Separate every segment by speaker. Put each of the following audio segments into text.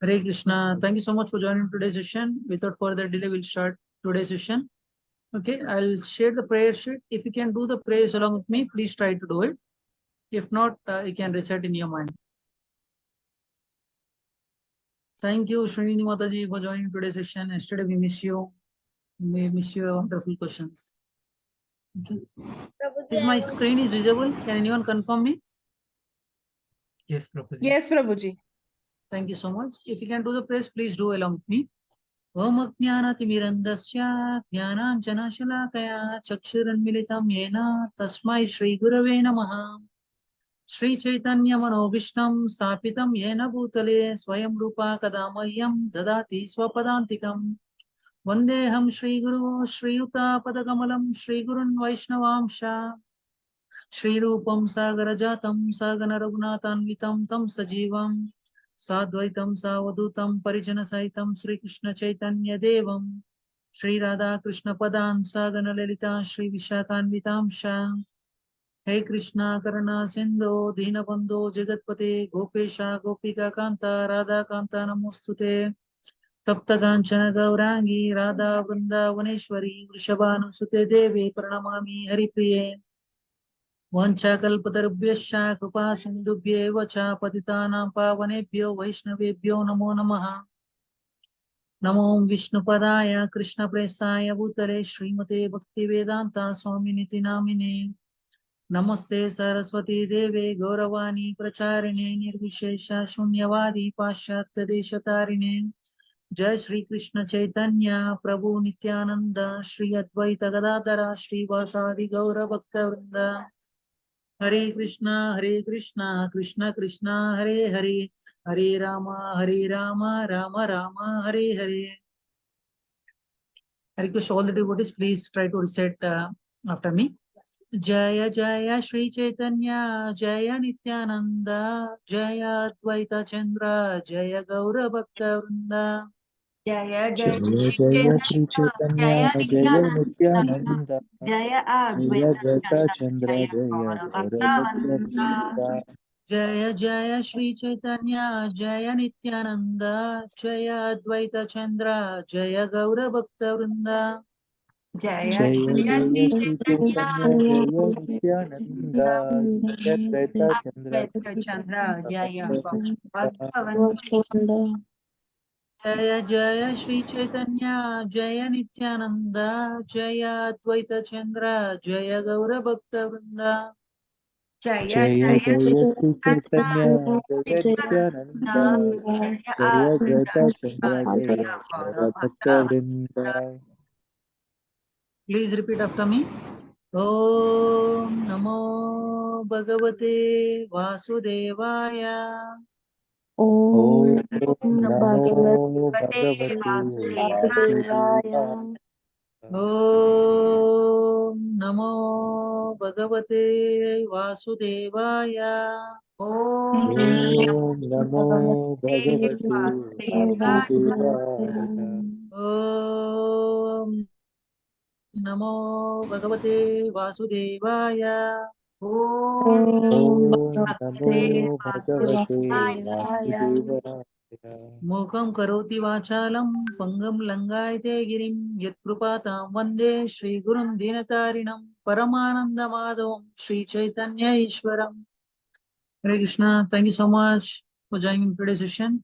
Speaker 1: Hare Krishna. Thank you so much for joining today's session. Without further delay, we'll start today's session. Okay, I'll share the prayer sheet. If you can do the prayers along with me, please try to do it. If not, you can recite in your mind. Thank you, Srinidhi Mataji, for joining today's session. Yesterday we missed you. We miss your wonderful questions. Okay. Is my screen is visible? Can anyone confirm me?
Speaker 2: Yes, Prabhuji.
Speaker 3: Yes, Prabhuji.
Speaker 1: Thank you so much. If you can do the prayers, please do along with me. Om Ajnanatimirandasya Jnananjanashalakaya Chakshuranmilitam Yena Tasmai Shri Gurave Namaha. Shri Chaitanya Manobhishtam Sapitam Yena Bhutale Swayam Rupa Kadamahyam Dadati Swapadantikam Vandeham Shri Guru Shri Yuta Padakamalam Shri Gurun Vaishnavamsha Shri Rupam Sagarajatam Sagana Raghunathanvitam Tam Sajivam Sadvaitam Savadutam Parijana Saitam Sri Krishna Chaitanya Devam Sri Radha Krishna Padan Sagana Lalita Sri Vishakanvitam Sha Hey Krishna Karana Sindho Dinabandho Jagatpate Gopesha Gopika Kanta Radha Kanta Namostute Tapta Kanchana Gaurangi Radha Vrindavaneshwari Vrishabhanusute Devi Pranamami Haripriye Vanchakalpatarubhyascha Kripa Sindhubhyev cha Patitanam Pavanebhyo Vaishnavebhyo Namo Namaha Namo Vishnupadaya Krishna Presaya Bhutale Srimate Bhaktivedanta Swaminiti Namine Namaste Saraswati Deve Gauravani Pracharine Nirvishesha Shunyavadi Paschatya Deshatarine Jai Sri Krishna Chaitanya Prabhu Nityananda Shri Advaita Gadadhara Shri Vasadi Gaura Bhakta Vrinda Hare Krishna Krishna Krishna Hare Hare Hare Rama Rama Rama Hare Hare. I request all the devotees, please try to recite after me. Jaya Jaya Shri Chaitanya Jaya Nityananda Jaya Advaita Chandra Jaya Gaura Bhakta Vrinda
Speaker 4: Jaya
Speaker 2: Jaya
Speaker 4: Jaya
Speaker 2: Jaya Sri Chaitanya Jaya Nityananda
Speaker 4: Jaya
Speaker 2: Jaya Advaita
Speaker 4: Advaita
Speaker 2: Chandra Jaya
Speaker 4: Gaura
Speaker 2: Gaura Bhakta
Speaker 4: Bhakta
Speaker 2: Vrinda.
Speaker 1: Jaya Jaya Shri Chaitanya Jaya Nityananda Jaya Advaita Chandra Jaya Gaura Bhakta Vrinda
Speaker 4: Jaya
Speaker 2: Jaya
Speaker 4: Jaya
Speaker 2: Jaya
Speaker 4: Sri
Speaker 2: Sri
Speaker 4: Chaitanya
Speaker 2: Chaitanya Jaya Nityananda Jaya Advaita Chandra
Speaker 4: Advaita Chandra Jaya
Speaker 2: Bhakta
Speaker 4: Bhagavan
Speaker 1: Jaya Jaya Shri Chaitanya Jaya Nityananda Jaya Advaita Chandra Jaya Gaura Bhakta Vrinda
Speaker 4: Jaya
Speaker 2: Jaya
Speaker 4: Jaya Sri
Speaker 2: Jaya Sri
Speaker 4: Chaitanya
Speaker 2: Chaitanya Jaya Nityananda
Speaker 4: Jaya
Speaker 2: Jaya
Speaker 4: Advaita
Speaker 2: Advaita Chandra
Speaker 4: Jaya
Speaker 2: Jaya Gaura
Speaker 4: Gaura
Speaker 2: Bhakta
Speaker 4: Bhakta
Speaker 2: Vrinda.
Speaker 1: Please repeat after me. Om Namo Bhagavate Vasudevaya
Speaker 2: Om
Speaker 4: Bhagavate
Speaker 2: Namo Bhagavate Vasudevaya.
Speaker 1: Om Namo Bhagavate Vasudevaya
Speaker 4: Om
Speaker 2: Om Namo Bhagavate
Speaker 4: Vasudevaya
Speaker 2: Vasudevaya.
Speaker 1: Om Namo Bhagavate Vasudevaya
Speaker 4: Om
Speaker 2: Om
Speaker 4: Bhagavate
Speaker 2: Namo Bhagavate
Speaker 4: Vasudevaya
Speaker 2: Vasudevaya.
Speaker 1: Mukam Karoti Vachalam Pangam Langaite Girim Yatkrupata Vande Shri Gurum Dinatarinam Paramananda Madhavam Shri Chaitanya Ishwaram. Hare Krishna. Thank you so much for joining today's session.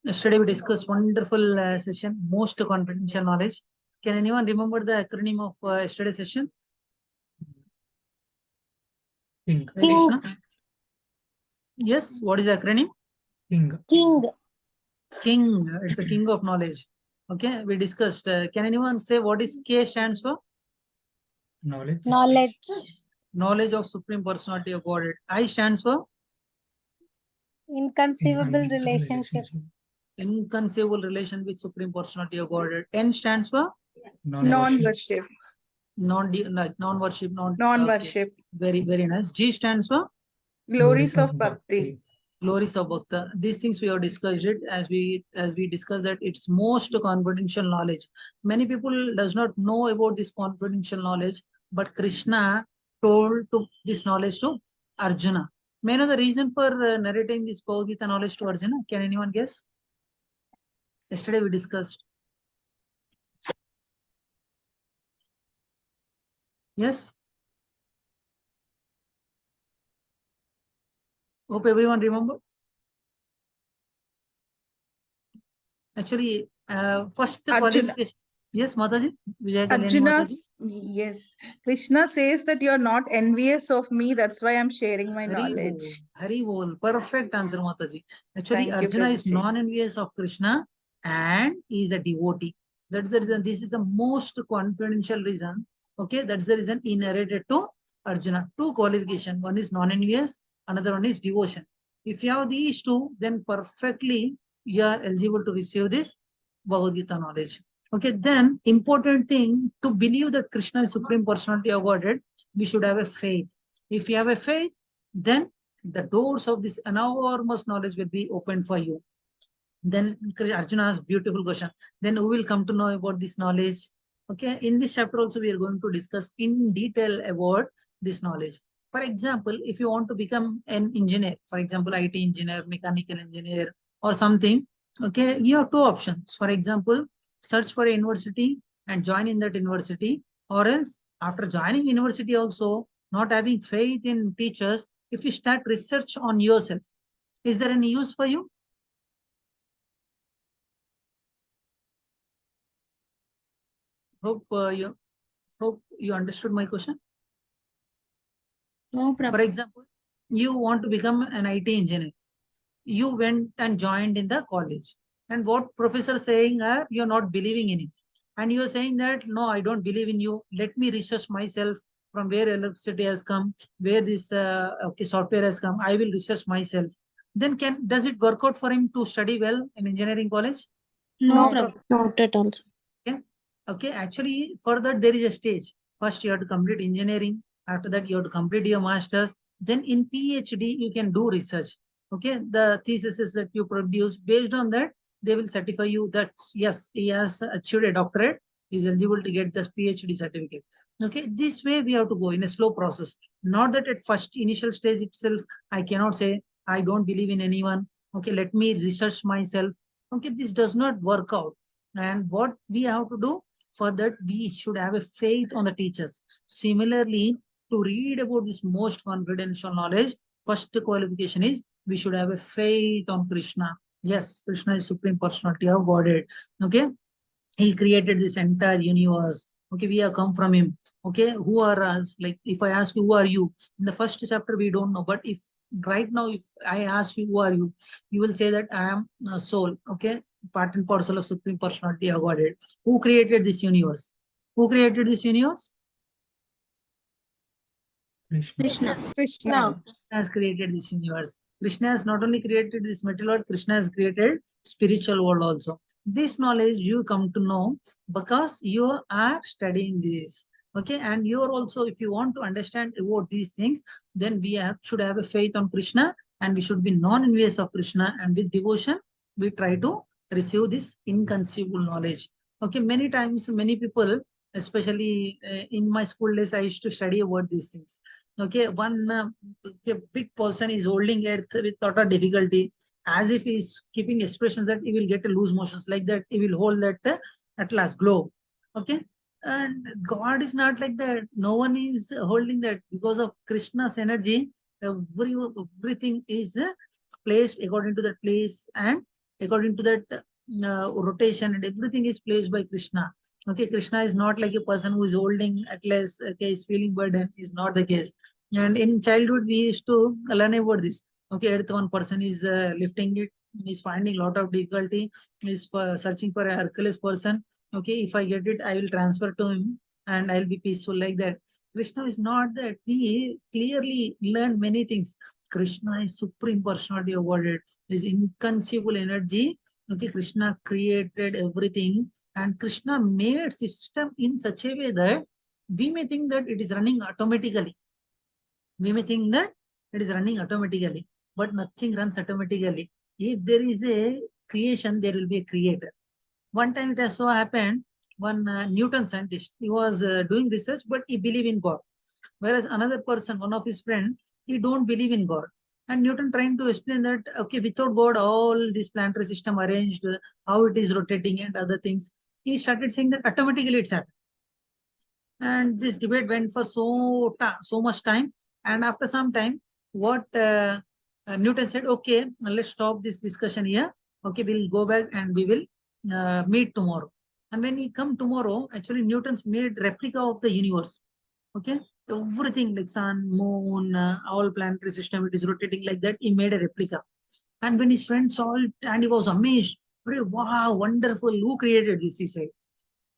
Speaker 1: Yesterday we discussed wonderful session, most confidential knowledge. Can anyone remember the acronym of yesterday's session?
Speaker 2: King.
Speaker 1: Hare Krishna. Yes, what is the acronym?
Speaker 2: King.
Speaker 1: King. It's a king of knowledge. Okay, we discussed. Can anyone say what is K stands for?
Speaker 2: Knowledge.
Speaker 1: Knowledge of Supreme Personality of Godhead. I stands for
Speaker 3: Inconceivable relationship.
Speaker 1: inconceivable relation with Supreme Personality of Godhead. N stands for
Speaker 3: Non-worship.
Speaker 1: non-worship.
Speaker 3: Non-worship.
Speaker 1: Okay. Very nice. G stands for
Speaker 3: Glories of Bhakti.
Speaker 1: glories of Bhakta. These things we have discussed it as we discussed that it's most confidential knowledge. Many people does not know about this confidential knowledge, but Krishna told to this knowledge to Arjuna. May I know the reason for narrating this Bhagavad Gita knowledge to Arjuna? Can anyone guess? Yesterday we discussed. Yes? Hope everyone remember. Actually, first
Speaker 3: Arjuna.
Speaker 1: qualification. Yes, Mataji? Vijaya Kalyani Mataji?
Speaker 3: Arjuna's, yes. Krishna says that you are not envious of me. That's why I'm sharing my
Speaker 1: Hari
Speaker 3: knowledge.
Speaker 1: Bol. Hari Bol. Perfect answer, Mataji. Actually,
Speaker 3: Thank you,
Speaker 1: Arjuna is
Speaker 3: Prabhuji.
Speaker 1: non-envious of Krishna and is a devotee. That's the reason. This is the most confidential reason. Okay, that's the reason he narrated to Arjuna. Two qualification. One is non-envious, another one is devotion. If you have these two, then perfectly you are eligible to receive this Bhagavad Gita knowledge. Okay, then important thing to believe that Krishna is Supreme Personality of Godhead, we should have a faith. If you have a faith, then the doors of this enormous knowledge will be opened for you. Then Arjuna has beautiful question. Then who will come to know about this knowledge? Okay, in this chapter also we are going to discuss in detail about this knowledge. For example, if you want to become an engineer, for example, IT engineer, mechanical engineer, or something, okay, you have two options. For example, search for a university and join in that university, or else after joining university also, not having faith in teachers, if you start research on yourself, is there any use for you? Hope you understood my question.
Speaker 4: No
Speaker 1: For
Speaker 4: problem.
Speaker 1: example, you want to become an IT engineer. You went and joined in the college. And what professor saying are you're not believing in it. And you're saying that, no, I don't believe in you. Let me research myself from where electricity has come, where this software has come. I will research myself. Then does it work out for him to study well in engineering college?
Speaker 4: No
Speaker 3: No,
Speaker 4: problem. Not at all.
Speaker 1: Okay, actually, for that there is a stage. First, you have to complete engineering. After that, you have to complete your master's. Then in PhD, you can do research. Okay, the theses that you produce, based on that, they will certify you that, yes, he has achieved a doctorate, he is eligible to get the PhD certificate. Okay, this way we have to go in a slow process. Not that at first initial stage itself, I cannot say, I don't believe in anyone. Okay, let me research myself. Okay, this does not work out. And what we have to do, for that, we should have a faith on the teachers. Similarly, to read about this most confidential knowledge, first qualification is we should have a faith on Krishna. Yes, Krishna is Supreme Personality of Godhead. Okay, he created this entire universe. Okay, we have come from him. Okay, who are us? Like if I ask you, who are you? In the first chapter, we don't know. But if right now, if I ask you, who are you? You will say that I am a soul. Okay, part and parcel of Supreme Personality of Godhead. Who created this universe? Who created this universe?
Speaker 4: Krishna.
Speaker 3: Krishna.
Speaker 1: Has created this universe. Krishna has not only created this material world, Krishna has created spiritual world also. This knowledge you come to know because you are studying this. Okay, and you are also, if you want to understand about these things, then we should have a faith on Krishna and we should be non-envious of Krishna, and with devotion, we try to receive this inconceivable knowledge. Okay, many times, many people, especially in my school days, I used to study about these things. Okay, one big person is holding earth with lot of difficulty, as if he's keeping expressions that he will get a loose motions, like that he will hold that at last globe. Okay, and God is not like that. No one is holding that. Because of Krishna's energy, everything is placed according to that place and according to that rotation, and everything is placed by Krishna. Okay, Krishna is not like a person who is holding at least, okay, is feeling burden, is not the case. And in childhood, we used to learn about this. Okay, earth, one person is lifting it, is finding a lot of difficulty, is searching for a Hercules person. Okay, if I get it, I will transfer to him and I'll be peaceful, like that. Krishna is not that. We clearly learn many things. Krishna is Supreme Personality of Godhead, is inconceivable energy. Okay, Krishna created everything, and Krishna made system in such a way that we may think that it is running automatically. We may think that it is running automatically, but nothing runs automatically. If there is a creation, there will be a creator. One time it has so happened, one Newton scientist, he was doing research, but he believed in God. Whereas another person, one of his friends, he don't believe in God. And Newton trying to explain that, okay, without God, all this planetary system arranged, how it is rotating and other things. He started saying that automatically it's happened. And this debate went for so much time. And after some time, what Newton said, okay, let's stop this discussion here. Okay, we'll go back and we will meet tomorrow. And when we come tomorrow, actually Newton's made replica of the universe. Okay, everything like sun, moon, all planetary system, it is rotating like that. He made a replica. And when his friend saw it, and he was amazed. Wow, wonderful! Who created this? He said.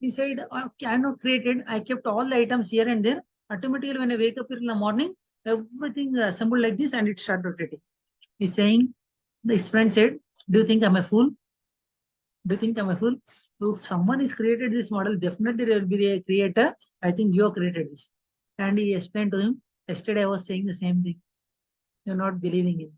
Speaker 1: He said, okay, I not created. I kept all the items here and there. Automatically, when I wake up in the morning, everything assembled like this, and it started rotating. He's saying, his friend said, "Do you think I'm a fool? Do you think I'm a fool? If someone has created this model, definitely there will be a creator. I think you have created this." And he explained to him, yesterday I was saying the same thing. You're not believing in.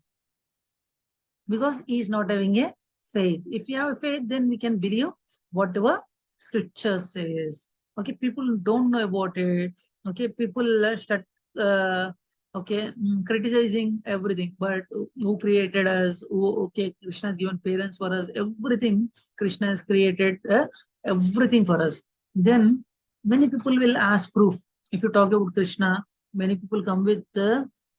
Speaker 1: Because he is not having a faith. If you have a faith, then we can believe whatever scripture says. Okay, people don't know about it. Okay, people start criticizing everything. But who created us? Okay, Krishna has given parents for us. Everything Krishna has created, everything for us. Then many people will ask proof. If you talk about Krishna, many people come with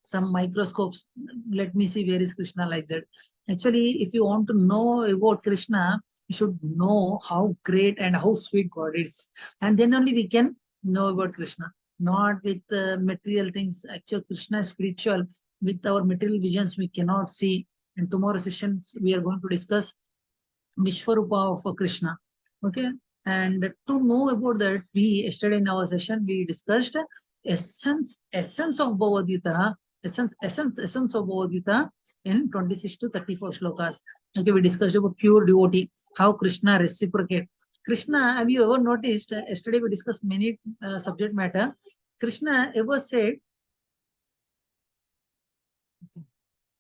Speaker 1: some microscopes. Let me see where is Krishna, like that. Actually, if you want to know about Krishna, you should know how great and how sweet God is. And then only we can know about Krishna, not with material things. Actually, Krishna is spiritual. With our material visions, we cannot see. In tomorrow sessions, we are going to discuss Vishwarupa of Krishna. Okay. And to know about that, we yesterday in our session, we discussed essence of Bhagavad Gita, essence of Bhagavad Gita in 26 to 34 shlokas. Okay, we discussed about pure devotee, how Krishna reciprocate. Krishna, have you ever noticed, yesterday we discussed many subject matter. Krishna ever said,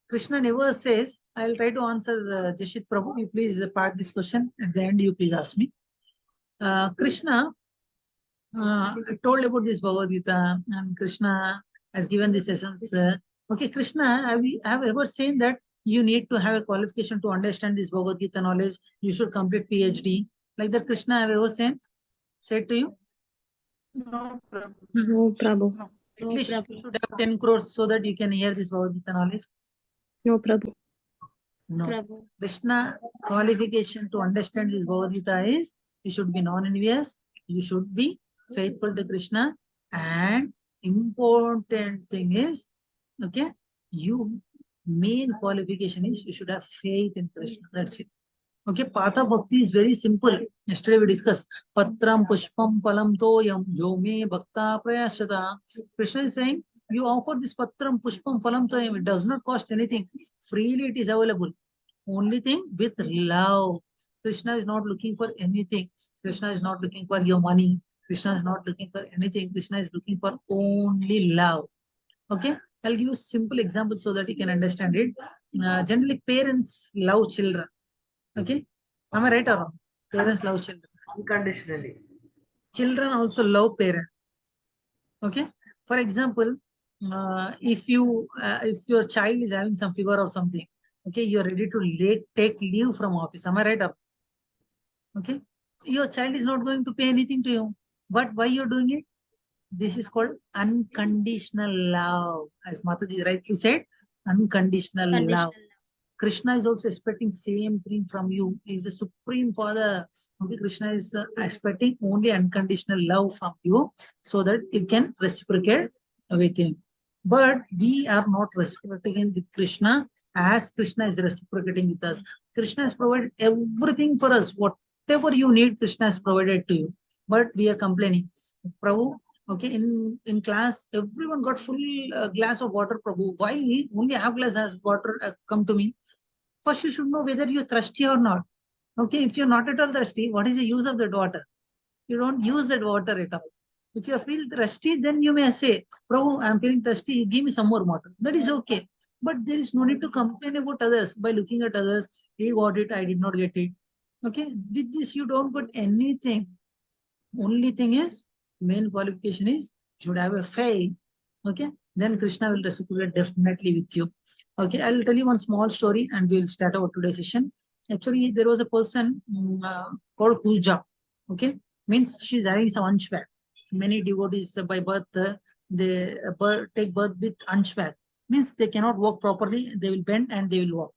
Speaker 1: Krishna never says, I'll try to answer Jashit Prabhu, you please part this question. At the end, you please ask me. Krishna told about this Bhagavad Gita, and Krishna has given this essence. Okay, Krishna, have ever seen that you need to have a qualification to understand this Bhagavad Gita knowledge? You should complete PhD. Like that, Krishna have ever said to you?
Speaker 3: No, Prabhu.
Speaker 4: No, Prabhu.
Speaker 3: No.
Speaker 1: At least you should have 10 crores so that you can hear this Bhagavad Gita knowledge.
Speaker 4: No, Prabhu.
Speaker 1: No.
Speaker 4: Prabhu.
Speaker 1: Krishna qualification to understand this Bhagavad Gita is you should be non-envious, you should be faithful to Krishna, and important thing is, okay, you main qualification is you should have faith in Krishna. That's it. Okay, Patha Bhakti is very simple. Yesterday we discussed Patram Pushpam Phalam Toyam Jome Bhakta Prayashata. Krishna is saying, you offer this Patram Pushpam Phalam Toyam. It does not cost anything. Freely it is available. Only thing with love. Krishna is not looking for anything. Krishna is not looking for your money. Krishna is not looking for anything. Krishna is looking for only love. Okay, I'll give you simple examples so that you can understand it. Generally, parents love children. Okay, am I right or wrong? Parents love children.
Speaker 5: Unconditionally.
Speaker 1: Children also love parents. Okay, for example, if your child is having some fever or something, okay, you are ready to take leave from office. Am I right? Okay, your child is not going to pay anything to you, but why you're doing it? This is called unconditional love, as Mataji rightly said. Unconditional love. Krishna is also expecting same thing from you. He is a supreme father. Okay, Krishna is expecting only unconditional love from you so that you can reciprocate with him. But we are not reciprocating with Krishna as Krishna is reciprocating with us. Krishna has provided everything for us. Whatever you need, Krishna has provided to you. But we are complaining. Prabhu, okay, in class, everyone got full glass of water, Prabhu. Why only half glass has water come to me? First, you should know whether you're thirsty or not. Okay, if you're not at all thirsty, what is the use of that water? You don't use that water at all. If you feel thirsty, then you may say, Prabhu, I'm feeling thirsty, you give me some more water. That is okay. But there is no need to complain about others by looking at others. He got it, I did not get it. Okay, with this, you don't get anything. Only thing is, main qualification is, you should have a faith. Okay, then Krishna will reciprocate definitely with you. Okay, I'll tell you one small story and we'll start our today's session. Actually, there was a person called Puja. Okay, means she's having some hunchback. Many devotees by birth they take birth with hunchback. Means they cannot walk properly. They will bend and they will walk.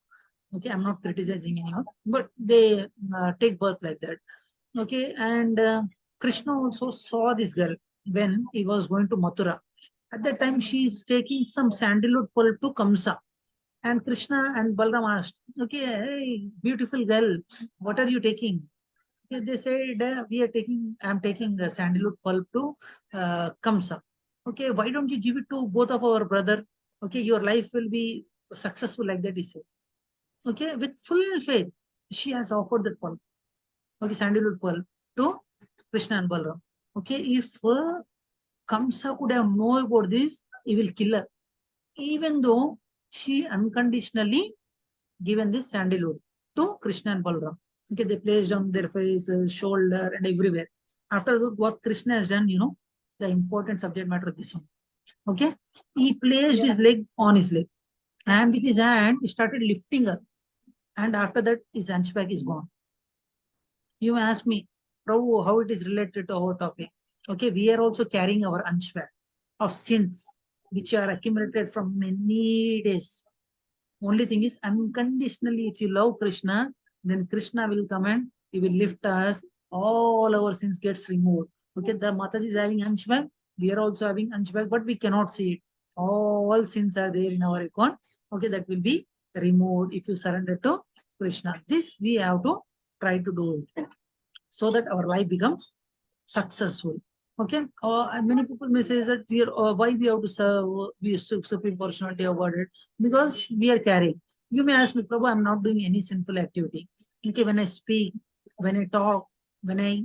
Speaker 1: Okay, I'm not criticizing anyone, but they take birth like that. Okay, and Krishna also saw this girl when he was going to Mathura. At that time, she is taking some sandalwood pearl to Kamsa. And Krishna and Balram asked, okay, hey, beautiful girl, what are you taking? Okay, they said, I'm taking a sandalwood pulp to Kamsa. Okay, why don't you give it to both of our brother? Okay, your life will be successful like that, he said. Okay, with full faith, she has offered that pulp. Okay, sandalwood pulp to Krishna and Balram. Okay, if Kamsa could have known about this, he will kill her. Even though she unconditionally given this sandalwood to Krishna and Balram. Okay, they placed on their faces, shoulder, and everywhere. After that, what Krishna has done, the important subject matter of this one. Okay, he placed his leg on his leg, and with his hand, he started lifting her. And after that, his hunchback is gone. You may ask me, Prabhu, how it is related to our topic. Okay, we are also carrying our hunchback of sins which are accumulated from many days. Only thing is, unconditionally, if you love Krishna, then Krishna will come and he will lift us. All our sins gets removed. Okay, the Mataji is having hunchback. We are also having hunchback, but we cannot see it. All sins are there in our account. Okay, that will be removed if you surrender to Krishna. This we have to try to do it so that our life becomes successful. Okay, and many people may say that we are, why we have to serve Supreme Personality of Godhead, because we are carrying. You may ask me, Prabhu, I'm not doing any sinful activity. Okay, when I speak, when I talk, when I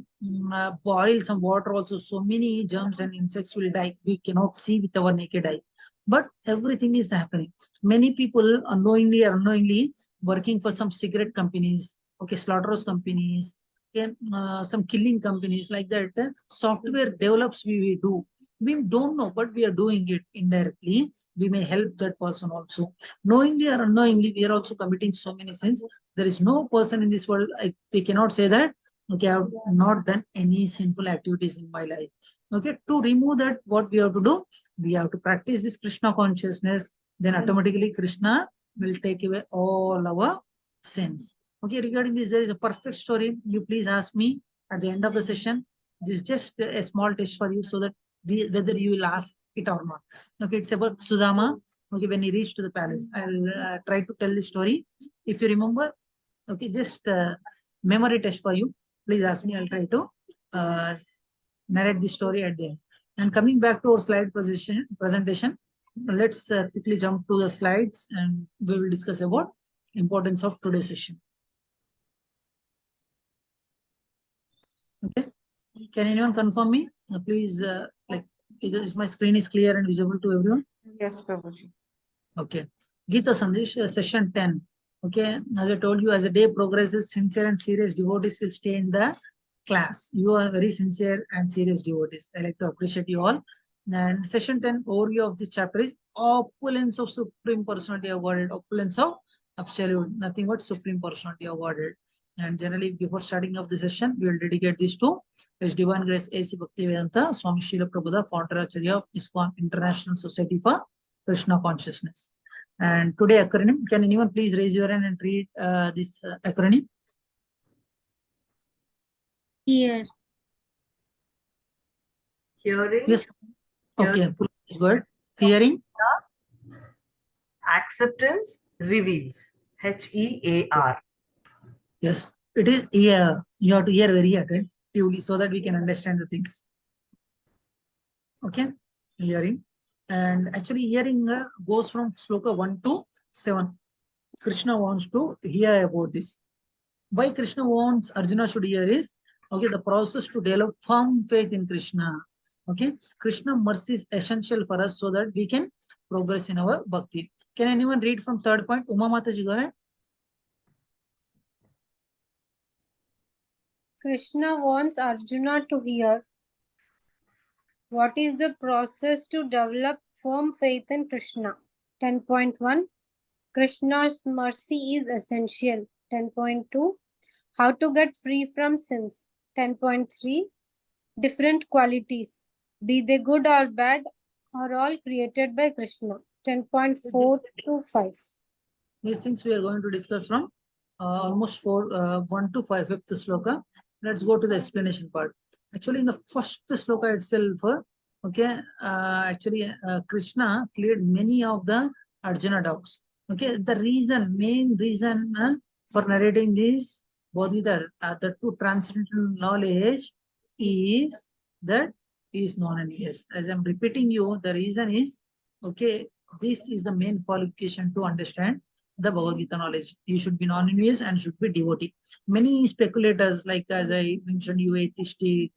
Speaker 1: boil some water, also so many germs and insects will die. We cannot see with our naked eye, but everything is happening. Many people unknowingly or unknowingly working for some cigarette companies, okay, slaughterhouse companies, okay, some killing companies like that. Software develops we do. We don't know, but we are doing it indirectly. We may help that person also. Knowingly or unknowingly, we are also committing so many sins. There is no person in this world, they cannot say that, okay, I have not done any sinful activities in my life. Okay, to remove that, what we have to do? We have to practice this Krishna consciousness. Then automatically Krishna will take away all our sins. Okay, regarding this, there is a perfect story. You please ask me at the end of the session. This is just a small test for you so that whether you will ask it or not. Okay, it's about Sudama. Okay, when he reached to the palace, I'll try to tell the story. If you remember, okay, just memory test for you. Please ask me. I'll try to narrate the story at the end. And coming back to our slide presentation, let's quickly jump to the slides and we will discuss about importance of today's session. Okay, can anyone confirm me? Please, is my screen is clear and visible to everyone?
Speaker 3: Yes, Prabhuji.
Speaker 1: Okay, Gita Sandesh, session 10. Okay, as I told you, as the day progresses, sincere and serious devotees will stay in the class. You are very sincere and serious devotees. I like to appreciate you all. And session 10 overview of this chapter is opulence of Supreme Personality of Godhead, opulence of absolute, nothing but Supreme Personality of Godhead. And generally, before starting of the session, we will dedicate this to His Divine Grace A.C. Bhaktivedanta Swami Srila Prabhupada, founder Acharya of iskcon International Society for Krishna Consciousness. And today acronym, can anyone please raise your hand and read this acronym?
Speaker 5: Here.
Speaker 6: Hearing,
Speaker 1: Yes. Okay, please go ahead. Hearing,
Speaker 6: acceptance, reveals. HEAR.
Speaker 1: yes, it is ear. You have to hear very attentively so that we can understand the things. Okay, hearing. And actually, hearing goes from sloka 1 to 7. Krishna wants to hear about this. Why Krishna wants Arjuna should hear is, okay, the process to develop firm faith in Krishna. Okay, Krishna mercy is essential for us so that we can progress in our bhakti. Can anyone read from third point? Uma Mataji, go ahead.
Speaker 5: Krishna wants Arjuna to hear. What is the process to develop firm faith in Krishna? 10.1. Krishna's mercy is essential. 10.2. How to get free from sins. 10.3. Different qualities, be they good or bad, are all created by Krishna. 10.4 to 5.
Speaker 1: These things we are going to discuss from almost 1 to 5, fifth sloka. Let's go to the explanation part. Actually, in the first sloka itself, Krishna cleared many of the Arjuna doubts. Okay, the main reason for narrating this Bodhidharma, the two transcendental knowledge is that he is non-envious. As I'm repeating you, the reason is, okay, this is the main qualification to understand the Bhagavad Gita knowledge. You should be non-envious and should be devotee. Many speculators, like as I mentioned, you atheistic,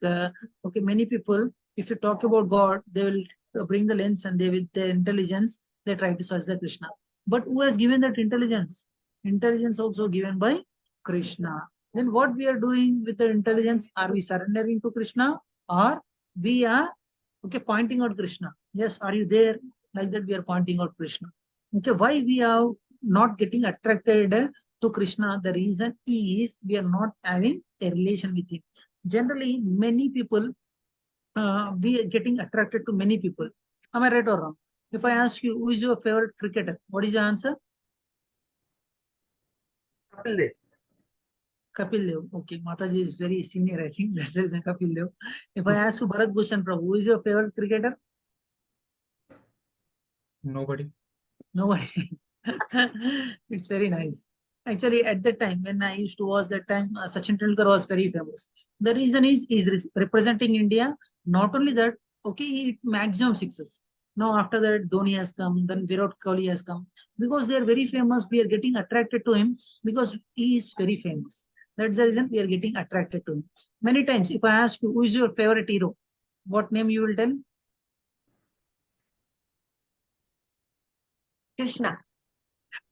Speaker 1: many people, if you talk about God, they will bring the lens and they with their intelligence, they try to search the Krishna. But who has given that intelligence? Intelligence also given by Krishna. Then what we are doing with the intelligence? Are we surrendering to Krishna, or we are pointing out Krishna? Yes, are you there? Like that we are pointing out Krishna. Okay, why we are not getting attracted to Krishna? The reason is we are not having a relation with him. Generally, many people, we are getting attracted to many people. Am I right or wrong? If I ask you, who is your favorite cricketer? What is your answer?
Speaker 6: Kapil Dev.
Speaker 1: Kapil Dev. Okay, Mataji is very senior, I think. That's the reason Kapil Dev. If I ask you Bharat Bhushan Prabhu, who is your favorite cricketer?
Speaker 2: Nobody.
Speaker 1: Nobody. It's very nice. Actually, at that time, when I used to watch that time, Sachin Tendulkar was very famous. The reason is representing India. Not only that, okay, it maximum sixes. Now after that, Dhoni has come, then Virat Kohli has come. Because they are very famous, we are getting attracted to him because he is very famous. That's the reason we are getting attracted to him. Many times, if I ask you, who is your favorite hero? What name you will tell?
Speaker 6: Krishna.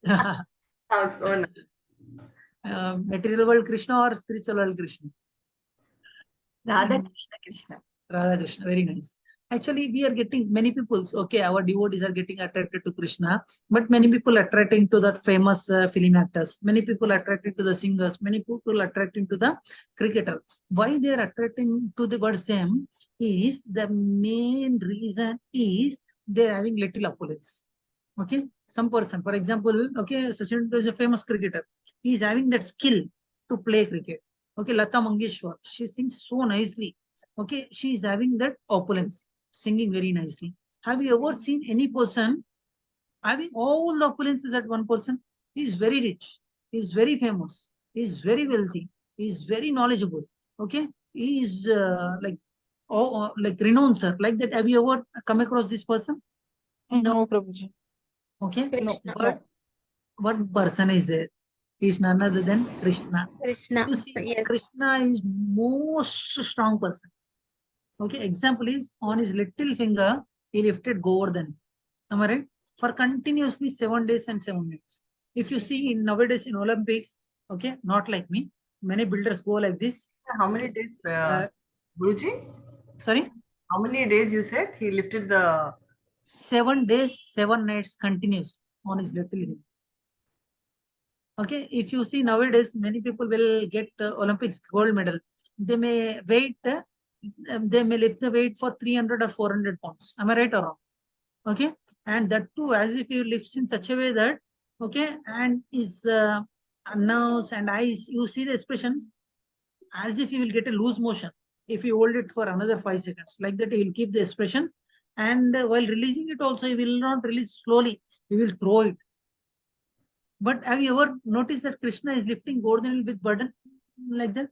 Speaker 6: Oh, so nice.
Speaker 1: Material world Krishna or spiritual world Krishna?
Speaker 6: Radha Krishna.
Speaker 1: Radha Krishna, very nice. Actually, we are getting many people, okay, our devotees are getting attracted to Krishna, but many people attracting to that famous film actors, many people attracted to the singers, many people attracting to the cricketer. Why they are attracting to the word same is the main reason is they are having little opulence. Okay, some person, for example, okay, Sachin is a famous cricketer. He is having that skill to play cricket. Okay, Lata Mangeshwar, she sings so nicely. Okay, she is having that opulence, singing very nicely. Have you ever seen any person having all the opulences at one person? He is very rich, he is very famous, he is very wealthy, he is very knowledgeable. Okay, he is like renowned, sir. Like that, have you ever come across this person?
Speaker 3: No, Prabhuji.
Speaker 1: Okay,
Speaker 3: No.
Speaker 1: but one person is there. He is none other than Krishna.
Speaker 4: Krishna.
Speaker 1: You see,
Speaker 4: Yes.
Speaker 1: Krishna is most strong person. Okay, example is on his little finger, he lifted Govardhan. Am I right? For continuously 7 days and 7 minutes. If you see in nowadays in Olympics, okay, not like me, many builders go like this.
Speaker 6: How many days, Guruji?
Speaker 1: Sorry?
Speaker 6: How many days you said he lifted the...
Speaker 1: 7 days, 7 nights continuous on his little finger. Okay, if you see nowadays, many people will get Olympics gold medal. They may wait, they may lift the weight for 300 or 400 pounds. Am I right or wrong? Okay, and that too, as if you lifts in such a way that, okay, and his nose and eyes, you see the expressions as if you will get a loose motion. If you hold it for another 5 seconds, like that, you will keep the expressions. And while releasing it also, you will not release slowly, you will throw it. But have you ever noticed that Krishna is lifting Govardhan with burden like that?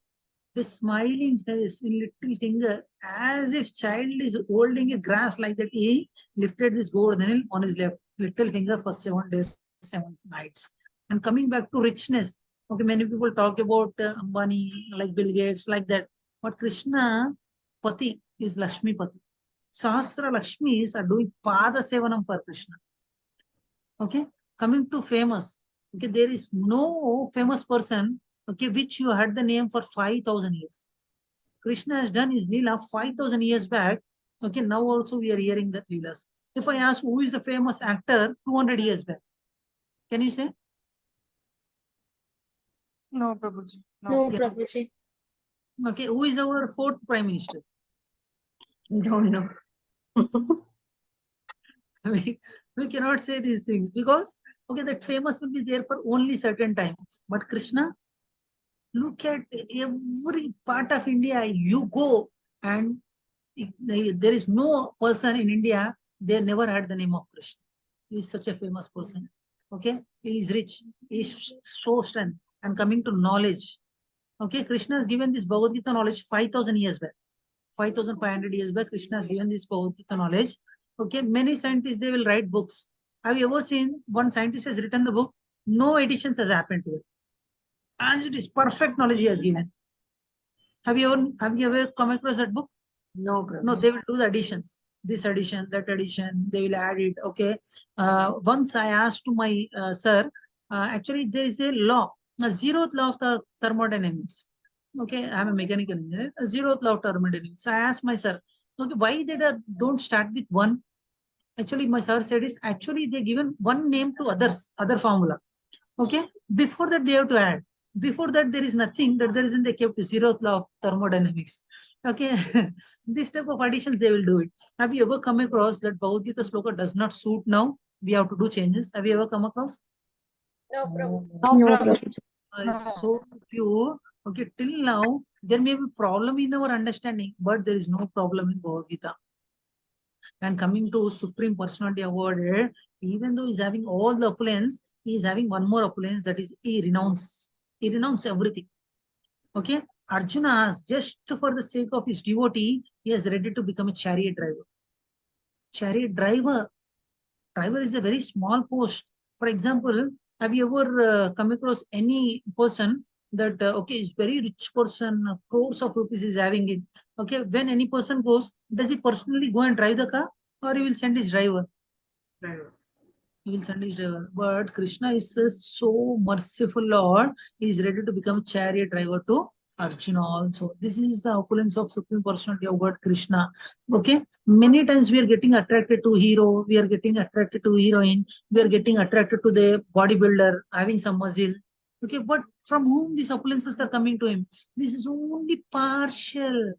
Speaker 1: With smiling face in little finger, as if child is holding a grass like that. He lifted this Govardhan on his left little finger for 7 days, 7 nights. And coming back to richness, okay, many people talk about Ambani, like Bill Gates, like that. But Krishna Pati is Lakshmi Pati. Sahasra Lakshmis are doing Pada Sevanam for Krishna. Okay, coming to famous. Okay, there is no famous person, okay, which you had the name for 5,000 years. Krishna has done his Leela 5,000 years back. Okay, now also we are hearing that Leelas. If I ask who is the famous actor 200 years back, can you say?
Speaker 3: No, Prabhuji.
Speaker 4: No,
Speaker 1: Yeah.
Speaker 4: Prabhuji.
Speaker 1: Okay, who is our fourth Prime Minister?
Speaker 6: Don't know.
Speaker 1: We cannot say these things because, okay, that famous will be there for only certain time. But Krishna, look at every part of India you go, and there is no person in India, they never heard the name of Krishna. He is such a famous person. Okay, he is rich, he is so strength. And coming to knowledge, okay, Krishna has given this Bhagavad Gita knowledge 5,000 years back. 5,500 years back, Krishna has given this Bhagavad Gita knowledge. Okay, many scientists, they will write books. Have you ever seen one scientist has written the book? No additions has happened to it. As it is, perfect knowledge he has given. Have you ever come across that book?
Speaker 6: No, Prabhu.
Speaker 1: No, they will do the additions. This addition, that addition, they will add it. Okay. Once I asked to my sir, actually there is a law, a zeroth law of the thermodynamics. Okay, I am a mechanical engineer. A zeroth law of thermodynamics. I asked my sir, okay, why they don't start with one? Actually, my sir said is actually they given one name to other formula. Okay, before that they have to add. Before that there is nothing. That's the reason they kept zeroth law of thermodynamics. Okay, this type of additions they will do it. Have you ever come across that Bhagavad Gita sloka does not suit now? We have to do changes. Have you ever come across?
Speaker 5: No, Prabhu.
Speaker 4: No, Prabhuji.
Speaker 1: So few. Okay, till now there may be problem in our understanding, but there is no problem in Bhagavad Gita. And coming to Supreme Personality Awarded, even though he's having all the opulence, he is having one more opulence, that is he renounce. He renounced everything. Okay, Arjuna has, just for the sake of his devotee, he is ready to become a chariot driver. Chariot driver. Driver is a very small post. For example, have you ever come across any person that, okay, is very rich person, crores of rupees is having it. Okay, when any person goes, does he personally go and drive the car, or he will send his driver?
Speaker 6: Driver.
Speaker 1: He will send his driver. But Krishna is so merciful Lord, he is ready to become chariot driver to Arjuna also. This is the opulence of Supreme Personality of God, Krishna. Okay, many times we are getting attracted to hero, we are getting attracted to heroine, we are getting attracted to the bodybuilder having some muscle. Okay, but from whom these opulences are coming to him? This is only partial,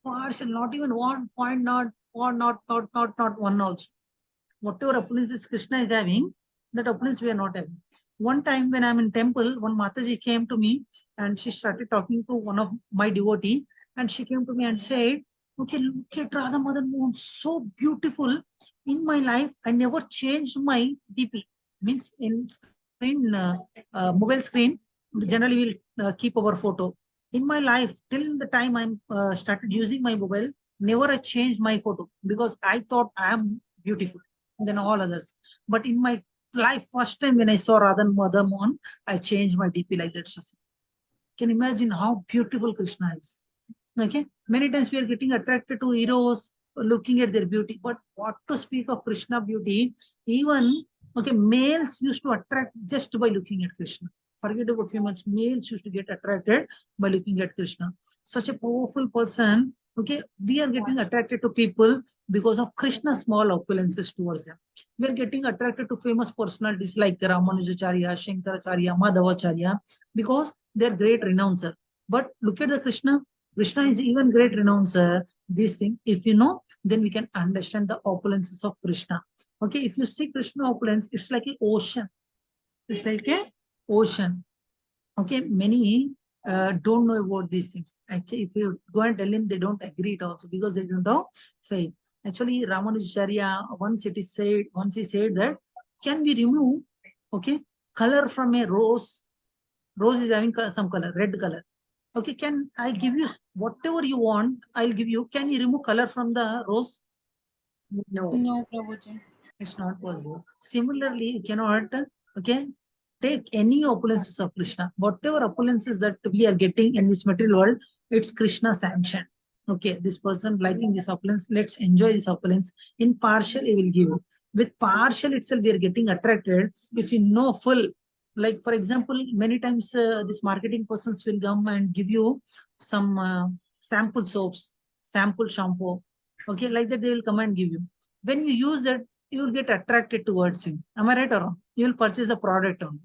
Speaker 1: not even 1 point, not one also. Whatever opulences Krishna is having, that opulence we are not having. One time when I'm in temple, one Mataji came to me and she started talking to one of my devotee, and she came to me and said, okay, look at Radha Madhava, so beautiful. In my life, I never changed my DP. Means in screen, mobile screen, generally we'll keep our photo. In my life, till the time I'm started using my mobile, never I changed my photo because I thought I am beautiful than all others. But in my life, first time when I saw Radha Madhava, I changed my DP like that. She said. Can you imagine how beautiful Krishna is? Okay, many times we are getting attracted to heroes, looking at their beauty. But what to speak of Krishna beauty? Even okay, males used to attract just by looking at Krishna. Forget about females. Males used to get attracted by looking at Krishna. Such a powerful person. Okay, we are getting attracted to people because of Krishna's small opulences towards them. We are getting attracted to famous personalities like Ramanujacharya, Shankaracharya, Madhavacharya, because they're great renouncer. But look at the Krishna. Krishna is even great renouncer. This thing, if you know, then we can understand the opulences of Krishna. Okay, if you see Krishna opulence, it's like an ocean. It's like a ocean. Okay, many don't know about these things. Actually, if you go and tell him, they don't agree it also because they don't have faith. Actually, Ramanujacharya, once he said that, can we remove, okay, color from a rose? Rose is having some color, red color. Okay, can I give you whatever you want? I'll give you. Can you remove color from the rose?
Speaker 6: No.
Speaker 5: No, Prabhuji.
Speaker 1: It's not possible. Similarly, you cannot, okay, take any opulences of Krishna. Whatever opulences that we are getting in this material world, it's Krishna sanction. Okay, this person liking this opulence, let's enjoy this opulence. In partial, he will give. With partial itself, we are getting attracted. If you know full, like for example, many times this marketing persons will come and give you some sample soaps, sample shampoo. Okay, like that they will come and give you. When you use it, you will get attracted towards him. Am I right or wrong? You will purchase a product only.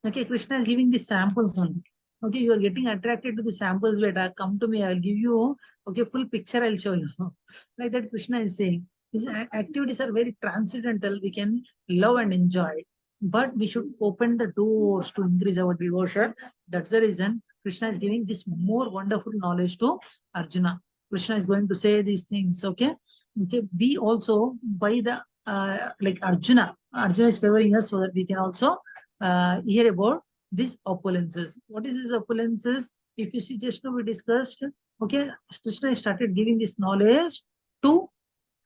Speaker 1: Okay, Krishna is giving the samples only. Okay, you are getting attracted to the samples. Beta, come to me. I will give you. Okay, full picture. I will show you. Like that, Krishna is saying. These activities are very transcendental. We can love and enjoy it, but we should open the doors to increase our devotion. That's the reason Krishna is giving this more wonderful knowledge to Arjuna. Krishna is going to say these things. Okay, okay. We also by the like Arjuna. Arjuna is favoring us so that we can also hear about these opulences. What is these opulences? If you see, just now we discussed, okay, Krishna started giving this knowledge to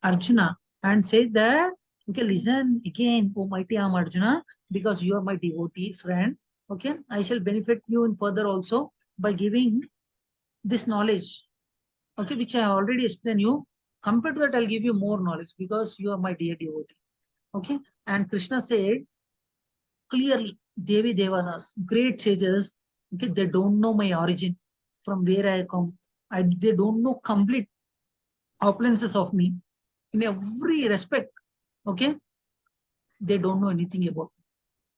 Speaker 1: Arjuna and said that, okay, listen again, O mighty Am Arjuna, because you are my devotee friend, okay, I shall benefit you in further also by giving this knowledge, okay, which I already explained you. Compared to that, I'll give you more knowledge because you are my dear devotee, okay. And Krishna said, clearly, Devi Devadas, great sages, okay, they don't know my origin, from where I come. They don't know complete opulences of me in every respect, okay. They don't know anything about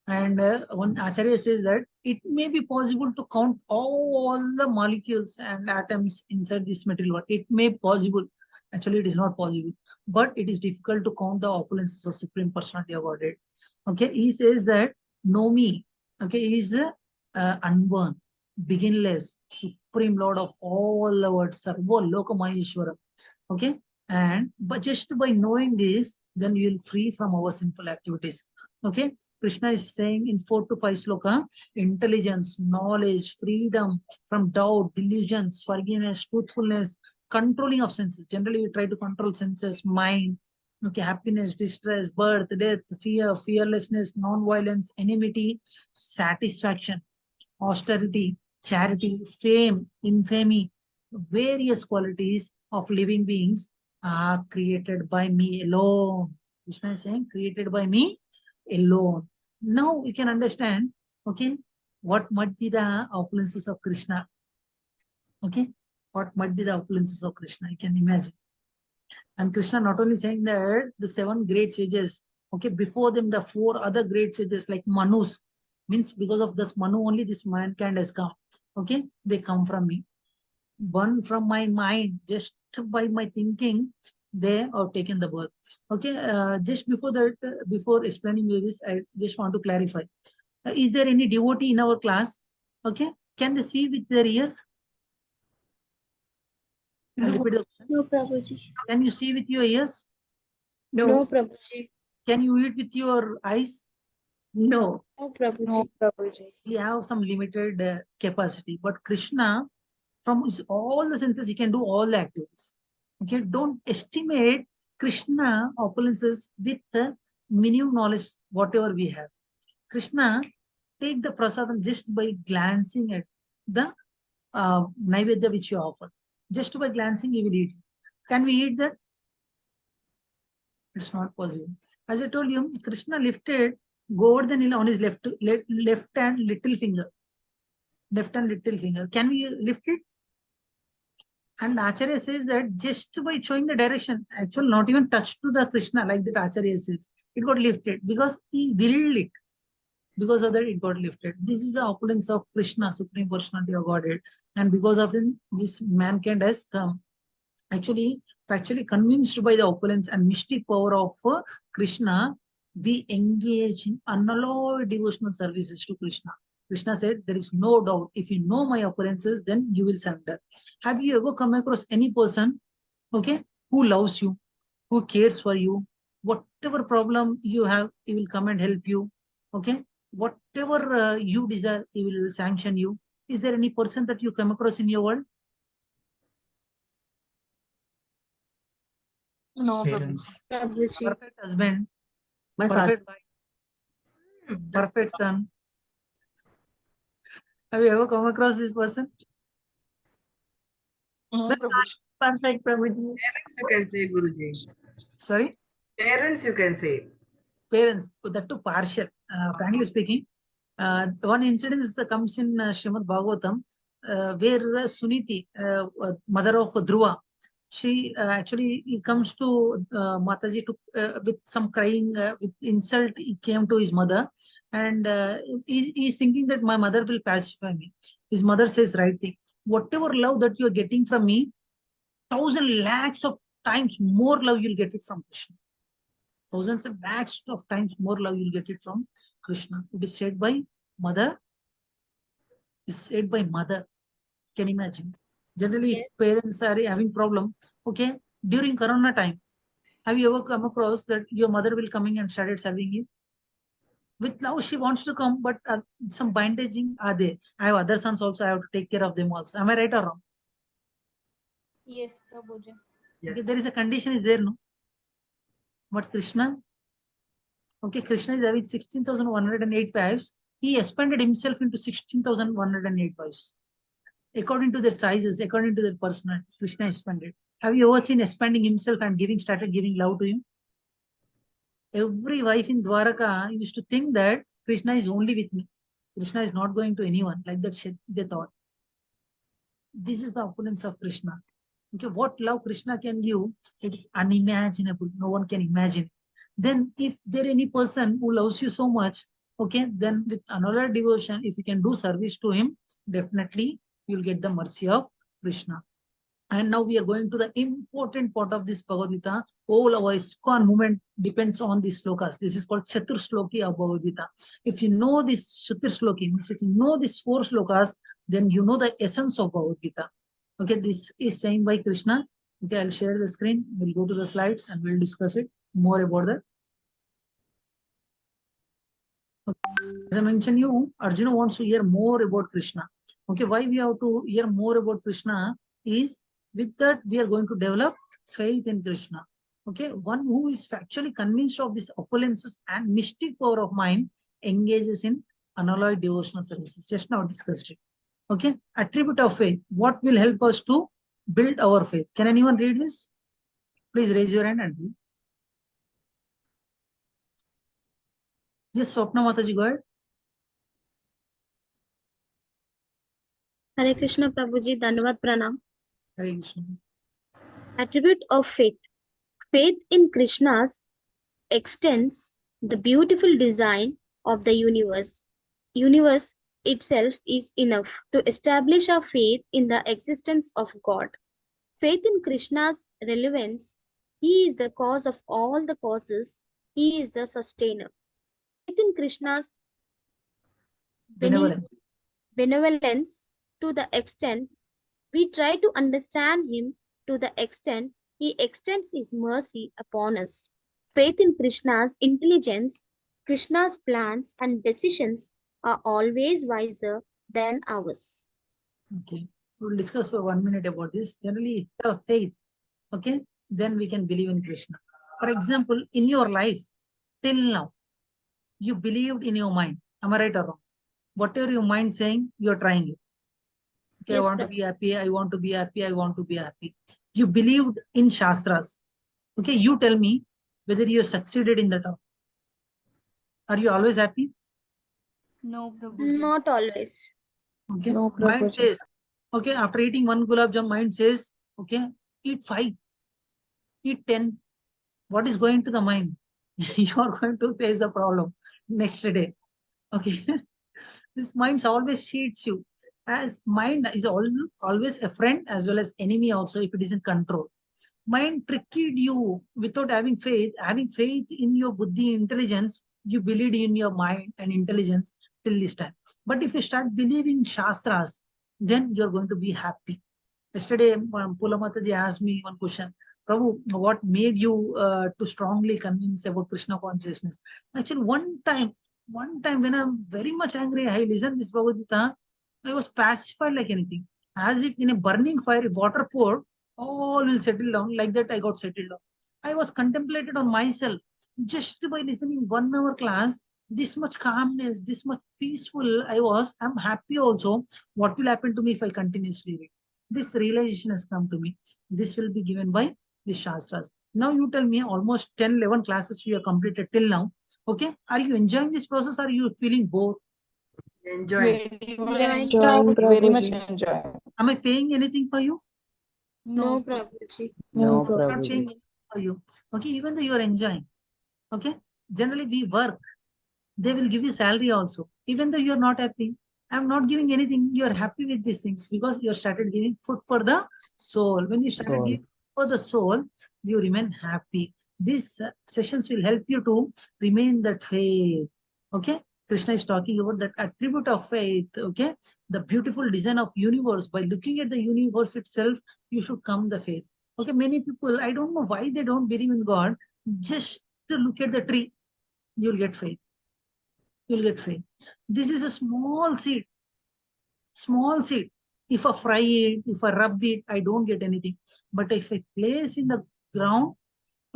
Speaker 1: me. And one Acharya says that it may be possible to count all the molecules and atoms inside this material world. It may be possible. Actually, it is not possible. But it is difficult to count the opulences of Supreme Personality of Godhead. Okay, he says that know me. Okay, he is unborn, beginless, Supreme Lord of all the world, Sarvo Loka Maheshwara. Okay, and but just by knowing this, then you will free from our sinful activities. Okay, Krishna is saying in 4 to 5 sloka, intelligence, knowledge, freedom from doubt, delusions, forgiveness, truthfulness, controlling of senses. Generally, we try to control senses, mind, okay, happiness, distress, birth, death, fear, fearlessness, non-violence, enmity, satisfaction, austerity, charity, fame, infamy, various qualities of living beings are created by me alone. Krishna is saying, created by me alone. Now we can understand, okay, what might be the opulences of Krishna. Okay, what might be the opulences of Krishna, you can imagine. And Krishna not only saying that the 7 great sages, okay, before them the 4 other great sages like Manus, means because of this Manu only this mankind has come. Okay, they come from me. One from my mind, just by my thinking, they have taken the birth. Okay, just before that, before explaining you this, I just want to clarify. Is there any devotee in our class? Okay, can they see with their ears? I'll
Speaker 6: No.
Speaker 1: repeat the question.
Speaker 4: No, Prabhuji.
Speaker 1: Can you see with your ears?
Speaker 4: No,
Speaker 6: No.
Speaker 4: Prabhuji.
Speaker 1: Can you eat with your eyes?
Speaker 6: No.
Speaker 4: No, Prabhuji.
Speaker 3: No, Prabhuji.
Speaker 1: We have some limited capacity, but Krishna, from his, all the senses, he can do all the activities. Okay, don't estimate Krishna opulences with the minimum knowledge, whatever we have. Krishna take the prasadam just by glancing at the naivedya which you offer. Just by glancing, he will eat. Can we eat that? It's not possible. As I told you, Krishna lifted Govardhan on his left hand little finger. Left hand little finger. Can we lift it? And Acharya says that just by showing the direction, actually not even touched to the Krishna, like that Acharya says, it got lifted because he willed it. Because of that, it got lifted. This is the opulence of Krishna, Supreme Personality of Godhead. And because of him, this mankind has come. Actually, factually convinced by the opulence and mystic power of Krishna, we engage in unalloyed devotional services to Krishna. Krishna said, there is no doubt. If you know my opulences, then you will surrender. Have you ever come across any person, okay, who loves you, who cares for you? Whatever problem you have, he will come and help you. Okay, whatever you desire, he will sanction you. Is there any person that you come across in your world?
Speaker 3: No, Prabhuji.
Speaker 2: Parents.
Speaker 4: Prabhuji.
Speaker 1: Perfect husband,
Speaker 6: My
Speaker 1: perfect wife,
Speaker 6: father.
Speaker 1: perfect son. Have you ever come across this person?
Speaker 3: No,
Speaker 6: My
Speaker 3: Prabhuji.
Speaker 6: perfect Prabhuji.
Speaker 7: Parents, you can say, Guruji.
Speaker 1: Sorry,
Speaker 7: Parents, you can say.
Speaker 1: parents. That too partial. Frankly speaking, one incident comes in Srimad Bhagavatam, where Suniti, mother of Dhruva, she actually he comes to Mataji to with some crying, with insult. He came to his mother, and he's thinking that my mother will pacify me. His mother says right thing. Whatever love that you are getting from me, 1,000 lakhs of times more love you'll get it from Krishna. Thousands and lakhs of times more love you'll get it from Krishna. It is said by mother. It's said by mother. Can you imagine? Generally, if parents are having problem, okay, during Corona time, have you ever come across that your mother will coming and started serving you? With love, she wants to come, but some bandaging are there. I have other sons also. I have to take care of them also. Am I right or wrong?
Speaker 8: Yes, Prabhuji.
Speaker 7: Yes.
Speaker 1: Okay, there is a condition is there, no? But Krishna, okay, Krishna is having 16,108 wives. He expanded himself into 16,108 wives. According to their sizes, according to their personality, Krishna expanded. Have you ever seen expanding himself and started giving love to him? Every wife in Dwaraka used to think that Krishna is only with me. Krishna is not going to anyone. Like that they thought. This is the opulence of Krishna. Okay, what love Krishna can give, it is unimaginable. No one can imagine. Then if there any person who loves you so much, okay, then with another devotion, if you can do service to him, definitely you'll get the mercy of Krishna. And now we are going to the important part of this Bhagavad Gita. All our iskcon movement depends on these slokas. This is called Chatur Shloki of Bhagavad Gita. If you know this Chatur Shloki, means if you know these 4 slokas, then you know the essence of Bhagavad Gita. Okay, this is saying by Krishna. Okay, I'll share the screen. We'll go to the slides and we'll discuss it more about that. Okay. As I mentioned you, Arjuna wants to hear more about Krishna. Okay, why we have to hear more about Krishna is with that we are going to develop faith in Krishna. Okay, one who is factually convinced of this opulences and mystic power of mind engages in unalloyed devotional services. Just now discussed it. Okay, attribute of faith. What will help us to build our faith? Can anyone read this? Please raise your hand and read. Yes, Swapna Mataji, go ahead.
Speaker 4: Hare Krishna Prabhuji, Dhanavad Pranam.
Speaker 1: Hare Krishna.
Speaker 4: Attribute of faith. Faith in Krishna's extends the beautiful design of the universe. Universe itself is enough to establish our faith in the existence of God. Faith in Krishna's relevance. He is the cause of all the causes. He is the sustainer. Faith in Krishna's
Speaker 1: Benevolence.
Speaker 4: benevolence to the extent we try to understand him, to the extent he extends his mercy upon us. Faith in Krishna's intelligence. Krishna's plans and decisions are always wiser than ours.
Speaker 1: Okay, we'll discuss for 1 minute about this. Generally, if you have faith, okay, then we can believe in Krishna. For example, in your life, till now, you believed in your mind. Am I right or wrong? Whatever your mind saying, you're trying it. Okay,
Speaker 4: Yes,
Speaker 1: I want to be happy, I want to be happy, I want to be happy. You believed in Shastras. Okay, you tell me whether you have succeeded in that or not. Are you always happy?
Speaker 8: No, Prabhuji.
Speaker 4: Not always.
Speaker 1: Okay,
Speaker 2: No,
Speaker 1: mind
Speaker 2: Prabhuji.
Speaker 1: says, okay, after eating 1 gulab jam, mind says, okay, eat 5, eat 10. What is going to the mind? You are going to face the problem next day. Okay, this mind always cheats you. As mind is always a friend as well as enemy also if it is in control. Mind tricked you without having faith. Having faith in your buddhi intelligence, you believed in your mind and intelligence till this time. But if you start believing Shastras, then you're going to be happy. Yesterday, Pula Mataji asked me one question. Prabhu, what made you to strongly convince about Krishna consciousness? Actually, one time when I'm very much angry, I listened this Bhagavad Gita, I was pacified like anything. As if in a burning fire, water poured, all will settle down. Like that, I got settled down. I was contemplated on myself. Just by listening 1 hour class, this much calmness, this much peaceful I was. I'm happy also. What will happen to me if I continuously read? This realization has come to me. This will be given by the Shastras. Now you tell me almost 10, 11 classes you have completed till now. Okay. Are you enjoying this process or are you feeling bored?
Speaker 7: Enjoy.
Speaker 3: Very much
Speaker 4: Enjoying,
Speaker 3: very much
Speaker 2: Prabhuji.
Speaker 3: enjoy.
Speaker 1: Am I paying anything for you?
Speaker 4: No, Prabhuji.
Speaker 2: No,
Speaker 1: Not
Speaker 2: Prabhuji.
Speaker 1: saying anything for you. Okay, even though you are enjoying. Okay, generally we work. They will give you salary also. Even though you are not happy, I'm not giving anything. You are happy with these things because you have started giving food for the soul. When you started
Speaker 2: Soul.
Speaker 1: giving for the soul, you remain happy. These sessions will help you to remain that faith. Okay, Krishna is talking about that attribute of faith. Okay, the beautiful design of universe. By looking at the universe itself, you should come the faith. Okay, many people, I don't know why they don't believe in God. Just to look at the tree, you'll get faith. You'll get faith. This is a small seed. Small seed. If I fry it, if I rub it, I don't get anything. But if I place in the ground,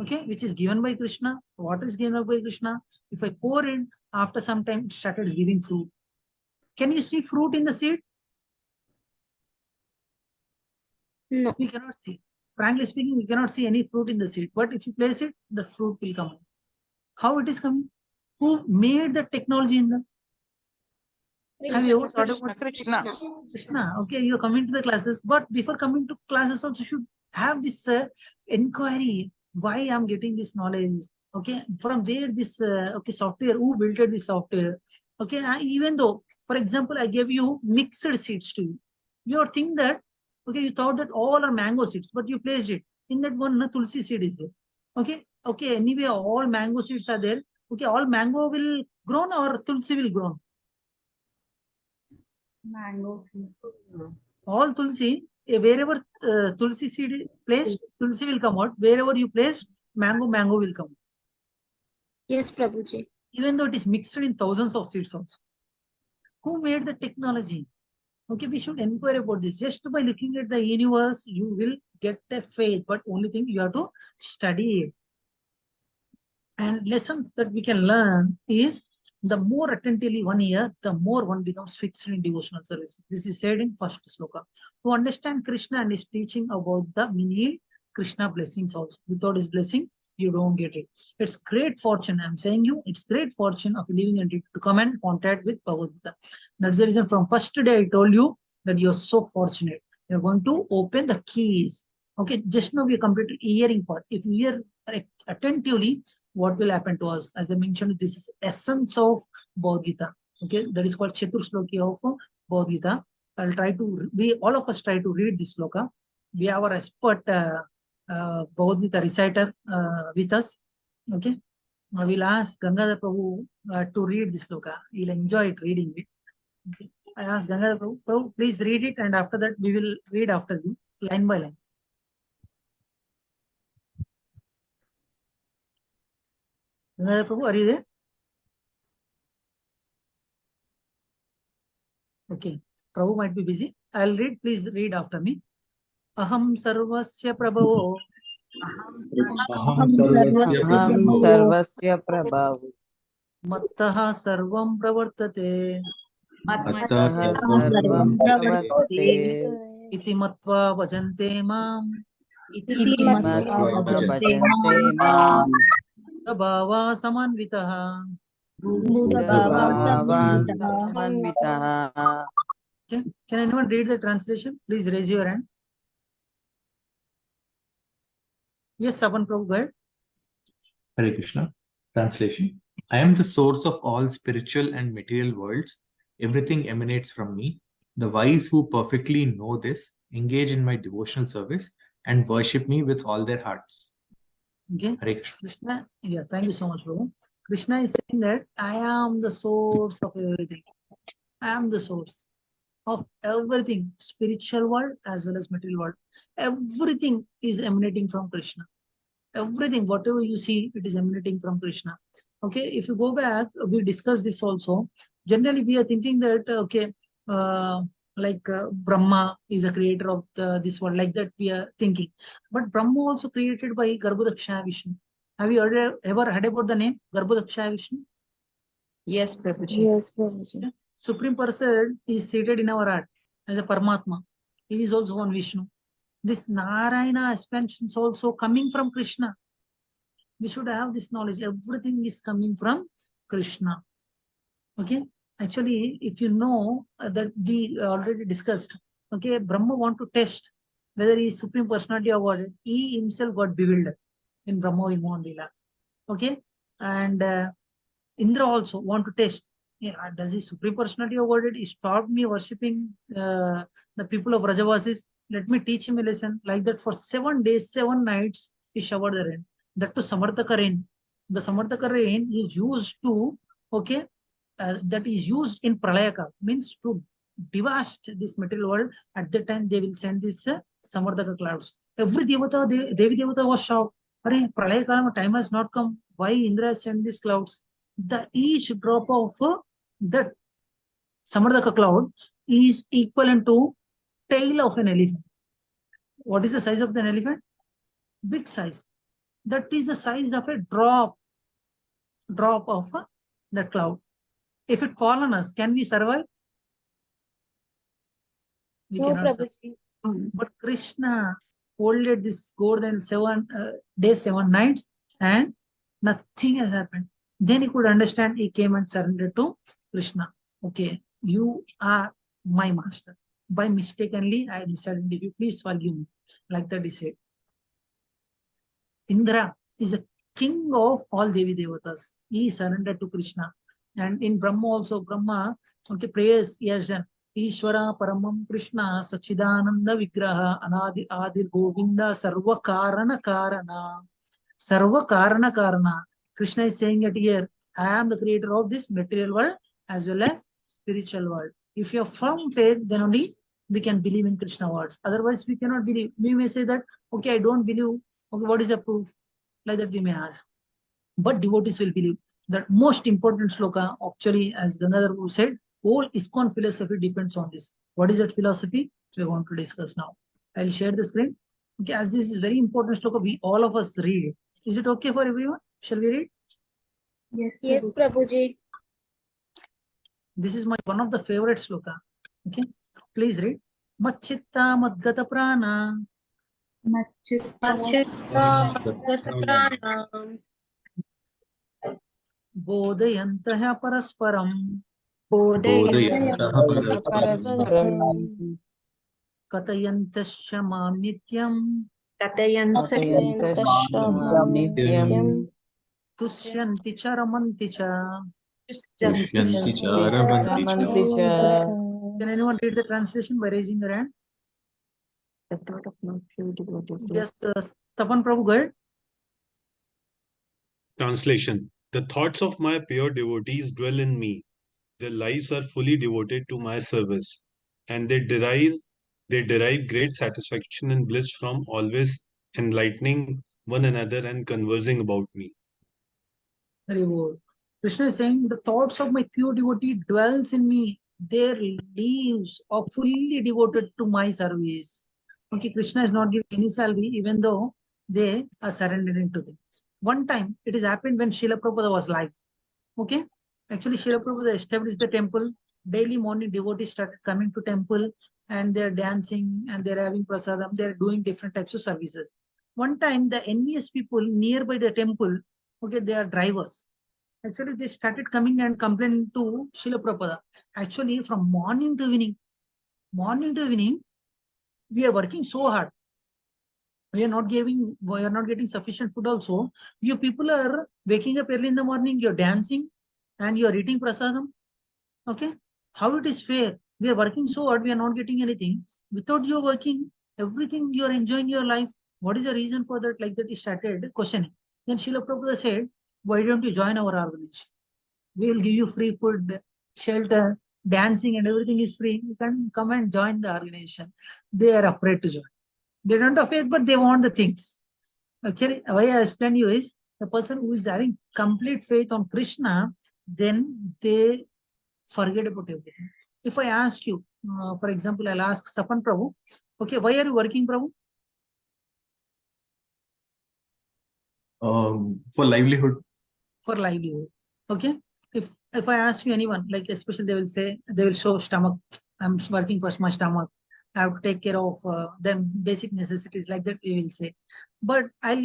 Speaker 1: okay, which is given by Krishna, water is given by Krishna. If I pour it, after some time, it started giving fruit. Can you see fruit in the seed?
Speaker 4: No.
Speaker 1: We cannot see. Frankly speaking, we cannot see any fruit in the seed. But if you place it, the fruit will come. How it is coming? Who made the technology in the? Have you ever thought about
Speaker 3: Krishna.
Speaker 1: Krishna? Okay, you're coming to the classes, but before coming to classes, also should have this inquiry. Why I'm getting this knowledge? Okay, from where this okay software? Who built this software? Okay, even though, for example, I gave you mixed seeds to you, you think that okay, you thought that all are mango seeds, but you placed it in that one. Tulsi seed is there. Okay, okay. Anyway, all mango seeds are there. Okay, all mango will grow or tulsi will grow.
Speaker 6: Mango.
Speaker 1: All tulsi, wherever tulsi seed is placed, tulsi will come out. Wherever you place mango, mango will come.
Speaker 4: Yes, Prabhuji.
Speaker 1: Even though it is mixed in thousands of seeds also. Who made the technology? Okay, we should inquire about this. Just by looking at the universe, you will get a faith. But only thing you have to study it. And lessons that we can learn is the more attentively one hear, the more one becomes fixed in devotional service. This is said in first sloka. To understand Krishna and his teaching about the we need Krishna blessings also. Without his blessing, you don't get it. It's great fortune. I'm saying you, it's great fortune of living entity to come and contact with Bhagavad Gita. That's the reason from first day I told you that you're so fortunate. You're going to open the keys. Okay, just now we completed hearing part. If you hear attentively, what will happen to us? As I mentioned, this is essence of Bhagavad Gita. Okay, that is called Chatur Shloki of Bhagavad Gita. I'll try to, all of us try to read this sloka. We have our expert Bhagavad Gita reciter with us. Okay, I will ask Gauranga Prabhu to read this sloka. He'll enjoy it reading it. Okay. I ask Gauranga Prabhu, Prabhu, please read it, and after that we will read after you, line by line. Gauranga Prabhu, are you there? Okay, Prabhu might be busy. I'll read. Please read after me. Aham sarvasya prabhavo.
Speaker 2: Aham sarvasya prabhavu.
Speaker 1: Mattaha sarvam pravartate.
Speaker 2: Mattaha sarvam pravartate.
Speaker 1: Iti matva bhajante mam.
Speaker 2: Iti matva bhajante mam.
Speaker 1: Bhava samanvitaha.
Speaker 2: Bhavavan samanvitaha.
Speaker 1: Okay. Can anyone read the translation? Please raise your hand. Yes, Saban Prabhu, go ahead.
Speaker 9: Hare Krishna. Translation. I am the source of all spiritual and material worlds. Everything emanates from me. The wise who perfectly know this engage in my devotional service and worship me with all their hearts.
Speaker 1: Okay.
Speaker 9: Hare Krishna.
Speaker 1: Krishna, yeah, thank you so much, Prabhu. Krishna is saying that I am the source of everything. I am the source of everything, spiritual world as well as material world. Everything is emanating from Krishna. Everything, whatever you see, it is emanating from Krishna. Okay, if you go back, we discussed this also. Generally, we are thinking that, okay, Brahma is a creator of this world, like that we are thinking. But Brahma also created by Garbhodakshaya Vishnu. Have you ever heard about the name Garbhodakshaya Vishnu?
Speaker 6: Yes, Prabhuji.
Speaker 4: Yes, Prabhuji.
Speaker 1: Supreme Person is seated in our heart as a Paramatma. He is also one Vishnu. This Narayana expansion is also coming from Krishna. We should have this knowledge. Everything is coming from Krishna. Okay. Actually, if you know that we already discussed, okay, Brahma want to test whether he is Supreme Personality or Godhead, he himself got bewildered in Brahma Vimohan Leela. Okay, and Indra also want to test. Yeah, does he Supreme Personality or Godhead? He stopped me worshipping the people of Rajavasis. Let me teach him a lesson. Like that, for 7 days, 7 nights, he showered the rain. That to Samarthaka rain. The Samarthaka rain is used to, okay, that is used in Pralayaka, means to devast this material world. At that time, they will send this Samarthaka clouds. Every Devata, Devi Devata was shocked. Hare, Pralayaka time has not come. Why Indra sent these clouds? The each drop of that Samarthaka cloud is equivalent to tail of an elephant. What is the size of an elephant? Big size. That is the size of a drop of the cloud. If it fall on us, can we survive? We
Speaker 4: No,
Speaker 1: cannot survive.
Speaker 4: Prabhuji.
Speaker 1: But Krishna holded this Govardhan 7 days, 7 nights, and nothing has happened. Then he could understand. He came and surrendered to Krishna. Okay, you are my master. By mistakenly, I decided, if you please forgive me. Like that he said. Indra is a king of all Devi Devatas. He surrendered to Krishna. And in Brahma also, Brahma, okay, prayers he has done. Ishvara Paramam Krishna Sachidananda Vigraha Anadi Adir Govinda Sarva Karana Karana. Sarva Karana Karana. Krishna is saying it here. I am the creator of this material world as well as spiritual world. If you have firm faith, then only we can believe in Krishna words. Otherwise, we cannot believe. We may say that, okay, I don't believe. Okay, what is the proof? Like that we may ask. But devotees will believe. That most important sloka, actually, as Gangadhar Prabhu said, whole iskcon philosophy depends on this. What is that philosophy? We are going to discuss now. I'll share the screen. Okay, as this is very important sloka, we all of us read it. Is it okay for everyone? Shall we read?
Speaker 3: Yes,
Speaker 4: Yes, Prabhuji.
Speaker 1: This is my one of the favorite sloka. Okay, please read. Machitta madgata prana bodhayantah parasparam
Speaker 9: बोधयन्तः परस्परं
Speaker 1: katayantascha mam nityam
Speaker 2: नित्यं
Speaker 1: tushyanti cha ramanti cha.
Speaker 9: तुष्यन्ति च रमन्ति च
Speaker 2: रमन्ति च
Speaker 1: Can anyone read the translation by raising their hand?
Speaker 6: The thought of my pure devotees.
Speaker 1: Yes, Tapan Prabhu, go ahead.
Speaker 10: Translation. The thoughts of my pure devotees dwell in me. Their lives are fully devoted to my service, and they derive great satisfaction and bliss from always enlightening one another and conversing about me.
Speaker 1: Very good. Krishna is saying, the thoughts of my pure devotee dwells in me. Their lives are fully devoted to my service. Okay, Krishna is not giving any salary, even though they are surrendering to them. One time, it has happened when Srila Prabhupada was alive. Okay, actually, Srila Prabhupada established the temple. Daily morning, devotees started coming to temple, and they're dancing, and they're having prasadam. They're doing different types of services. One time, the envious people nearby the temple, okay, they are drivers. Actually, they started coming and complaining to Srila Prabhupada. Actually, from morning to evening, we are working so hard. We are not getting sufficient food also. You people are waking up early in the morning, you're dancing and you're eating prasadam. Okay? How it is fair? We are working so hard, we are not getting anything. Without you working, everything you are enjoying your life. What is the reason for that? Like that, he started questioning. Then Srila Prabhupada said, why don't you join our organization? We will give you free food, shelter, dancing, and everything is free. You can come and join the organization. They are afraid to join. They don't have faith, but they want the things. Actually, why I explain you is, the person who is having complete faith on Krishna, then they forget about everything. If I ask you, for example, I'll ask Sapan Prabhu, okay, why are you working, Prabhu?
Speaker 9: For livelihood.
Speaker 1: For livelihood. Okay. If I ask you anyone, like especially they will show stomach. I'm working for my stomach. I have to take care of them basic necessities, like that we will say. But I'll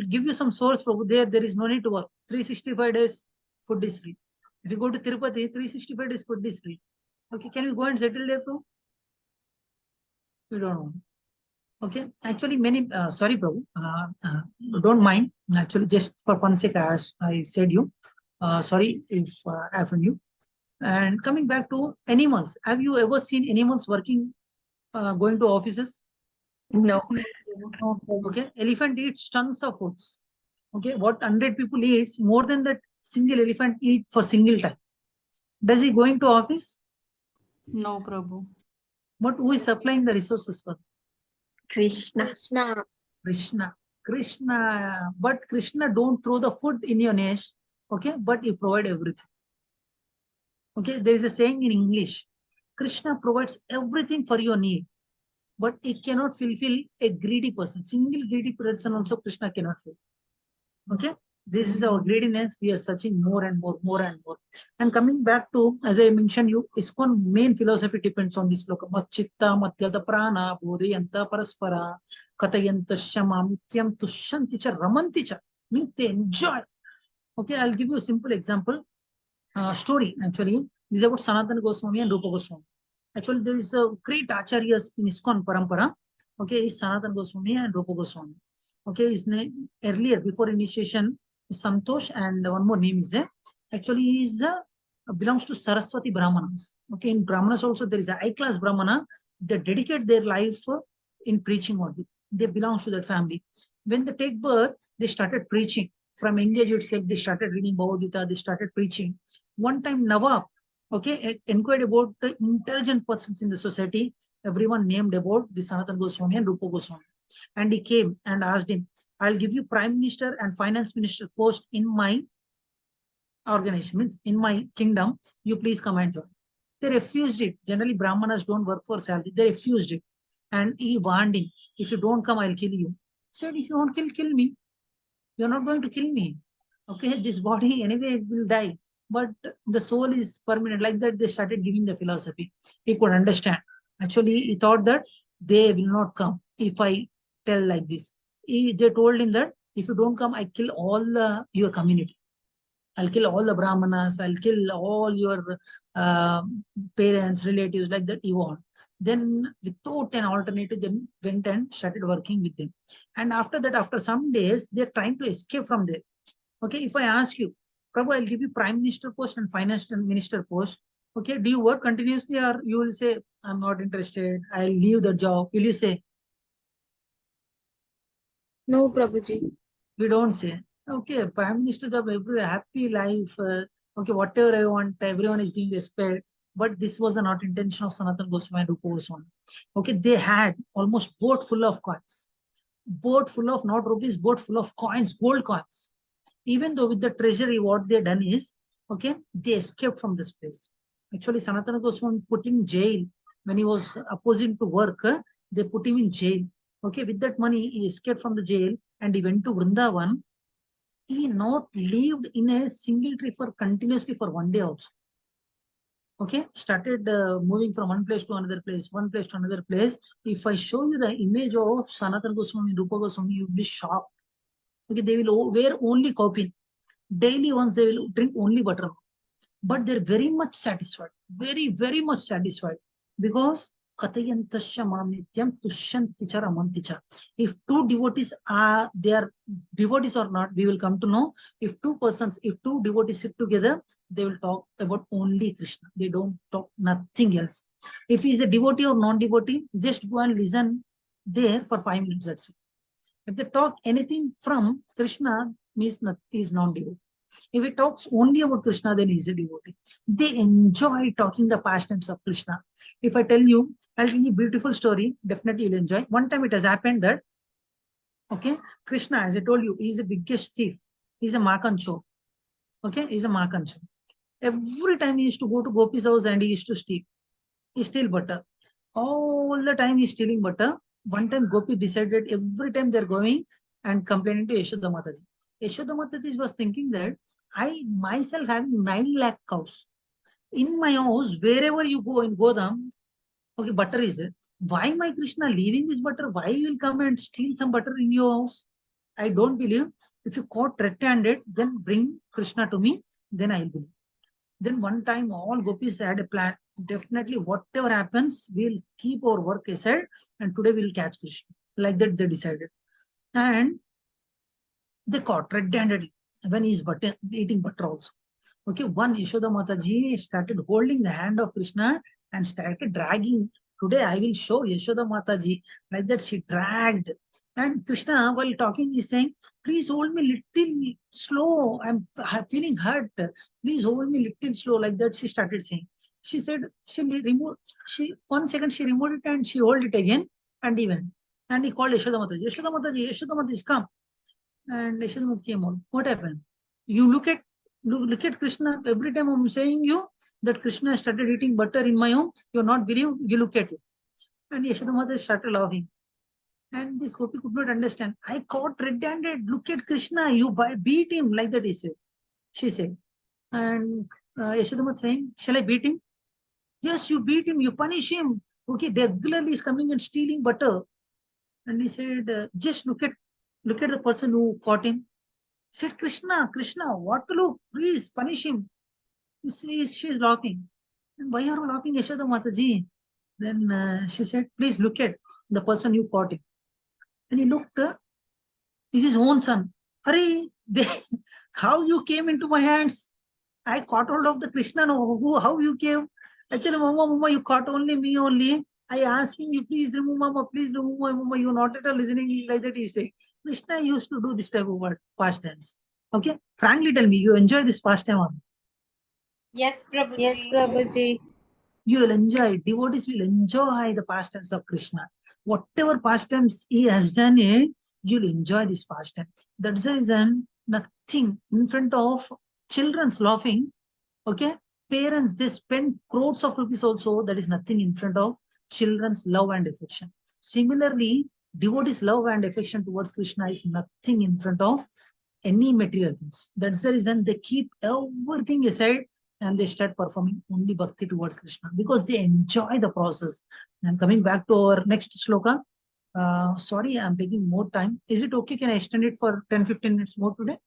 Speaker 1: give you some source, Prabhu. There is no need to work. 365 days food is free. If you go to Tirupati, 365 days food is free. Okay, can we go and settle there, Prabhu? We don't know. Okay, actually many, sorry Prabhu, don't mind. Actually, just for fun sake, as I said you, sorry if I offend you. And coming back to animals, have you ever seen animals working, going to offices?
Speaker 6: No.
Speaker 5: No, Prabhu.
Speaker 1: Okay, elephant eats tons of foods. Okay, what 100 people eats, more than that single elephant eat for single time. Does he going to office?
Speaker 8: No, Prabhu.
Speaker 1: But who is supplying the resources for?
Speaker 6: Krishna.
Speaker 4: Krishna.
Speaker 1: Krishna. Krishna. But Krishna don't throw the food in your nest. Okay, but he provide everything. Okay, there is a saying in English, Krishna provides everything for your need, but he cannot fulfill a greedy person. Single greedy person also Krishna cannot fulfill. Okay, this is our greediness. We are searching more and more, more and more. And coming back to, as I mentioned you, iskcon main philosophy depends on this loka. Machitta matyada prana bodhayanta paraspara katayanta shamamityam tushyanti cha ramanti cha. Means they enjoy. Okay, I'll give you a simple example. Story actually. This is about Sanatana Goswami and Rupa Goswami. Actually, there is a great acharyas in iskcon parampara. Okay, is Sanatana Goswami and Rupa Goswami. Okay, his name earlier before initiation is Santosh, and one more name is there. Actually, he is belongs to Saraswati Brahmanas. Okay, in Brahmanas also there is a high class Brahmana that dedicate their life in preaching only. They belong to that family. When they take birth, they started preaching. From young age itself, they started reading Bhagavad Gita, they started preaching. One time, Nawab, okay, inquired about the intelligent persons in the society. Everyone named about the Sanatana Goswami and Rupa Goswami. And he came and asked him, I'll give you Prime Minister and Finance Minister post in my organization, means in my kingdom, you please come and join. They refused it. Generally, Brahmanas don't work for salary. They refused it. And he warned him, if you don't come, I'll kill you. He said, if you won't kill me. You're not going to kill me. Okay, this body anyway will die. But the soul is permanent. Like that, they started giving the philosophy. He could understand. Actually, he thought that they will not come if I tell like this. They told him that if you don't come, I kill all your community. I'll kill all the Brahmanas. I'll kill all your parents, relatives, like that. He want. Then, without an alternative, then went and started working with them. And after that, after some days, they're trying to escape from there. Okay, if I ask you, Prabhu, I'll give you Prime Minister post and Finance Minister post. Okay, do you work continuously, or you will say, I'm not interested, I'll leave the job? Will you say?
Speaker 4: No, Prabhuji.
Speaker 1: We don't say. Okay, Prime Minister job, every happy life. Okay, whatever I want, everyone is doing respect. But this was not intention of Sanatana Goswami and Rupa Goswami. Okay, they had almost boat full of coins. Boat full of, not rupees, boat full of coins, gold coins. Even though with the treasury, what they done is, okay, they escaped from this place. Actually, Sanatana Goswami put in jail when he was opposing to work. They put him in jail. Okay, with that money, he escaped from the jail and he went to Vrindavan. He not lived in a single tree for continuously for one day also. Okay, started moving from one place to another place, one place to another place. If I show you the image of Sanatana Goswami, Rupa Goswami, you'll be shocked. Okay, they will wear only copy. Daily once they will drink only butter. But they're very much satisfied. Very, very much satisfied. Because if two devotees are, they are devotees or not, we will come to know. If two devotees sit together, they will talk about only Krishna. They don't talk nothing else. If he is a devotee or non-devotee, just go and listen there for 5 minutes. That's it. If they talk anything from Krishna, means he is non-devotee. If he talks only about Krishna, then he is a devotee. They enjoy talking the pastimes of Krishna. If I tell you, I'll tell you a beautiful story, definitely you'll enjoy. One time it has happened that, okay, Krishna, as I told you, he is the biggest thief. He's a Makancho. Okay, he's a Makancho. Every time he used to go to Gopi's house and he used to steal. He steal butter. All the time he's stealing butter. One time Gopi decided every time they're going and complaining to Yashoda Mataji. Yashoda Mataji was thinking that I myself having 9 lakh cows. In my house, wherever you go in Godam, okay, butter is there. Why my Krishna leaving this butter? Why you will come and steal some butter in your house? I don't believe. If you caught red-handed, then bring Krishna to me, then I'll believe. Then one time all gopis had a plan. Definitely whatever happens, we'll keep our work aside and today we'll catch Krishna. Like that they decided. And they caught red-handedly when he's eating butter also. Okay, one Yashoda Mataji started holding the hand of Krishna and started dragging. Today I will show Yashoda Mataji. Like that she dragged. And Krishna, while talking, is saying, please hold me little slow. I'm feeling hurt. Please hold me little slow. Like that she started saying. She said, she 1 second she removed it and she held it again and he went. And he called Yashoda Mataji. Yashoda Mataji, Yashoda Mataji, come. And Yashoda Mataji came out. What happened? You look at Krishna. Every time I'm saying you that Krishna started eating butter in my home, you're not believe, you look at it. And Yashoda Mataji started laughing. And this Gopi could not understand. I caught red-handed. Look at Krishna. You beat him. Like that he said. She said. And Yashoda Mataji saying, shall I beat him? Yes, you beat him. You punish him. Okay, regularly is coming and stealing butter. And he said, just look at the person who caught him. He said, Krishna, what to look? Please punish him. She's laughing. And why are you laughing, Yashoda Mataji? Then she said, please look at the person you caught him. And he looked, is his own son. Hurry, how you came into my hands? I caught hold of the Krishna. No, how you came? Actually, Mama, you caught only me only. I asked him, you please remove Mama, please remove my Mama. You're not at all listening. Like that he said. Krishna used to do this type of pastimes. Okay, frankly tell me, you enjoy this pastime or not?
Speaker 5: Yes, Prabhuji.
Speaker 4: Yes, Prabhuji.
Speaker 1: You will enjoy, devotees will enjoy the pastimes of Krishna. Whatever pastimes he has done it, you'll enjoy this pastime. That's the reason nothing in front of children's laughing. Okay, parents, they spend crores of rupees also. That is nothing in front of children's love and affection. Similarly, devotees' love and affection towards Krishna is nothing in front of any material things. That's the reason they keep everything aside and they start performing only bhakti towards Krishna because they enjoy the process. And coming back to our next sloka, sorry, I'm taking more time. Is it okay? Can I extend it for 10-15 minutes more today?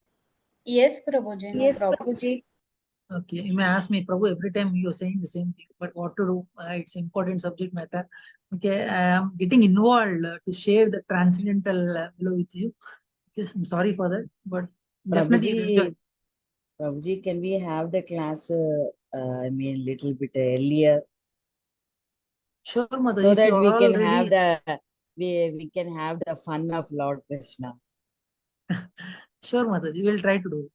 Speaker 8: Yes, Prabhuji. No
Speaker 4: Yes,
Speaker 8: problem.
Speaker 4: Prabhuji.
Speaker 1: Okay, you may ask me, Prabhu, every time you're saying the same thing, but what to do? It's important subject matter. Okay, I am getting involved to share the transcendental below with you. Yes, I'm sorry for that, but definitely you'll enjoy.
Speaker 11: Prabhuji, can we have the class, little bit earlier?
Speaker 1: Sure, Mother.
Speaker 11: So
Speaker 1: if
Speaker 11: that
Speaker 1: you
Speaker 11: we
Speaker 1: are
Speaker 11: can
Speaker 1: already...
Speaker 11: have the we can have the fun of Lord Krishna.
Speaker 1: Sure, Mother. We will try to do it.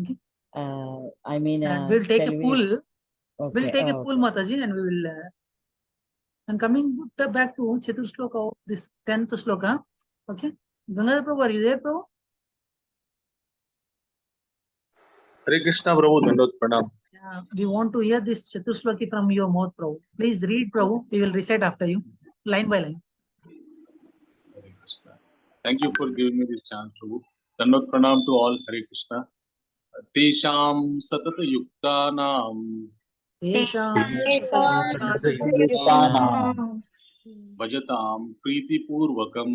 Speaker 1: Okay.
Speaker 11: And
Speaker 1: we'll take a
Speaker 11: shall we?
Speaker 1: pool.
Speaker 11: Okay,
Speaker 1: We'll take a pool,
Speaker 11: okay.
Speaker 1: Mataji, and we will. And coming back to Chatur Shloka, this 10th Shloka. Okay. Gauranga Prabhu, are you there, Prabhu?
Speaker 12: Hare Krishna, Prabhu, Dandot Pranam.
Speaker 1: Yeah, we want to hear this Chatur Shloki from your mouth, Prabhu. Please read, Prabhu. We will recite after you, line by line.
Speaker 12: Hare Krishna. Thank you for giving me this chance, Prabhu. Dandot Pranam to all. Hare Krishna. Tesham Satata Yuktanam Bhajatam Preeti Purvakam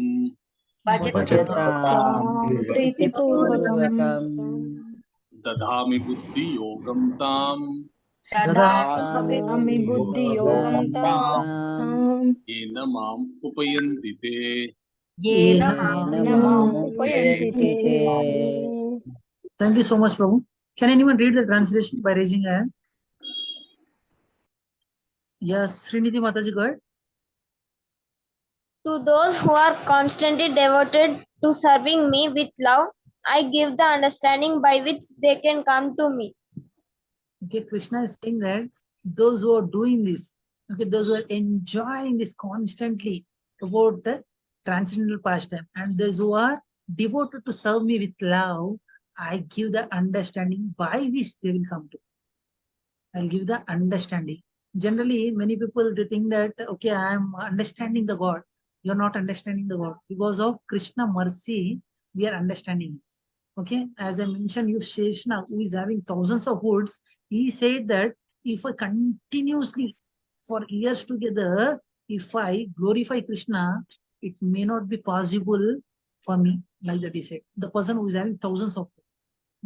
Speaker 12: Dadhami Buddhi Yogam Tam Yena Mam Upayantite.
Speaker 1: Thank you so much, Prabhu. Can anyone read the translation by raising a hand? Yes, Srinidhi Mataji, go ahead.
Speaker 4: To those who are constantly devoted to serving me with love, I give the understanding by which they can come to me.
Speaker 1: Okay, Krishna is saying that those who are doing this, okay, those who are enjoying this constantly about the transcendental pastime, and those who are devoted to serve me with love, I give the understanding by which they will come to. I'll give the understanding. Generally, many people, they think that, okay, I am understanding the God. You're not understanding the God. Because of Krishna mercy, we are understanding. Okay, as I mentioned, you Sheshna, who is having thousands of hoods, he said that if I continuously for years together, if I glorify Krishna, it may not be possible for me. Like that he said. The person who is having thousands of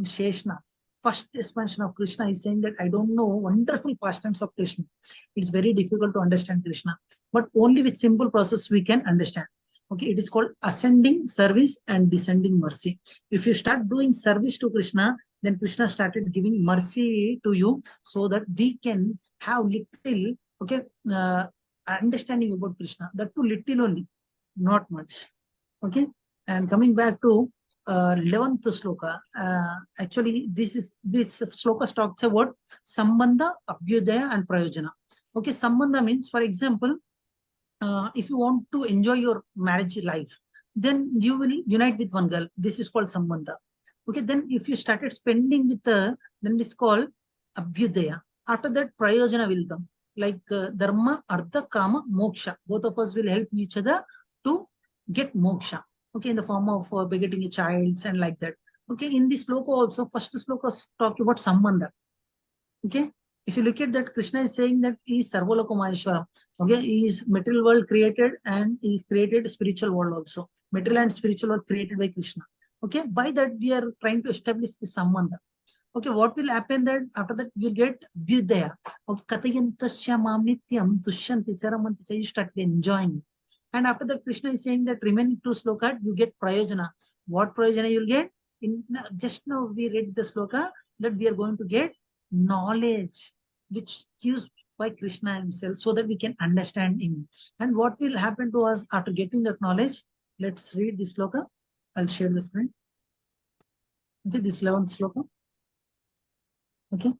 Speaker 1: Sheshna, first expansion of Krishna is saying that I don't know wonderful pastimes of Krishna. It's very difficult to understand Krishna, but only with simple process we can understand. Okay, it is called ascending service and descending mercy. If you start doing service to Krishna, then Krishna started giving mercy to you so that we can have little, okay, understanding about Krishna. That too little only, not much. Okay, and coming back to 11th sloka, actually this sloka talks about Sambandha, Abhyudaya and Prayojana. Okay, Sambandha means, for example, if you want to enjoy your marriage life, then you will unite with one girl. This is called Sambandha. Okay, then if you started spending with her, then it's called Abhyudaya. After that, Prayojana will come. Like Dharma, Artha, Kama, Moksha. Both of us will help each other to get moksha. Okay, in the form of begetting a child and like that. Okay, in this sloka also, first sloka talk about Sambandha. Okay, if you look at that, Krishna is saying that he is Sarvalokam Maheshwaram. Okay, he is material world created and he created spiritual world also. Material and spiritual world created by Krishna. Okay, by that we are trying to establish the Sambandha. Okay, what will happen that after that you'll get Abhyudaya. Okay, Katayantasya Mamnityam Tushyanti Saramanti. You start enjoying. And after that, Krishna is saying that remaining 2 sloka, you get Prayojana. What Prayojana you'll get? Just now we read the sloka that we are going to get knowledge, which used by Krishna himself, so that we can understand him. And what will happen to us after getting that knowledge? Let's read this sloka. I'll share the screen. Okay, this 11th sloka. Okay.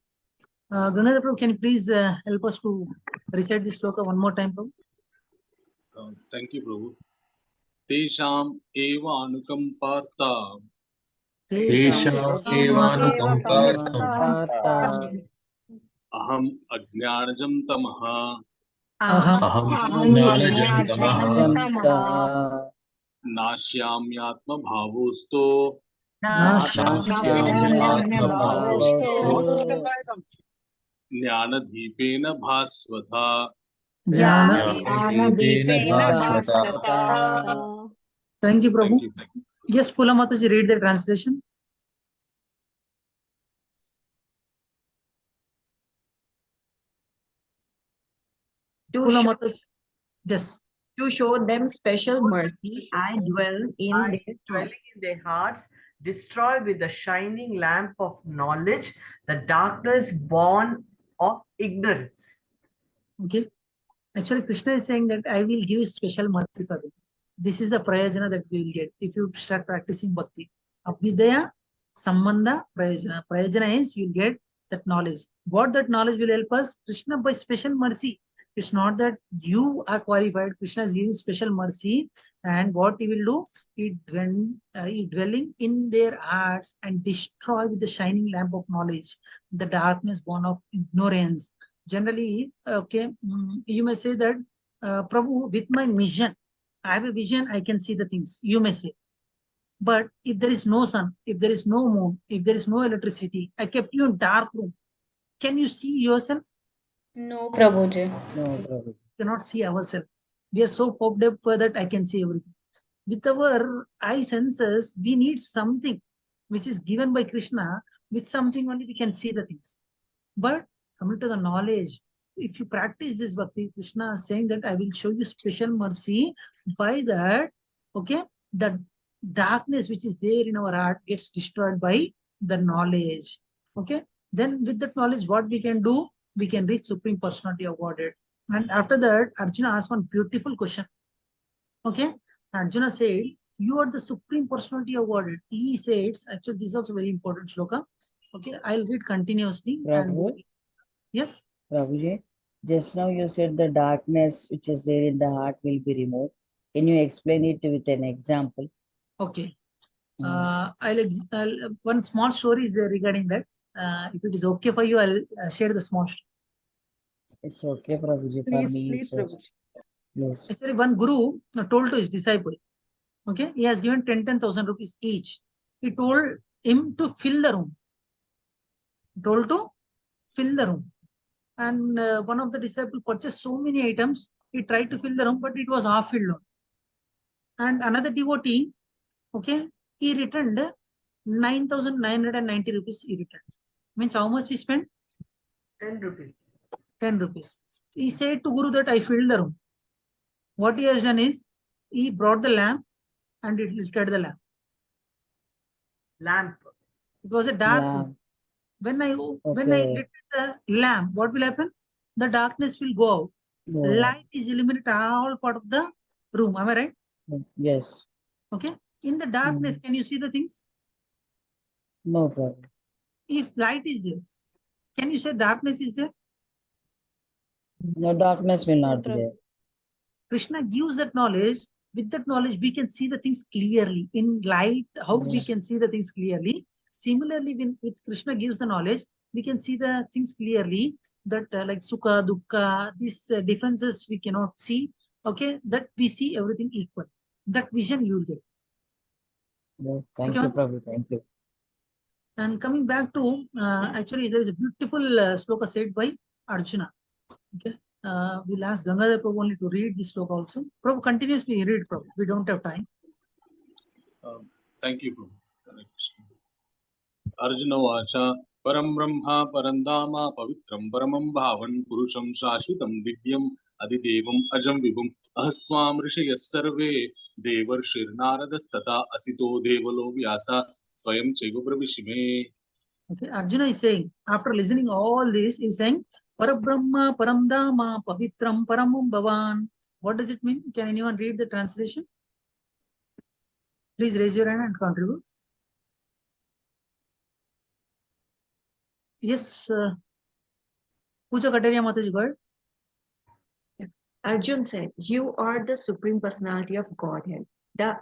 Speaker 1: Gauranga Prabhu, can you please help us to recite this sloka one more time, Prabhu?
Speaker 12: Thank you, Prabhu. Tesham eva anukamparta.
Speaker 9: Tesham evanukampartam.
Speaker 12: Aham ajnanajam tamaha.
Speaker 9: Aham jnanajam tamaha.
Speaker 12: Nashyamyatma bhavosto.
Speaker 9: Nashyamyatma bhavosto.
Speaker 12: Jnanadhipena bhasvatha.
Speaker 1: Thank you, Prabhu. Yes, Pula Mataji, read the translation. Pula Mataji. Yes.
Speaker 6: To show them special mercy, I dwell in
Speaker 7: their hearts, destroy with the shining lamp of knowledge the darkness born of ignorance.
Speaker 1: Okay. Actually, Krishna is saying that I will give special mercy for them. This is the prayojana that we will get if you start practicing bhakti. Abhyudaya, Sambandha, Prayojana. Prayojana is you will get that knowledge. What that knowledge will help us? Krishna by special mercy. It's not that you are qualified. Krishna is giving special mercy, and what he will do? He dwelling in their hearts and destroy with the shining lamp of knowledge the darkness born of ignorance. Generally, okay, you may say that, Prabhu, with my vision, I have a vision, I can see the things, you may say. But if there is no sun, if there is no moon, if there is no electricity, I kept you in dark room, can you see yourself?
Speaker 8: No, Prabhuji.
Speaker 11: No, Prabhu.
Speaker 1: We cannot see ourselves. We are so popped up that I can see everything. With our eye senses, we need something which is given by Krishna. With something only we can see the things. But coming to the knowledge, if you practice this bhakti, Krishna is saying that I will show you special mercy. By that, okay, the darkness which is there in our heart gets destroyed by the knowledge. Okay, then with that knowledge, what we can do? We can reach Supreme Personality of Godhead. And after that, Arjuna asked one beautiful question. Okay, Arjuna said, you are the Supreme Personality of Godhead. He says, actually, this is also very important shloka. Okay, I'll read continuously.
Speaker 11: Prabhu?
Speaker 1: And yes?
Speaker 11: Prabhuji, just now you said the darkness which is there in the heart will be removed. Can you explain it with an example?
Speaker 1: Okay. I'll one small story is there regarding that. If it is okay for you, I'll share the small story.
Speaker 11: It's okay, Prabhuji.
Speaker 3: Please,
Speaker 11: for me,
Speaker 3: please,
Speaker 11: so-
Speaker 3: Prabhuji.
Speaker 11: Yes.
Speaker 1: Actually, one guru told to his disciple, okay, he has given 10,000 rupees each. He told him to fill the room. Told to fill the room. And one of the disciples purchased so many items. He tried to fill the room, but it was half filled. And another devotee, okay, he returned 9,990 rupees. He returned. Means how much he spent?
Speaker 7: 10 rupees.
Speaker 1: 10 rupees. He said to Guru that I filled the room. What he has done is, he brought the lamp and it lit the lamp.
Speaker 7: Lamp.
Speaker 1: It was a dark room.
Speaker 11: Lamp.
Speaker 1: When I
Speaker 11: Okay.
Speaker 1: lit the lamp, what will happen? The darkness will go out.
Speaker 11: Yeah.
Speaker 1: Light is illuminate all part of the room. Am I right?
Speaker 11: Yes.
Speaker 1: Okay. In the darkness, can you see the things?
Speaker 11: No problem.
Speaker 1: If light is there, can you say darkness is there?
Speaker 11: No, darkness will not be there.
Speaker 1: Krishna gives that knowledge. With that knowledge, we can see the things clearly. In light, how we can see the things clearly. Similarly, when with Krishna gives the knowledge, we can see the things clearly. That like sukha, dukkha, these differences we cannot see. Okay, that we see everything equal. That vision you will get.
Speaker 11: No, thank
Speaker 1: Okay,
Speaker 11: you, Prabhu. Thank you.
Speaker 1: And coming back to, actually, there is a beautiful sloka said by Arjuna. Okay, we'll ask Gangadhar Prabhu only to read this sloka also. Prabhu, continuously read, Prabhu. We don't have time.
Speaker 12: Thank you, Prabhu. Hare Krishna. Arjuna Vacha Param Brahma Parandama Pavitram Paramam Bhavan Purusham Shashvatam Divyam Adidevam Ajam Vibhum Ahastvam Rishayas Sarve Devar Shirnaradastata Asito Devalo Vyasa Swayam Chego Pravishime.
Speaker 1: Okay, Arjuna is saying, after listening all this, is saying, Parabrahma, Paramdama, Pavitram, Paramam Bhavan. What does it mean? Can anyone read the translation? Please raise your hand and contribute. Yes, Puja Kataria Mataji, go ahead.
Speaker 6: Arjun said, "You are the Supreme Personality of Godhead, the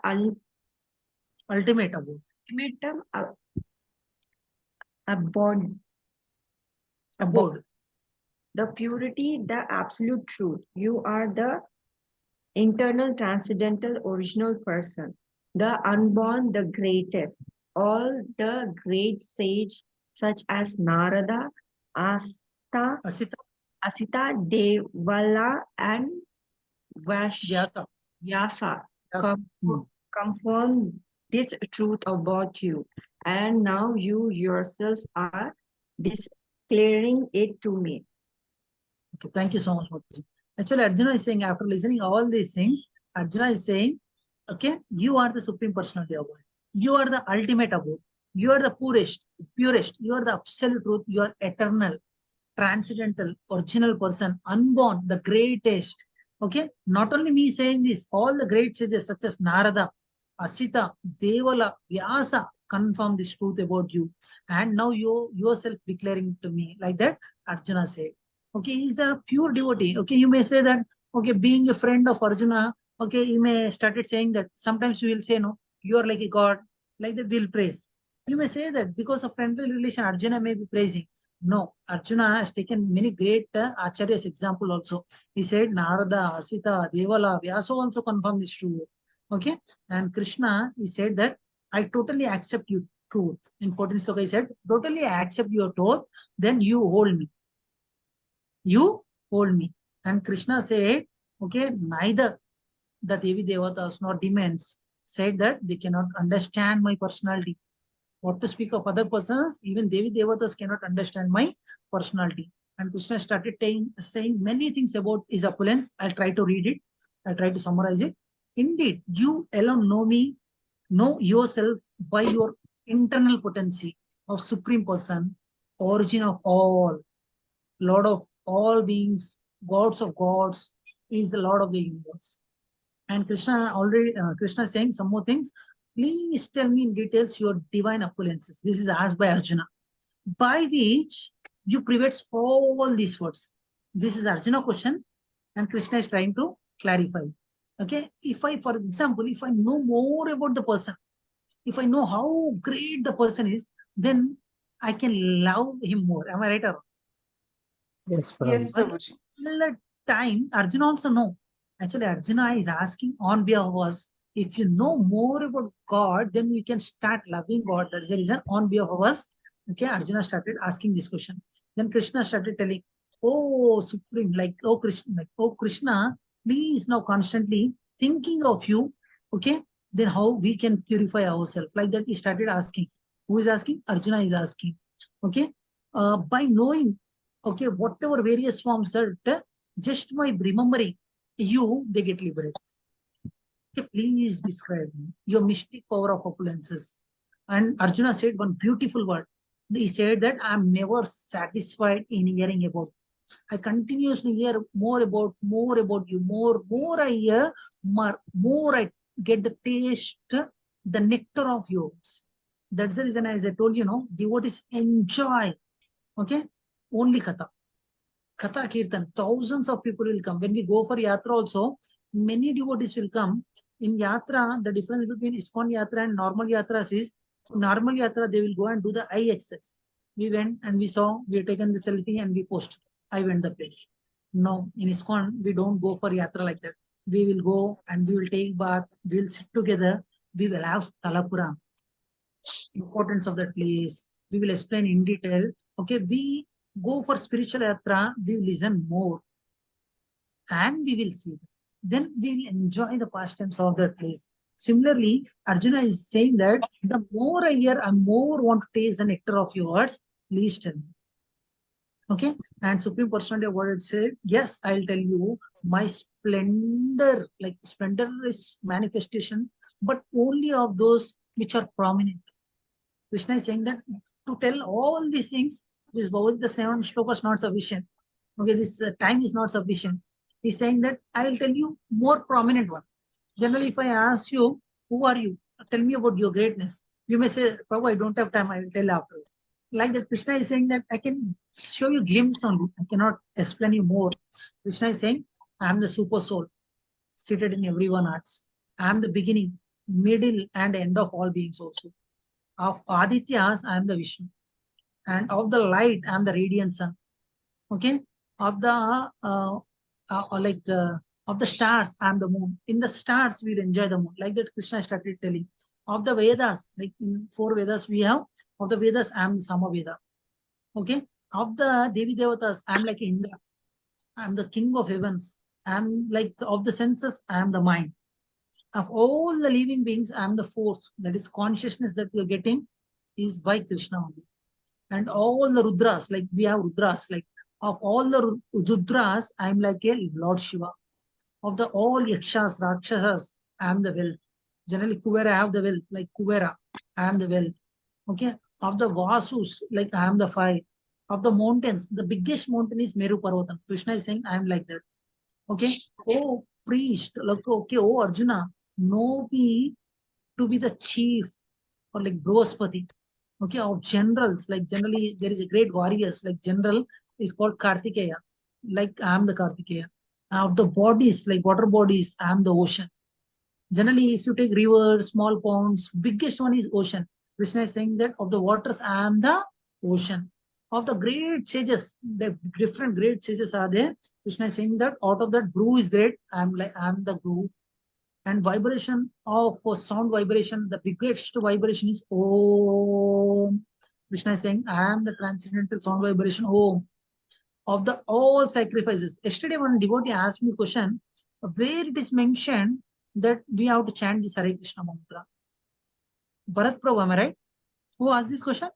Speaker 1: ultimate abode.
Speaker 6: Abode. The purity, the absolute truth. You are the internal, transcendental, original person, the unborn, the greatest. All the great sage, such as Narada, Asita, Devala, and Vyasa confirm this truth about you. And now you yourselves are declaring it to me."
Speaker 1: Okay, thank you so much for this. Actually, Arjuna is saying, after listening all these things, Arjuna is saying, okay, you are the Supreme Personality of God. You are the ultimate abode. You are the purest. You are the absolute truth. You are eternal, transcendental, original person, unborn, the greatest. Okay, not only me saying this, all the great sages such as Narada, Asita, Devala, Vyasa confirm this truth about you. And now you yourself declaring to me, like that, Arjuna said. Okay, he's a pure devotee. Okay, you may say that, okay, being a friend of Arjuna, okay, you may started saying that. Sometimes you will say, no, you are like a god, like that we'll praise. You may say that because of friendly relation, Arjuna may be praising. No, Arjuna has taken many great Acharyas example also. He said Narada, Asita, Devala, Vyasa also confirm this truth. Okay, and Krishna, he said that I totally accept your truth. In 14th sloka, he said, totally I accept your truth, then you hold me. You hold me. And Krishna said, okay, neither the Devi Devatas nor demons said that they cannot understand my personality. What to speak of other persons, even Devi Devatas cannot understand my personality. And Krishna started saying many things about his opulence. I'll try to read it. I'll try to summarize it. Indeed, you alone know me, know yourself by your internal potency of Supreme Person, origin of all, Lord of all beings, gods of gods, is the Lord of the universe. And Krishna Krishna is saying some more things. Please tell me in details your divine opulences. This is asked by Arjuna, by which you prevent all these words. This is Arjuna question, and Krishna is trying to clarify. Okay, if I, for example, if I know more about the person, if I know how great the person is, then I can love him more. Am I right? Or
Speaker 11: yes, Prabhu.
Speaker 3: Yes, Prabhuji.
Speaker 1: Till that time, Arjuna also know. Actually, Arjuna is asking on behalf of us. If you know more about God, then we can start loving God. That's the reason on behalf of us. Okay, Arjuna started asking this question. Then Krishna started telling, "Oh Supreme, like oh Krishna, please now constantly thinking of you. Okay, then how we can purify ourselves?" Like that, he started asking. Who is asking? Arjuna is asking. Okay, by knowing, okay, whatever various forms are, just by remembering you, they get liberated. Okay, please describe me, your mystic power of opulences. And Arjuna said one beautiful word. He said that I'm never satisfied in hearing about. I continuously hear more about you, more I hear, more I get the taste, the nectar of yours. That's the reason, as I told you, devotees enjoy, okay, only Katha. Katha Kirtan, thousands of people will come. When we go for Yatra also, many devotees will come. In Yatra, the difference between iskcon Yatra and normal Yatras is, normal Yatra, they will go and do the eye exercise. We went and we saw, we have taken the selfie and we posted. I went the place. No, in iskcon, we don't go for Yatra like that. We will go and we will take bath, we will sit together, we will have Stalapuram, importance of that place. We will explain in detail. Okay, we go for spiritual yatra, we will listen more and we will see. Then we will enjoy the pastimes of that place. Similarly, Arjuna is saying that the more I hear, I more want to taste the nectar of your words. Please tell me. Okay, and Supreme Personality of Godhead said, yes, I'll tell you my splendor, like splendor is manifestation, but only of those which are prominent. Krishna is saying that to tell all these things, this Bhagavad Gita 7 shloka is not sufficient. Okay, this time is not sufficient. He's saying that I will tell you more prominent one. Generally, if I ask you, who are you? Tell me about your greatness. You may say, Prabhu, I don't have time, I will tell after. Like that, Krishna is saying that I can show you glimpse only. I cannot explain you more. Krishna is saying, I am the super soul, seated in everyone hearts. I am the beginning, middle, and end of all beings also. Of Adityas, I am the Vishnu. And of the light, I am the radiant sun. Okay? Of the of the stars, I am the moon. In the stars, we'll enjoy the moon. Like that, Krishna started telling. Of the Vedas, like in 4 Vedas we have, of the Vedas, I am the Samaveda. Okay? Of the Devi Devatas, I am like Indra. I am the king of heavens. I am like of the senses, I am the mind. Of all the living beings, I am the force. That is consciousness that we are getting is by Krishna only. And all the Rudras, like we have Rudras, like of all the Rudras, I am like a Lord Shiva. Of the all Yakshas, Rakshasas, I am the wealth. Generally, Kuvera, I have the wealth, like Kuvera, I am the wealth. Okay. Of the Vasus, like I am the fire. Of the mountains, the biggest mountain is Meru Parvatan. Krishna is saying, I am like that. Okay. Oh, priest, like, okay, oh, Arjuna, know me to be the chief or like Brospati. Okay, of generals, like generally there is a great warriors, like general is called Kartikeya, like I am the Kartikeya. Of the bodies, like water bodies, I am the ocean. Generally, if you take rivers, small ponds, biggest one is ocean. Krishna is saying that of the waters, I am the ocean. Of the great sages, the different great sages are there. Krishna is saying that out of that brew is great, I am the brew. And vibration of sound vibration, the biggest vibration is Om. Krishna is saying, I am the transcendental sound vibration Om. Of the all sacrifices. Yesterday, one devotee asked me a question where it is mentioned that we have to chant this Hare Krishna mantra. Bharat Prabhu, am I right? Who asked this question?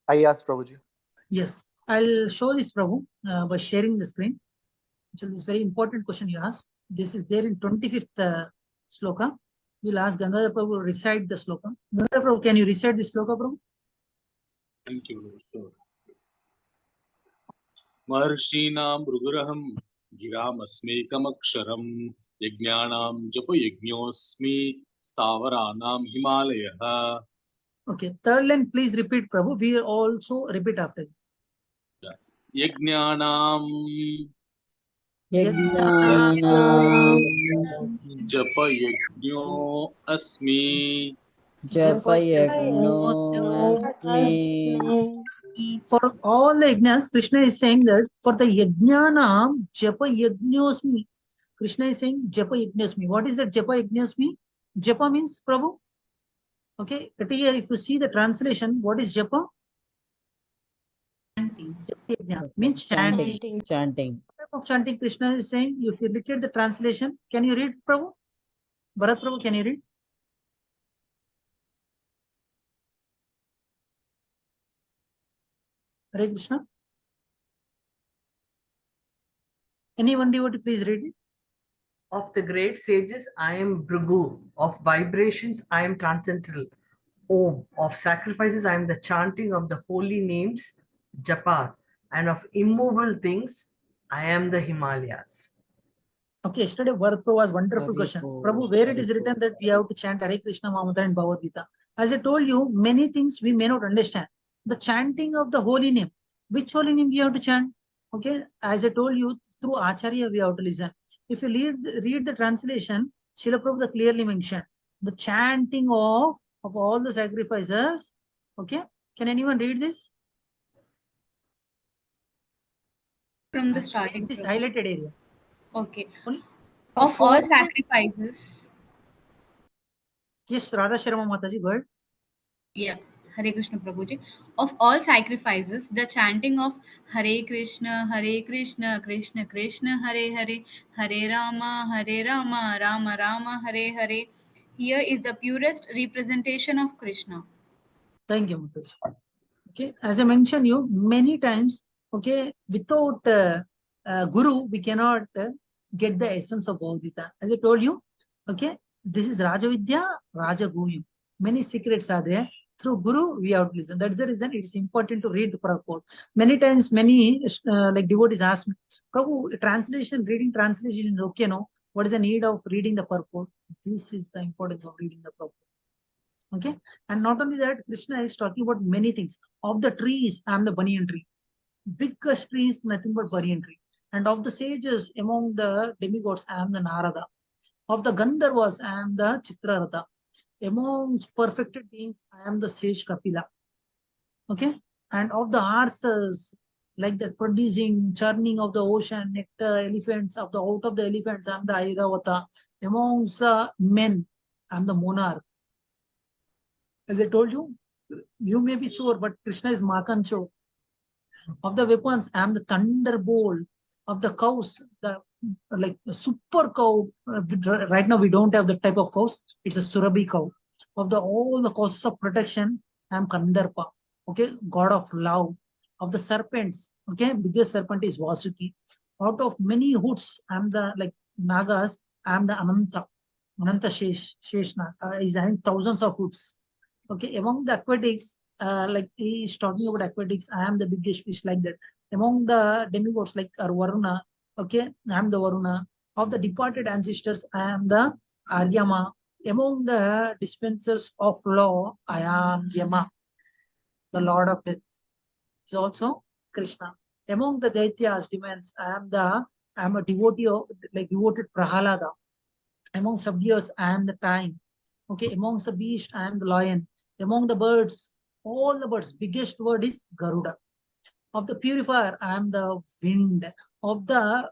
Speaker 2: I asked Prabhuji.
Speaker 1: Yes, I'll show this Prabhu by sharing the screen. So this is very important question you asked. This is there in 25th sloka. We'll ask Gangadhar Prabhu to recite the sloka. Gangadhar Prabhu, can you recite this sloka, Prabhu?
Speaker 12: Thank you, sir. Maharshinaam Bruguraham Giramasmekamaksharam Yajnanam Japa Yajñosmi Stavaranam Himalayah.
Speaker 1: Okay, third line, please repeat, Prabhu. We also repeat after.
Speaker 12: Yajnanam
Speaker 11: Yajnanam
Speaker 12: Japa Yajño Asmi.
Speaker 11: Japa Yajno Asmi.
Speaker 1: For all the yajnas, Krishna is saying that for the yajnanam, japa yajnosmi. Krishna is saying japa yajnosmi. What is that japa yajnosmi? Japa means Prabhu. Okay, but here if you see the translation, what is japa? Chanting. Japa yajna means chanting.
Speaker 11: Chanting.
Speaker 1: What type of chanting Krishna is saying? If you look at the translation, can you read, Prabhu? Bharat Prabhu, can you read? Hare Krishna. Anyone devotee, please read it.
Speaker 7: Of the great sages, I am Bhrigu. Of vibrations, I am transcendental. Om. Of sacrifices, I am the chanting of the holy names, JAPA. And of immovable things, I am the Himalayas.
Speaker 1: Okay, yesterday Bharat Prabhu was wonderful question.
Speaker 2: Hariko,
Speaker 1: Prabhu, where it is
Speaker 2: Hariko.
Speaker 1: written that we have to chant Hare Krishna Mahamudra and Bhagavad Gita. As I told you, many things we may not understand. The chanting of the holy name. Which holy name we have to chant? Okay, as I told you, through Acharya we have to listen. If you read the translation, Srila Prabhupada clearly mentioned the chanting of all the sacrifices. Okay, can anyone read this?
Speaker 8: From the starting.
Speaker 1: This
Speaker 8: Prabhu.
Speaker 1: highlighted area.
Speaker 8: Okay.
Speaker 1: Only
Speaker 8: Of
Speaker 1: four-
Speaker 8: all sacrifices.
Speaker 1: Yes, Radha Sharma Mataji, go ahead.
Speaker 8: Yeah. Hare Krishna Prabhuji. Of all sacrifices, the chanting of Hare Krishna, Krishna Krishna, Hare Hare, Hare Rama, Rama Rama, Hare Hare. Here is the purest representation of Krishna.
Speaker 1: Thank you, Mataji. Okay, as I mentioned you many times, okay, without Guru, we cannot get the essence of Bhagavad Gita. As I told you, okay, this is Rajavidya, Rajaguhyam. Many secrets are there. Through Guru, we have to listen. That's the reason it is important to read the purport. Many times, many like devotees ask me, Prabhu, reading translation is okay, no? What is the need of reading the purport? This is the importance of reading the purport. Okay, and not only that, Krishna is talking about many things. Of the trees, I am the banyan tree. Biggest tree is nothing but banyan tree. And of the sages among the demigods, I am the Narada. Of the Gandharvas, I am the Chitraratha. Among perfected beings, I am the sage Kapila. Okay, and of the horses, like the producing, churning of the ocean, nectar, elephants, out of the elephants, I am the Airavata. Amongst the men, I am the monarch. As I told you, you may be Chor, but Krishna is Makan Chor. Of the weapons, I am the thunderbolt. Of the cows, the like super cow. Right now, we don't have that type of cows. It's a Surabhi cow. Of all the causes of protection, I am Kandarpa. Okay, God of love. Of the serpents, okay, biggest serpent is Vasuki. Out of many hoods, I am the like Nagas. I am the Ananta. Ananta Sheshna is having thousands of hoods. Okay, among the aquatics, like he is talking about aquatics, I am the biggest fish, like that. Among the demigods, like Varuna, okay, I am the Varuna. Of the departed ancestors, I am the Aryama. Among the dispensers of law, I am Yama, the Lord of Death. Is also Krishna. Among the Daityas, demons, I am a devotee of, like devoted Prahalada. Among subduers, I am the time. Okay, amongst the beast, I am the lion. Among the birds, all the birds, biggest word is Garuda. Of the purifier, I am the wind. Of the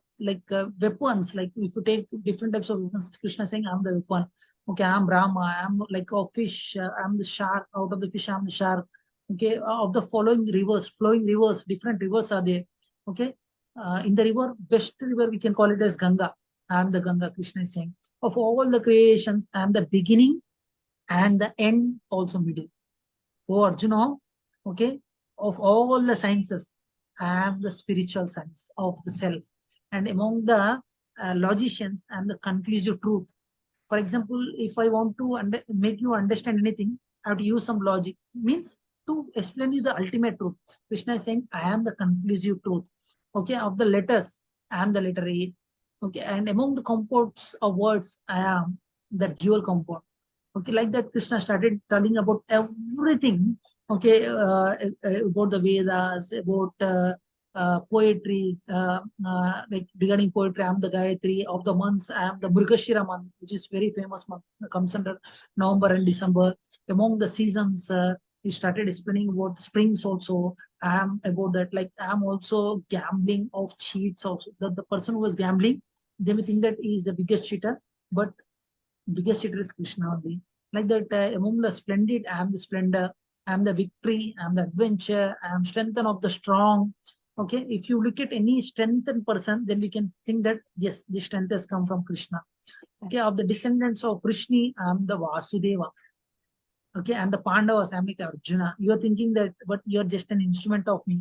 Speaker 1: weapons, like if you take different types of weapons, Krishna saying, I am the weapon. Okay, I am Brahma. I am like a fish. I am the shark. Out of the fish, I am the shark. Okay, of the flowing rivers, different rivers are there. Okay, in the river, best river we can call it as Ganga. I am the Ganga. Krishna is saying, of all the creations, I am the beginning and the end, also middle. Oh Arjuna, okay, of all the sciences, I am the spiritual science of the self. And among the logicians, I am the conclusive truth. For example, if I want to make you understand anything, I have to use some logic. Means to explain you the ultimate truth. Krishna is saying, I am the conclusive truth. Okay, of the letters, I am the letter A. Okay, and among the compounds of words, I am the dual compound. Okay, like that, Krishna started telling about everything. Okay, about the Vedas, about poetry, like regarding poetry, I am the Gayatri. Of the months, I am the Mrigashira month, which is very famous month, comes under November and December. Among the seasons, he started explaining about springs also. I am about that, like I am also gambling of cheats also. That the person who was gambling, they may think that he is the biggest cheater, but biggest cheater is Krishna only. Like that, among the splendid, I am the splendor, I am the victory, I am the adventure, I am strength of the strong. Okay, if you look at any strengthened person, then we can think that yes, this strength has come from Krishna. Okay, of the descendants of Krishna, I am the Vasudeva. Okay, and the Pandavas, I am like Arjuna. You are thinking that, but you are just an instrument of me.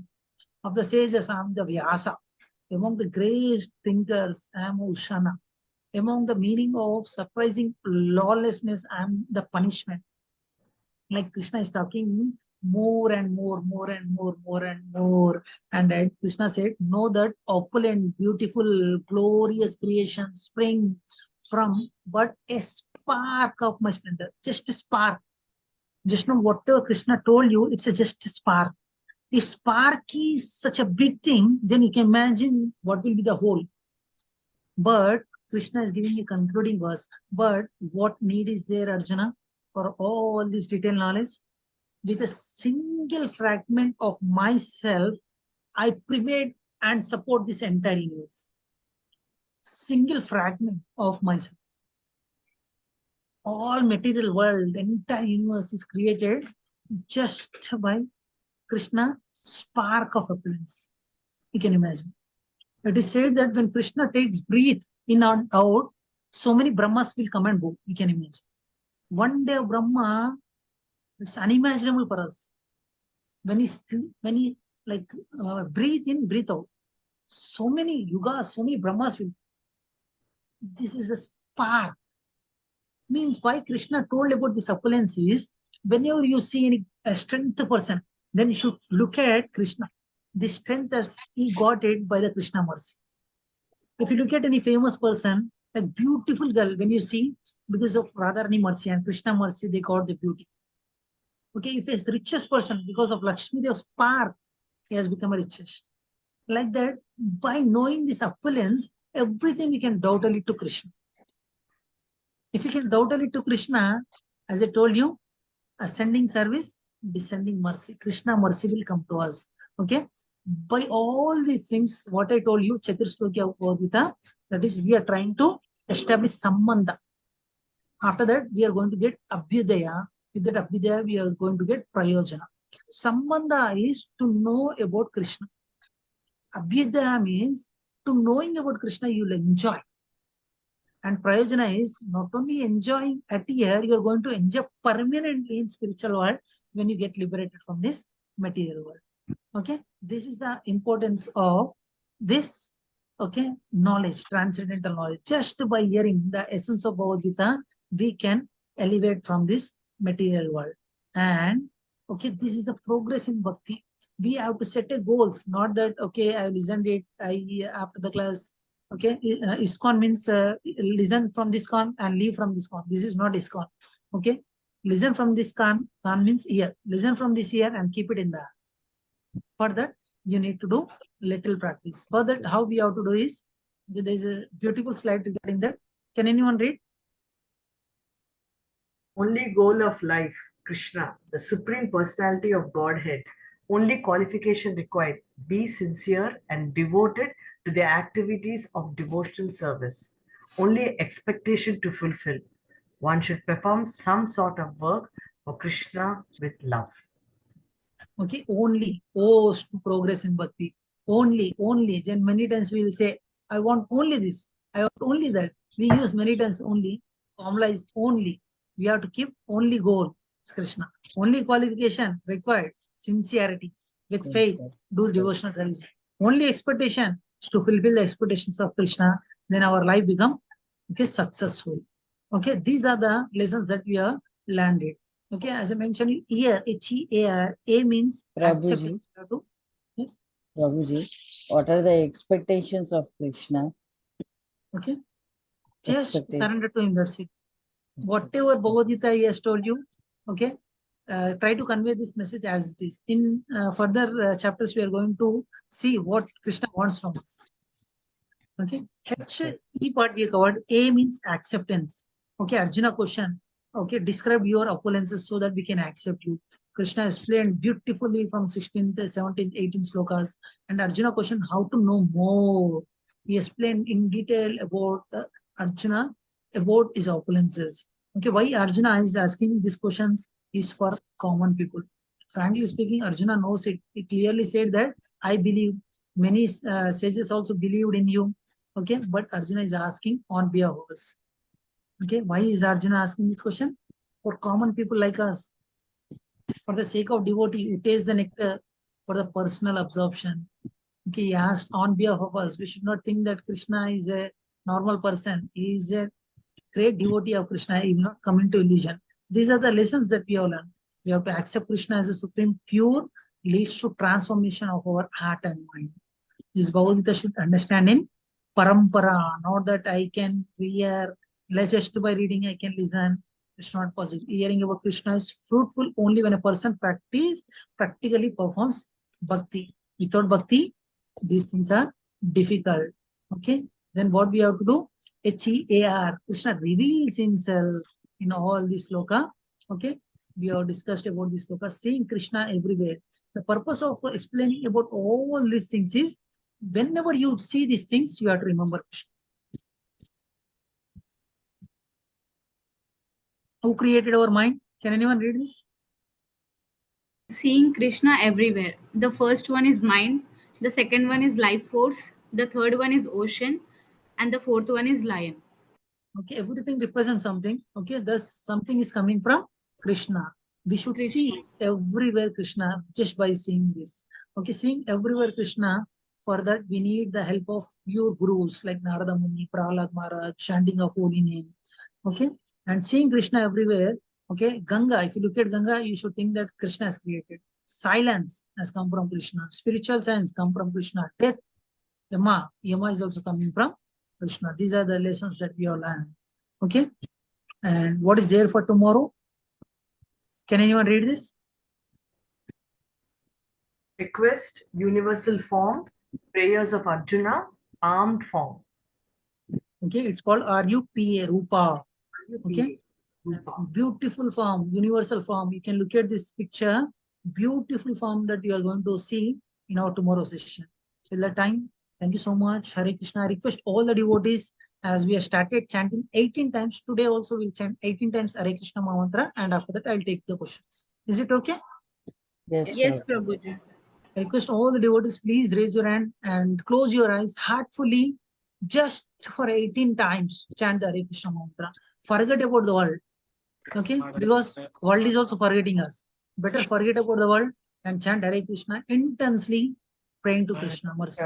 Speaker 1: Of the sages, I am the Vyasa. Among the great thinkers, I am Ushana. among the meaning of surprising lawlessness, I am the punishment. Like Krishna is talking more and more, more and more, more and more. And Krishna said, know that opulent, beautiful, glorious creation spring from but a spark of my splendor. Just a spark. Just know whatever Krishna told you, it's just a spark. If spark is such a big thing, then you can imagine what will be the whole. But Krishna is giving a concluding verse. But what need is there, Arjuna, for all this detailed knowledge? With a single fragment of myself, I pervade and support this entire universe. Single fragment of myself. All material world, entire universe is created just by Krishna, spark of opulence. You can imagine. It is said that when Krishna takes breath in and out, so many Brahmas will come and go. You can imagine. One day of Brahma, it's unimaginable for us. When he breathe in, breathe out, so many yugas, so many Brahmas will. This is the spark. Means why Krishna told about this opulence is, whenever you see a strength person, then you should look at Krishna. This strength he got it by the Krishna mercy. If you look at any famous person, a beautiful girl, when you see, because of Radharani mercy and Krishna mercy, they got the beauty. Okay, if he's richest person, because of Lakshmi Dev's spark, he has become a richest. Like that, by knowing this opulence, everything we can doubt it to Krishna. If you can doubt it to Krishna, as I told you, ascending service, descending mercy. Krishna mercy will come to us. Okay. By all these things, what I told you, Chaturshloki of Bhagavad Gita, that is, we are trying to establish Sambandha. After that, we are going to get Abhyudaya. With that Abhyudaya, we are going to get Prayojana. Sambandha is to know about Krishna. Abhyudaya means to knowing about Krishna, you will enjoy. And Prayojana is not only enjoying at here, you are going to enjoy permanently in spiritual world when you get liberated from this material world. Okay, this is the importance of this, okay, knowledge, transcendental knowledge. Just by hearing the essence of Bhagavad Gita, we can elevate from this material world. And okay, this is the progress in bhakti. We have to set a goals, not that, okay, I listened it, after the class, okay, iskcon means listen from this con and leave from this con. This is not iskcon. Okay, listen from this con means ear. Listen from this ear and keep it in the heart. For that, you need to do little practice. For that, how we have to do is, there is a beautiful slide regarding that. Can anyone read?
Speaker 7: Only goal of life, Krishna, the Supreme Personality of Godhead. Only qualification required, be sincere and devoted to the activities of devotional service. Only expectation to fulfill. One should perform some sort of work for Krishna with love.
Speaker 1: Okay, only, to progress in bhakti. Only. Then many times we will say, I want only this, I want only that. We use many times only. Formula is only. We have to keep only goal. It's Krishna. Only qualification required, sincerity. With faith, do devotional service. Only expectation is to fulfill the expectations of Krishna. Then our life become, okay, successful. Okay, these are the lessons that we have learned. Okay, as I mentioned here, H-E-A-R, A means acceptance. Yes?
Speaker 11: Prabhuji, what are the expectations of Krishna?
Speaker 1: Okay, just surrender to him, that's it. Whatever Bhagavad Gita he has told you, okay, try to convey this message as it is. In further chapters, we are going to see what Krishna wants from us. Okay, E part we covered. A means acceptance. Okay, Arjuna question. Okay, describe your opulences so that we can accept you. Krishna explained beautifully from 16th, 17th, 18th slokas. And Arjuna question, how to know more. He explained in detail about Arjuna, about his opulences. Okay, why Arjuna is asking these questions is for common people. Frankly speaking, Arjuna knows it. He clearly said that I believe. Many sages also believed in you. Okay, but Arjuna is asking on behalf of us. Okay, why is Arjuna asking this question? For common people like us. For the sake of devotee, who tastes the nectar for the personal absorption. Okay, he asked on behalf of us. We should not think that Krishna is a normal person. He is a great devotee of Krishna. He will not come into illusion. These are the lessons that we have learned. We have to accept Krishna as a supreme pure, leads to transformation of our heart and mind. This Bhagavad Gita should understand in parampara, not that I can hear, just by reading I can listen. It's not possible. Hearing about Krishna is fruitful only when a person practically performs bhakti. Without bhakti, these things are difficult. Okay. Then what we have to do? HEAR. Krishna reveals himself in all this sloka. Okay. We have discussed about this sloka, seeing Krishna everywhere. The purpose of explaining about all these things is, whenever you see these things, you have to remember Krishna. Who created our mind? Can anyone read this?
Speaker 8: Seeing Krishna everywhere. The first one is mind, the second one is life force, the third one is ocean, and the fourth one is lion.
Speaker 1: Okay, everything represents something. Okay, thus something is coming from Krishna. We should see everywhere Krishna just by seeing this. Okay, seeing everywhere Krishna. For that, we need the help of pure gurus like Narada Muni, Prahlad Maharaj, chanting of holy name. Okay, and seeing Krishna everywhere. Okay, Ganga, if you look at Ganga, you should think that Krishna has created. Silence has come from Krishna. Spiritual science come from Krishna. Death, Yama is also coming from Krishna. These are the lessons that we have learned. Okay, and what is there for tomorrow? Can anyone read this?
Speaker 7: Request, universal form, prayers of Arjuna, armed form.
Speaker 1: Okay, it's called RUPA, Rupa. Okay, beautiful form, universal form. You can look at this picture, beautiful form that you are going to see in our tomorrow session. Till that time, thank you so much. Hare Krishna. I request all the devotees, as we have started chanting 18 times, today also we'll chant 18 times Hare Krishna mantra, and after that I'll take the questions. Is it okay?
Speaker 8: Yes, Prabhuji.
Speaker 1: I request all the devotees, please raise your hand and close your eyes heartfully, just for 18 times chant the Hare Krishna mantra. Forget about the world. Okay, because world is also forgetting us. Better forget about the world and chant Hare Krishna intensely, praying to Krishna. Mercy.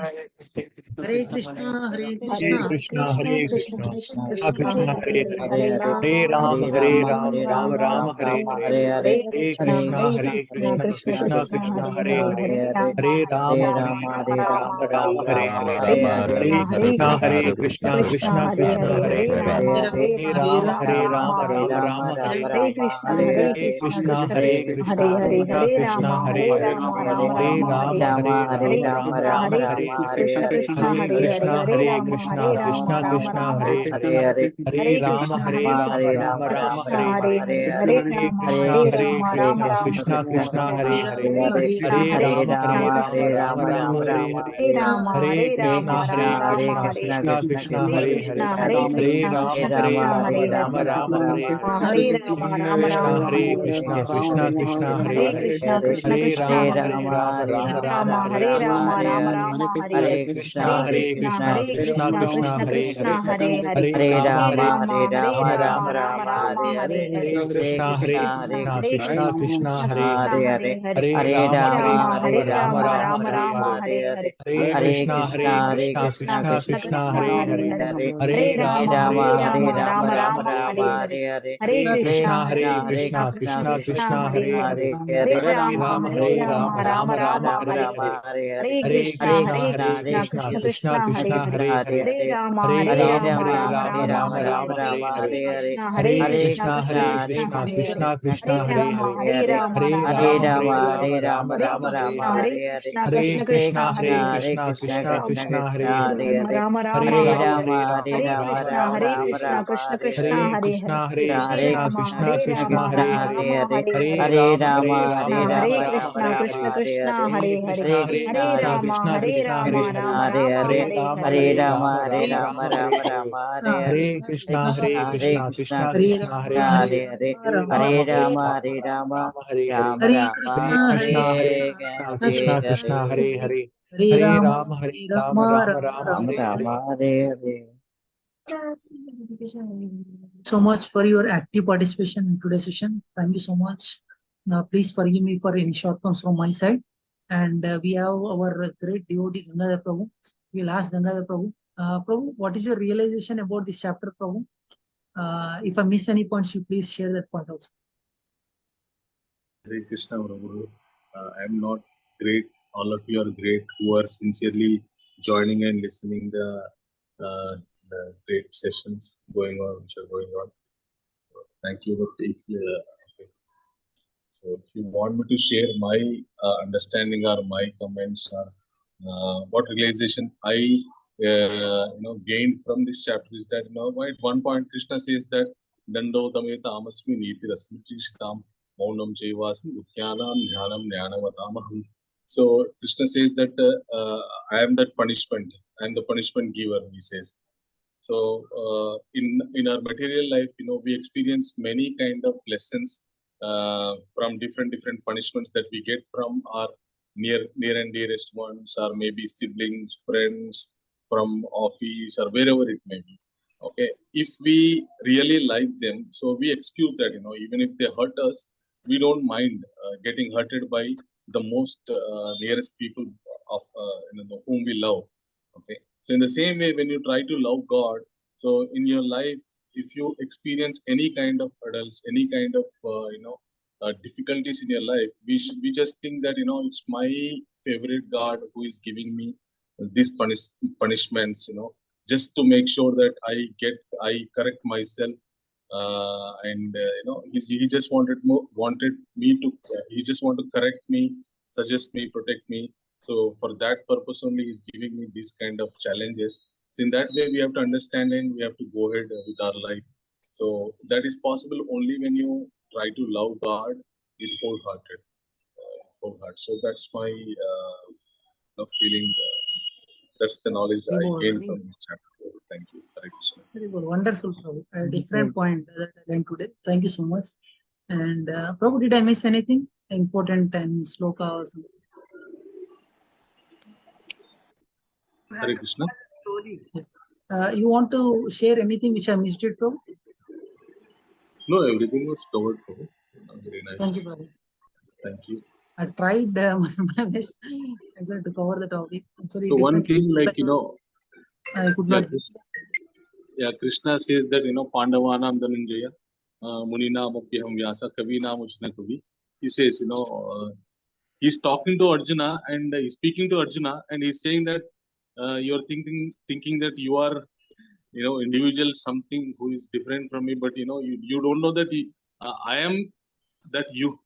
Speaker 1: Hare Krishna, Hare Krishna,
Speaker 2: Krishna, Hare Krishna,
Speaker 11: Krishna,
Speaker 2: Krishna Krishna, Hare Hare,
Speaker 11: Hare
Speaker 2: Hare Rama, Hare Rama, Rama Rama, Hare Hare,
Speaker 11: Hare
Speaker 2: Hare Krishna, Hare Krishna, Krishna Krishna, Hare Hare, Hare Rama, Hare Rama, Rama Hare Hare, Hare Krishna, Hare Krishna, Krishna Krishna, Hare Hare, Hare Rama, Hare Rama, Rama Rama, Hare Hare, Hare Krishna, Hare Krishna, Krishna Krishna, Hare Hare, Hare Rama, Hare Rama, Rama Rama, Hare Hare, Hare Krishna, Hare Krishna, Krishna Krishna, Hare Hare, Hare Rama, Hare Rama, Rama Rama, Hare Hare, Hare Krishna, Hare Krishna, Krishna Krishna, Hare Hare, Hare Rama, Hare Rama, Rama Rama, Hare Hare, Hare Krishna, Hare Krishna, Krishna Krishna, Hare Hare, Hare Rama, Hare Rama, Rama Rama, Hare Hare, Hare Krishna, Hare Krishna, Krishna Krishna, Hare Hare, Hare Rama, Hare Rama, Rama Rama, Hare Hare, Hare Krishna, Hare Krishna, Krishna Krishna, Hare Hare, Hare Rama, Hare Rama, Rama Rama, Hare Krishna, Hare Krishna, Krishna Krishna, Hare Hare, Hare Rama, Hare Rama, Rama Rama, Hare Hare, Hare Krishna, Hare Krishna, Krishna Krishna, Hare Hare, Hare Rama, Hare Rama, Rama Rama, Hare Hare, Hare Krishna, Hare Krishna, Krishna Krishna, Hare Hare, Hare Rama, Hare Rama, Rama Rama, Hare Hare, Hare Krishna, Hare Krishna, Krishna Krishna, Hare Hare, Hare Rama, Hare Rama, Rama Rama, Hare Hare, Hare Krishna, Hare Krishna, Krishna Krishna, Hare Hare, Hare Rama, Hare Rama, Rama Rama, Hare Hare, Hare Krishna, Hare Krishna, Krishna Krishna, Hare Hare, Hare Rama, Hare Rama, Rama Rama, Hare Hare, Hare Krishna, Hare Krishna, Krishna Krishna, Hare Hare, Hare Rama, Hare Rama, Rama Rama, Hare Hare, Hare Krishna, Hare Krishna, Krishna Krishna, Hare Hare, Hare Rama, Hare Rama, Rama Rama, Hare Hare, Hare Krishna, Hare Krishna, Krishna Krishna, Hare Hare, Hare Rama, Hare Rama, Hare Hare, Hare Krishna, Hare Krishna, Krishna Krishna, Hare Hare, Hare Rama, Hare Rama, Rama Rama, Hare Hare.
Speaker 1: So much for your active participation in today's session. Thank you so much. Now, please forgive me for any shortcomings from my side. And we have our great devotee Gangadhar Prabhu. We'll ask Gangadhar Prabhu Prabhu, what is your realization about this chapter, Prabhu? If I miss any points, you please share that point also.
Speaker 12: Hare Krishna, Prabhu. I am not great. All of you are great who are sincerely joining and listening the great sessions going on, which are going on. So, thank you. But if okay. So if you want me to share my understanding or my comments or what realization I gained from this chapter is that at one point Krishna says that Dando Dameta Amasmi Niti Rasmitam Maunam Jevasam Ukyanam Dhyanam Jnanavatamaham. So Krishna says that I am that punishment. I am the punishment giver, he says. So in our material life, we experience many kind of lessons from different punishments that we get from our near and dearest ones, or maybe siblings, friends, from office, or wherever it may be. Okay, if we really like them, so we excuse that. Even if they hurt us, we don't mind getting hurted by the most nearest people of whom we love. Okay, so in the same way, when you try to love God, so in your life, if you experience any kind of hurdles, any kind of difficulties in your life, we just think that it's my favorite God who is giving me these punishments, just to make sure that I correct myself, and he just wanted me to he just want to correct me, suggest me, protect me. So for that purpose only, he's giving me these kind of challenges. So in that way, we have to understand and we have to go ahead with our life. So that is possible only when you try to love God with wholehearted, whole heart. So that's my feeling. That's the knowledge I gained from this chapter. Thank you. Hare Krishna.
Speaker 1: Very good. Wonderful, Prabhu. A different point that I learned today. Thank you so much. And Prabhu, did I miss anything important and sloka or something?
Speaker 12: Hare Krishna.
Speaker 1: Yes. You want to share anything which I missed it, Prabhu?
Speaker 12: No, everything was covered, Prabhu. Very nice.
Speaker 1: Thank you, Prabhu.
Speaker 12: Thank you.
Speaker 1: I tried my best actually to cover the topic. Sorry,
Speaker 12: so one thing, like
Speaker 1: I could not.
Speaker 12: Krishna says that Pandavanam Dhananjaya, Munina Mapyaham Vyasa, Kavina Mushna Kavi. He says, he's talking to Arjuna and he's speaking to Arjuna, and he's saying that you're thinking that you are individual, something who is different from me, but you don't know that I am that you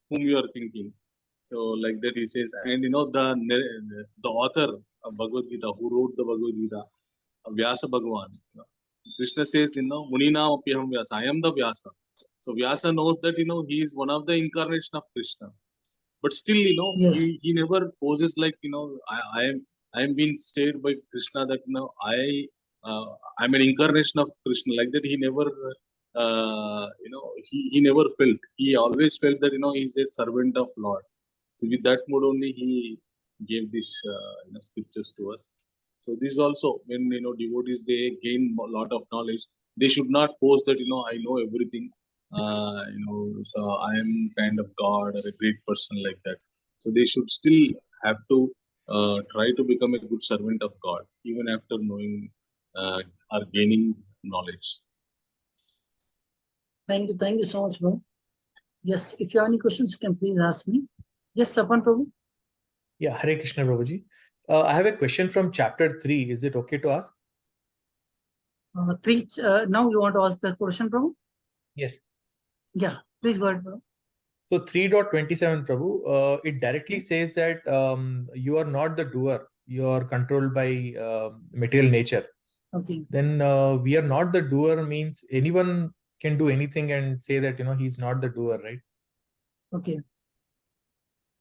Speaker 12: whom you are thinking. So like that he says, and the author of Bhagavad Gita, who wrote the Bhagavad Gita, Vyasa Bhagavan, Krishna says, Munina Apyaham Vyasa, I am the Vyasa. So Vyasa knows that he is one of the incarnation of Krishna, but still
Speaker 1: Yes.
Speaker 12: he never poses like I am being stated by Krishna that I'm an incarnation of Krishna, like that. He never he never felt. He always felt that he's a servant of Lord. So with that mode only he gave this scriptures to us. So this also, when devotees, they gain a lot of knowledge, they should not pose that I know everything. So I am kind of God or a great person, like that. So they should still have to try to become a good servant of God, even after knowing or gaining knowledge.
Speaker 1: Thank you so much, bro. Yes, if you have any questions, you can please ask me. Yes, Sapan Prabhu.
Speaker 9: Yeah, Hare Krishna, Prabhuji. I have a question from chapter 3. Is it okay to ask?
Speaker 1: Now you want to ask the question, Prabhu?
Speaker 9: Yes.
Speaker 1: Yeah, please go ahead, Prabhu.
Speaker 9: So 3.27, Prabhu, it directly says that you are not the doer. You are controlled by material nature.
Speaker 1: Okay.
Speaker 9: Then we are not the doer means anyone can do anything and say that he's not the doer, right?
Speaker 1: Okay.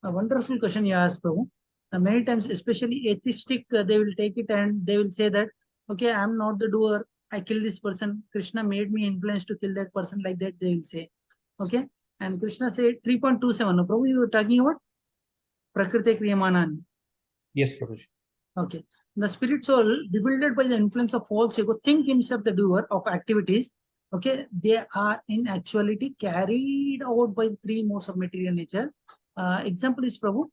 Speaker 1: A wonderful question you asked, Prabhu. Many times, especially atheistic, they will take it and they will say that, okay, I'm not the doer. I killed this person. Krishna made me influence to kill that person. Like that, they will say. Okay. And Krishna said 3.27. No, Prabhu, you were talking about Prakriti Kriyamanani.
Speaker 9: Yes, Prabhuji.
Speaker 1: Okay. The spirit soul, bewildered by the influence of false ego, think himself the doer of activities. Okay. They are in actuality carried out by three modes of material nature. Example is, Prabhu,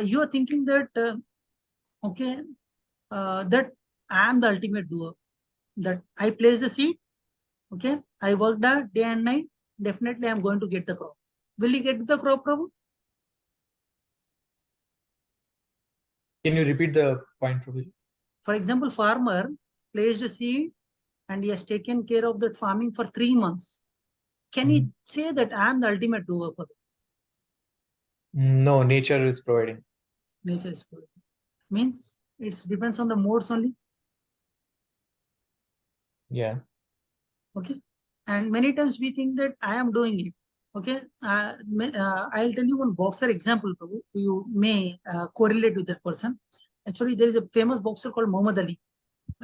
Speaker 1: you are thinking that, that I am the ultimate doer. That I place the seed, okay, I worked hard day and night, definitely I'm going to get the crop. Will you get the crop, Prabhu?
Speaker 9: Can you repeat the point, Prabhuji?
Speaker 1: For example, farmer placed a seed and he has taken care of that farming for 3 months. Can he say that I am the ultimate doer for it?
Speaker 9: No, nature is providing.
Speaker 1: Nature is providing. Means it depends on the modes only.
Speaker 9: Yeah.
Speaker 1: Okay. And many times we think that I am doing it. Okay. I'll tell you one boxer example, Prabhu. You may correlate with that person. Actually, there is a famous boxer called Muhammad Ali.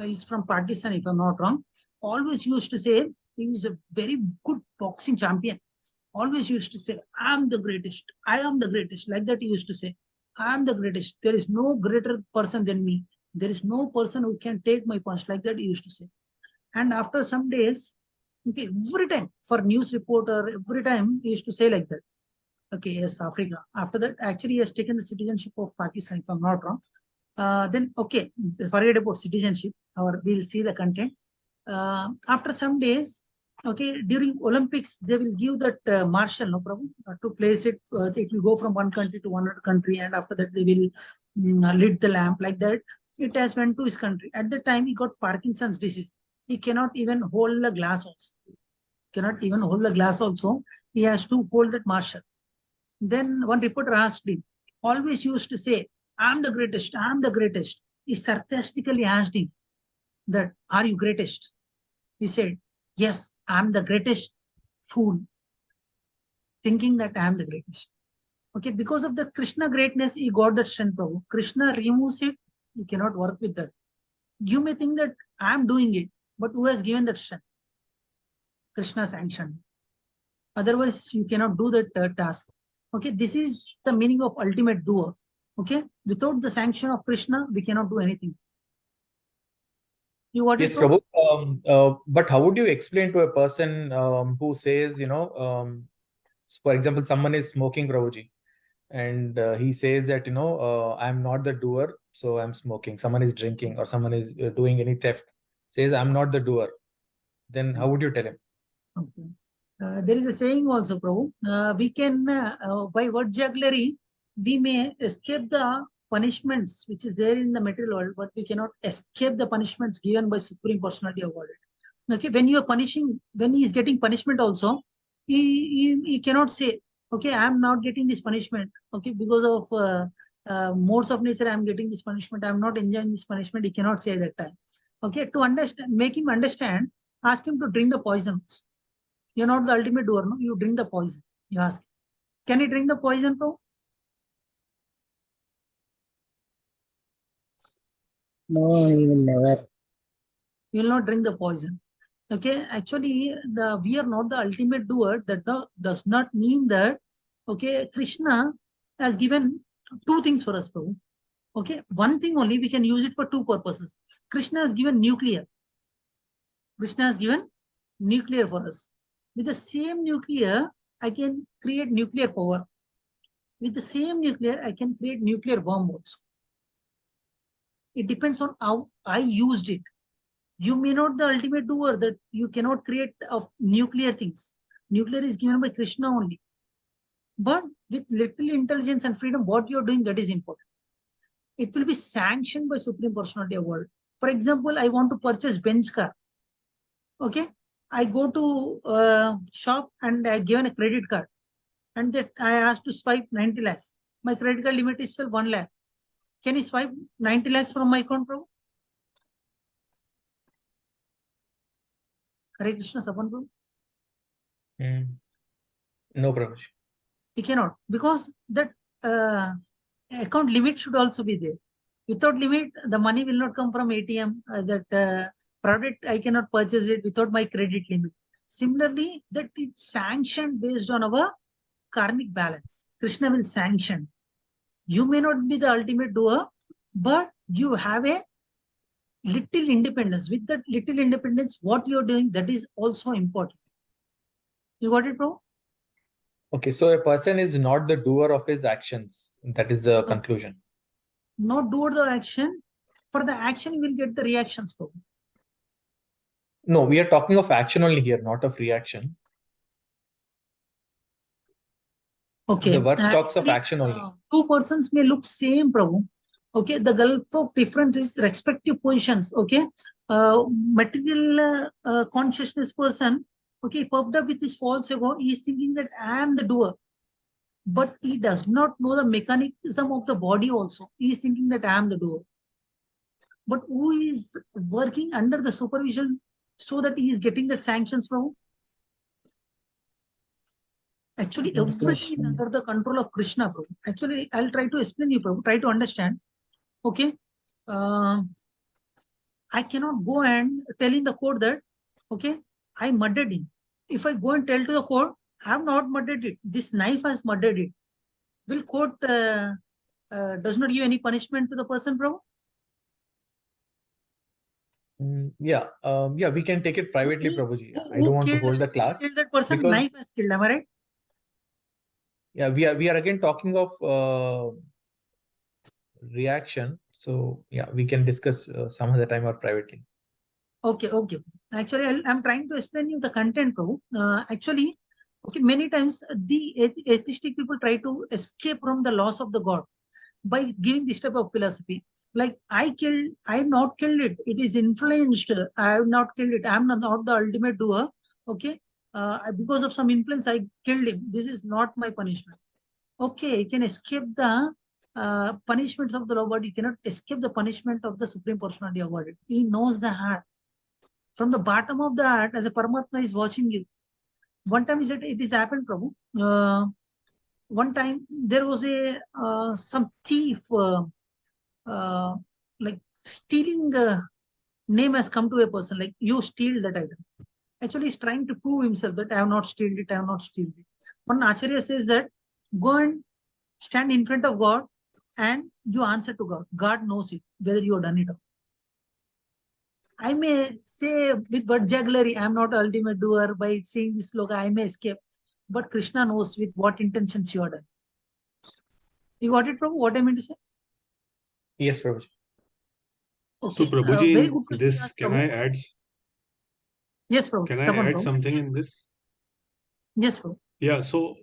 Speaker 1: He's from Pakistan, if I'm not wrong. Always used to say he is a very good boxing champion. Always used to say, I am the greatest. I am the greatest. Like that he used to say, I am the greatest. There is no greater person than me. There is no person who can take my punch. Like that he used to say. And after some days, okay, every time for news reporter, every time he used to say like that. Okay, yes, Africa. After that, actually, he has taken the citizenship of Pakistan, if I'm not wrong. Then, okay, forget about citizenship, or we'll see the content. After some days, okay, during Olympics, they will give that marshal, no problem, to place it. It will go from one country to another country, and after that, they will lit the lamp like that. It has went to his country. At the time, he got Parkinson's disease. He cannot even hold the glass also. Cannot even hold the glass also. He has to hold that marshal. Then one reporter asked him, always used to say, I'm the greatest, I'm the greatest. He sarcastically asked him that, are you greatest? He said, yes, I'm the greatest. Fool. Thinking that I am the greatest. Okay, because of the Krishna greatness, he got that strength, Prabhu. Krishna removes it, you cannot work with that. You may think that I am doing it, but who has given that strength? Krishna sanctioned. Otherwise, you cannot do that task. Okay, this is the meaning of ultimate doer. Okay, without the sanction of Krishna, we cannot do anything. You got
Speaker 9: Yes,
Speaker 1: it, Prabhu?
Speaker 9: but how would you explain to a person who says, for example, someone is smoking, Prabhuji, and he says that, I'm not the doer, so I'm smoking. Someone is drinking or someone is doing any theft, says, I'm not the doer. Then how would you tell him?
Speaker 1: Okay. There is a saying also, Prabhu. We can, by word jugglery, we may escape the punishments which is there in the material world, but we cannot escape the punishments given by Supreme Personality of Godhead. Okay, when you are punishing, when he is getting punishment also, he cannot say, okay, I am not getting this punishment, okay, because of modes of nature, I am getting this punishment, I am not enjoying this punishment. He cannot say at that time. Okay, to understand, make him understand, ask him to drink the poison. You're not the ultimate doer, no? You drink the poison. You ask, can he drink the poison, bro?
Speaker 11: No, he will never.
Speaker 1: You will not drink the poison. Okay, actually, we are not the ultimate doer. That does not mean that, okay, Krishna has given two things for us, bro. Okay, one thing only, we can use it for two purposes. Krishna has given nuclear. Krishna has given nuclear for us. With the same nuclear, I can create nuclear power. With the same nuclear, I can create nuclear bomb also. It depends on how I used it. You may not the ultimate doer, that you cannot create of nuclear things. Nuclear is given by Krishna only. But with little intelligence and freedom, what you're doing, that is important. It will be sanctioned by Supreme Personality of World. For example, I want to purchase Benz car. Okay, I go to shop and I given a credit card, and that I asked to swipe 90 lakhs. My credit card limit is still 1 lakh. Can you swipe 90 lakhs from my account, Prabhu? Hare Krishna, Sapan Prabhu?
Speaker 9: No, Prabhu.
Speaker 1: You cannot, because that account limit should also be there. Without limit, the money will not come from ATM. That product, I cannot purchase it without my credit limit. Similarly, that it's sanctioned based on our karmic balance. Krishna will sanction. You may not be the ultimate doer, but you have a little independence. With that little independence, what you're doing, that is also important. You got it, bro?
Speaker 9: Okay, so a person is not the doer of his actions. That is the conclusion.
Speaker 1: Not doer the action. For the action, you will get the reactions, Prabhu.
Speaker 9: No, we are talking of action only here, not of reaction.
Speaker 1: Okay.
Speaker 9: The verse talks of
Speaker 1: Actually,
Speaker 9: action only.
Speaker 1: two persons may look same, Prabhu. Okay, the gulf of difference is respective positions. Okay, material consciousness person, okay, puffed up with his false ego, he is thinking that I am the doer, but he does not know the mechanism of the body also. He is thinking that I am the doer. But who is working under the supervision so that he is getting that sanctions from? Actually, everything is under the control of Krishna, Prabhu. Actually, I'll try to explain you, Prabhu. Try to understand. Okay. I cannot go and tell in the court that, okay, I murdered him. If I go and tell to the court, I have not murdered it. This knife has murdered it. Will court does not give any punishment to the person, Prabhu?
Speaker 9: Yeah, we can take it privately, Prabhuji. I don't want to hold the class.
Speaker 1: Killed that person,
Speaker 9: because,
Speaker 1: knife has killed, am I right?
Speaker 9: Yeah, we are again talking of reaction. So yeah, we can discuss some other time or privately.
Speaker 1: Okay. Actually, I'm trying to explain you the content, Prabhu. Actually, okay, many times the atheistic people try to escape from the laws of the God by giving this type of philosophy. Like, I have not killed it. It is influenced. I have not killed it. I am not the ultimate doer. Okay. Because of some influence, I killed him. This is not my punishment. Okay, you can escape the punishments of the law, but you cannot escape the punishment of the Supreme Personality of Godhead. He knows the heart. From the bottom of the heart, as a Paramatma is watching you. One time it is happened, Prabhu. One time there was a some thief like stealing name has come to a person, like, you steal that item. Actually, he's trying to prove himself that I have not stealed it, I have not stealed it. One Acharya says that go and stand in front of God and you answer to God. God knows it, whether you have done it or not. I may say with jugglery, I am not ultimate doer. By saying this sloka, I may escape. But Krishna knows with what intentions you are done. You got it, Prabhu? What I meant to say?
Speaker 9: Yes, Prabhuji.
Speaker 1: Okay.
Speaker 10: So Prabhuji,
Speaker 1: very
Speaker 10: in
Speaker 1: good question
Speaker 10: this,
Speaker 1: asked,
Speaker 10: can
Speaker 1: Prabhu.
Speaker 10: I add?
Speaker 1: Yes, Prabhu.
Speaker 10: Can I
Speaker 1: Come on,
Speaker 10: add
Speaker 1: Prabhu.
Speaker 10: something in this?
Speaker 1: Yes, Prabhu.
Speaker 10: Yeah, so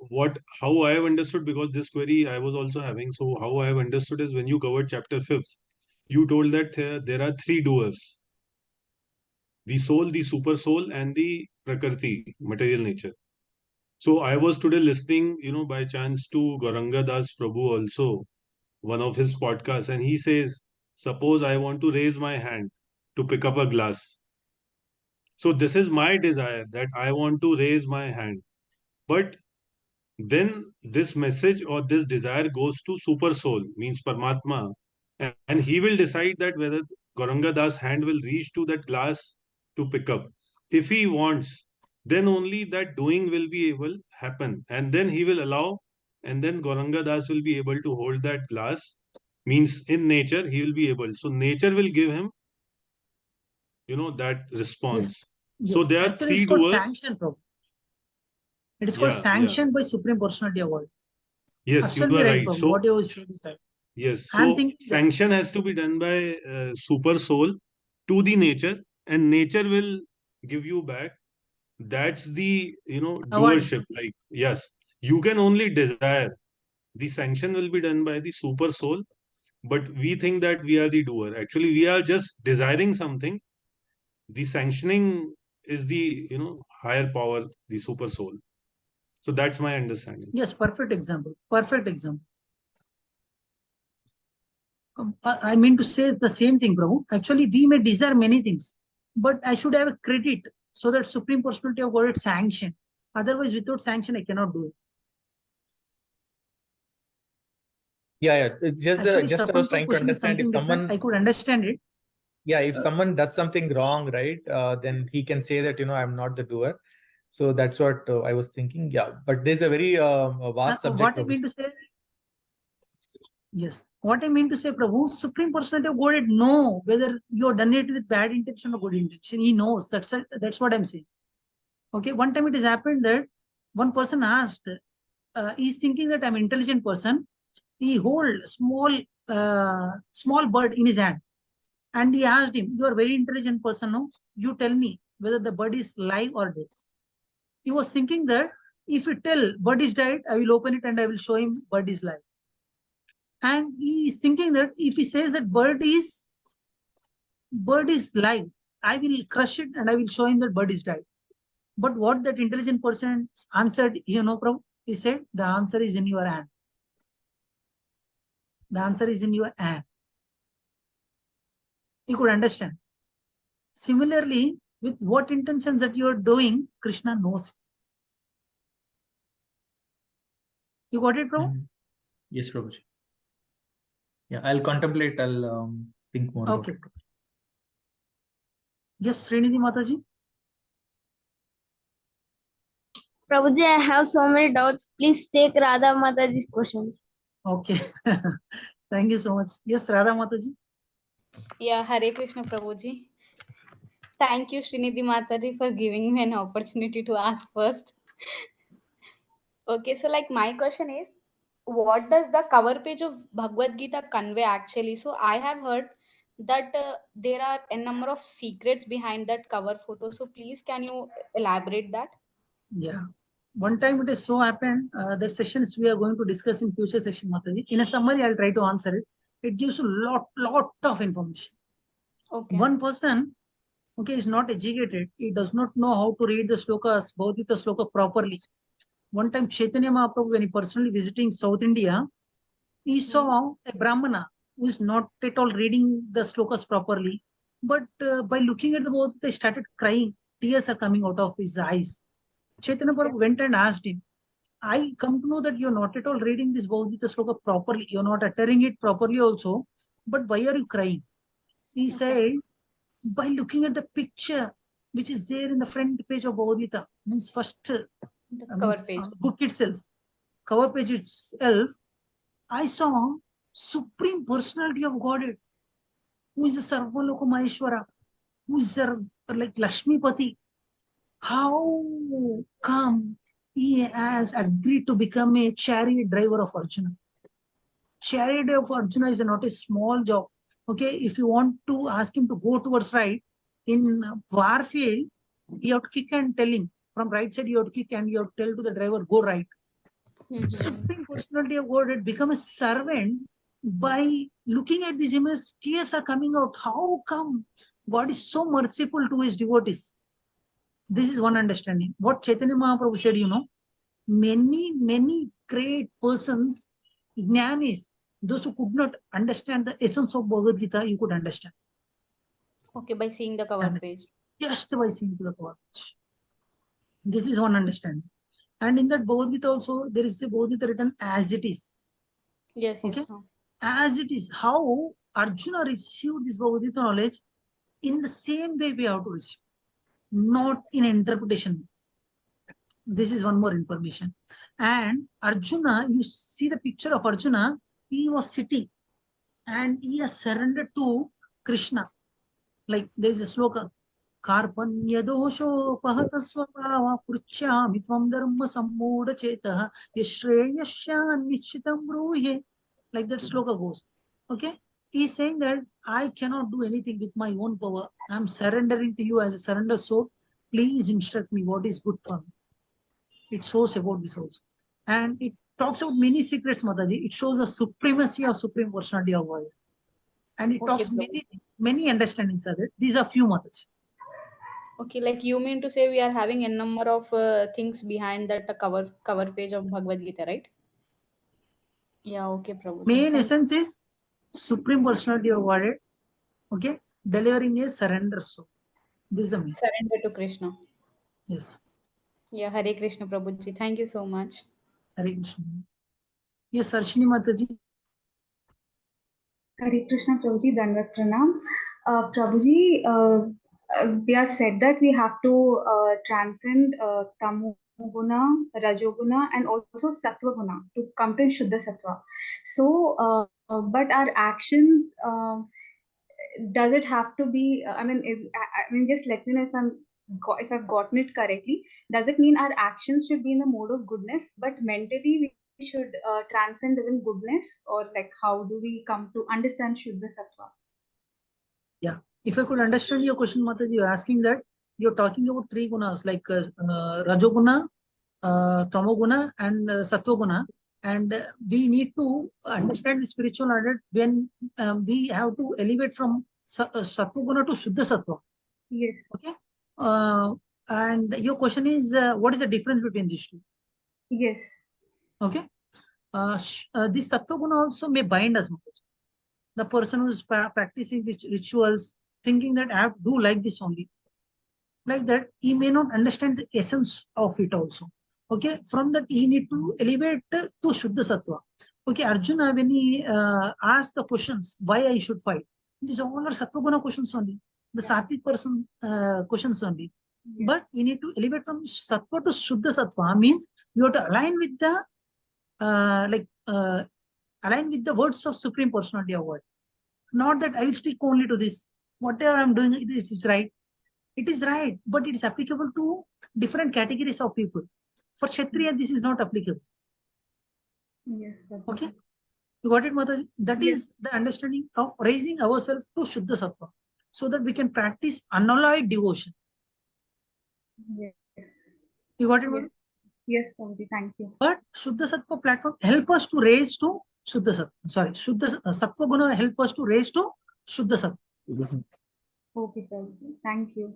Speaker 10: how I have understood, because this query I was also having, so how I have understood is when you covered chapter 5th, you told that there are three doers: the soul, the super soul, and the prakriti, material nature. So I was today listening, by chance to Gauranga Prabhu also, one of his podcasts, and he says, suppose I want to raise my hand to pick up a glass. So this is my desire, that I want to raise my hand. But then this message or this desire goes to super soul, means Paramatma, and he will decide that whether Gauranga Das' hand will reach to that glass to pick up. If he wants, then only that doing will be able happen, and then he will allow, and then Gauranga Das will be able to hold that glass. Means in nature he will be able. So nature will give him, that response.
Speaker 1: Yes.
Speaker 10: So there are
Speaker 1: Actually,
Speaker 10: three
Speaker 1: it's called
Speaker 10: doers.
Speaker 1: sanction, Prabhu. It is called
Speaker 10: Yeah.
Speaker 1: sanctioned by Supreme Personality of God.
Speaker 10: Yes, you
Speaker 1: Absolutely
Speaker 10: are
Speaker 1: right,
Speaker 10: right.
Speaker 1: Prabhu.
Speaker 10: So
Speaker 1: What you said is right.
Speaker 10: yes,
Speaker 1: I'm
Speaker 10: so
Speaker 1: thinking that
Speaker 10: sanction has to be done by super soul to the nature, and nature will give you back. That's the
Speaker 1: award.
Speaker 10: doership. Like, yes, you can only desire. The sanction will be done by the super soul, but we think that we are the doer. Actually, we are just desiring something. The sanctioning is the higher power, the super soul. So that's my understanding.
Speaker 1: Yes, perfect example. Perfect example. I mean to say the same thing, Prabhu. Actually, we may desire many things, but I should have a credit so that Supreme Personality of God sanction. Otherwise, without sanction, I cannot do it.
Speaker 9: Yeah. Just
Speaker 1: Actually,
Speaker 9: I was trying to
Speaker 1: question is
Speaker 9: understand if
Speaker 1: something different.
Speaker 9: someone,
Speaker 1: I could understand it.
Speaker 9: yeah, if someone does something wrong, right, then he can say that, I'm not the doer. So that's what I was thinking. Yeah, but there's a very vast subject.
Speaker 1: What I mean to say, yes, what I mean to say, Prabhu, Supreme Personality of God know whether you have done it with bad intention or good intention. He knows. That's what I'm saying. Okay, one time it has happened that one person asked, he's thinking that I'm an intelligent person. He hold small bird in his hand. And he asked him, you are a very intelligent person, no? You tell me whether the bird is live or dead. He was thinking that if you tell bird is dead, I will open it and I will show him bird is live. And he is thinking that if he says that bird is live, I will crush it and I will show him that bird is dead. But what that intelligent person answered, Prabhu, he said, the answer is in your hand. The answer is in your hand. You could understand. Similarly, with what intentions that you are doing, Krishna knows. You got it, Prabhu?
Speaker 9: Yes, Prabhuji. Yeah, I'll contemplate. I'll think more.
Speaker 1: Okay. Yes, Srinidhi Mataji.
Speaker 4: Prabhuji, I have so many doubts. Please take Radha Mataji's questions.
Speaker 1: Okay. Thank you so much. Yes, Radha Mataji.
Speaker 8: Yeah, Hare Krishna Prabhuji. Thank you, Srinidhi Mataji, for giving me an opportunity to ask first. Okay, so like my question is, what does the cover page of Bhagavad Gita convey actually? So I have heard that there are a number of secrets behind that cover photo. So please, can you elaborate that?
Speaker 1: Yeah. One time it is so happened, that sessions we are going to discuss in future section, Mataji. In a summary, I'll try to answer it. It gives a lot of information.
Speaker 8: Okay.
Speaker 1: One person, okay, is not educated. He does not know how to read the slokas, Bhagavad Gita sloka properly. One time Chaitanya Mahaprabhu, when he personally visiting South India, he saw a Brahmana who is not at all reading the slokas properly. But by looking at the Bhagavad Gita, he started crying. Tears are coming out of his eyes. Chaitanya Prabhu went and asked him, I come to know that you're not at all reading this Bhagavad Gita sloka properly. You're not uttering it properly also. But why are you crying? He said, by looking at the picture which is there in the front page of Bhagavad Gita, means first
Speaker 8: Cover page.
Speaker 1: on the book itself, cover page itself, I saw Supreme Personality of Godhead, who is a Sarvaloka Maheshwara, who is like Lakshmipati. How come he has agreed to become a chariot driver of Arjuna? Chariot driver of Arjuna is not a small job. Okay, if you want to ask him to go towards right, in warfield, you have to kick and tell him. From right side, you have to kick and you have to tell to the driver, go right. Supreme Personality of God had become a servant. By looking at this image, tears are coming out. How come God is so merciful to his devotees? This is one understanding. What Chaitanya Mahaprabhu said, many great persons, jnanis, those who could not understand the essence of Bhagavad Gita, you could understand.
Speaker 8: Okay, by seeing the cover page.
Speaker 1: Just by seeing the cover page. This is one understanding. And in that Bhagavad Gita also, there is a Bhagavad Gita written as it is.
Speaker 8: Yes,
Speaker 1: okay?
Speaker 8: yes.
Speaker 1: As it is. How Arjuna received this Bhagavad Gita knowledge, in the same way we have to receive. Not in interpretation. This is one more information. And Arjuna, you see the picture of Arjuna, he was sitting and he has surrendered to Krishna. Like there is a sloka, Karpanya dosho pahata swabhava pruchya mitvam dharma sammoda chetaha yashreyasya nichitam bruhe. Like that sloka goes. Okay? He's saying that I cannot do anything with my own power. I'm surrendering to you as a surrender soul. Please instruct me what is good for me. It shows about this also. And it talks about many secrets, Mataji. It shows the supremacy of Supreme Personality of God. And it talks many things, many understandings are there. These are few, Mataji.
Speaker 8: Okay, like you mean to say we are having a number of things behind that cover page of Bhagavad Gita, right? Yeah, okay, Prabhu.
Speaker 1: Main essence is Supreme Personality of Godhead, okay, delivering a surrender soul. This is the main.
Speaker 8: Surrender to Krishna.
Speaker 1: Yes.
Speaker 8: Yeah, Hare Krishna Prabhuji. Thank you so much.
Speaker 1: Hare Krishna. Yes, Sarshini Mataji.
Speaker 13: Hare Krishna Prabhuji, Dandavat Pranam. Prabhuji, we are said that we have to transcend Tamoguna, Rajoguna, and also Sattva-guna to come to Shuddha Sattva. So, but our actions, does it have to be? I mean, just let me know if I've gotten it correctly. Does it mean our actions should be in the mode of goodness, but mentally we should transcend even goodness, or like how do we come to understand Shuddha Sattva?
Speaker 1: Yeah. If I could understand your question, Mataji, you're asking that you're talking about three gunas like Rajoguna, Tamoguna, and Satvaguna. And we need to understand the spiritual order when we have to elevate from Satvaguna to Shuddha Sattva.
Speaker 13: Yes.
Speaker 1: Okay. And your question is, what is the difference between these two?
Speaker 13: Yes.
Speaker 1: Okay. This Sattva Guna also may bind us. The person who is practicing these rituals, thinking that I have to do like this only. Like that, he may not understand the essence of it also. Okay. From that, he need to elevate to Shuddha Sattva. Okay. Arjuna, when he asked the questions, why I should fight? These all are Sattva Guna questions only. The Sattvic person questions only. But you need to elevate from Sattva to Shuddha Sattva means you have to align with the align with the words of Supreme Personality of God. Not that I will stick only to this. Whatever I'm doing, it is right. It is right, but it is applicable to different categories of people. For Kshatriya, this is not applicable.
Speaker 13: Yes.
Speaker 1: Okay. You got it, Mataji? That is the understanding of raising ourselves to Shuddha Sattva so that we can practice unalloyed devotion.
Speaker 13: Yes.
Speaker 1: You got it, Mataji?
Speaker 13: Yes, Prabhuji, thank you.
Speaker 1: But Shuddha Sattva platform help us to raise to Shuddha Sattva. Sorry, Shuddha Sattva Guna help us to raise to Shuddha Sattva.
Speaker 13: Okay, Prabhuji, thank you.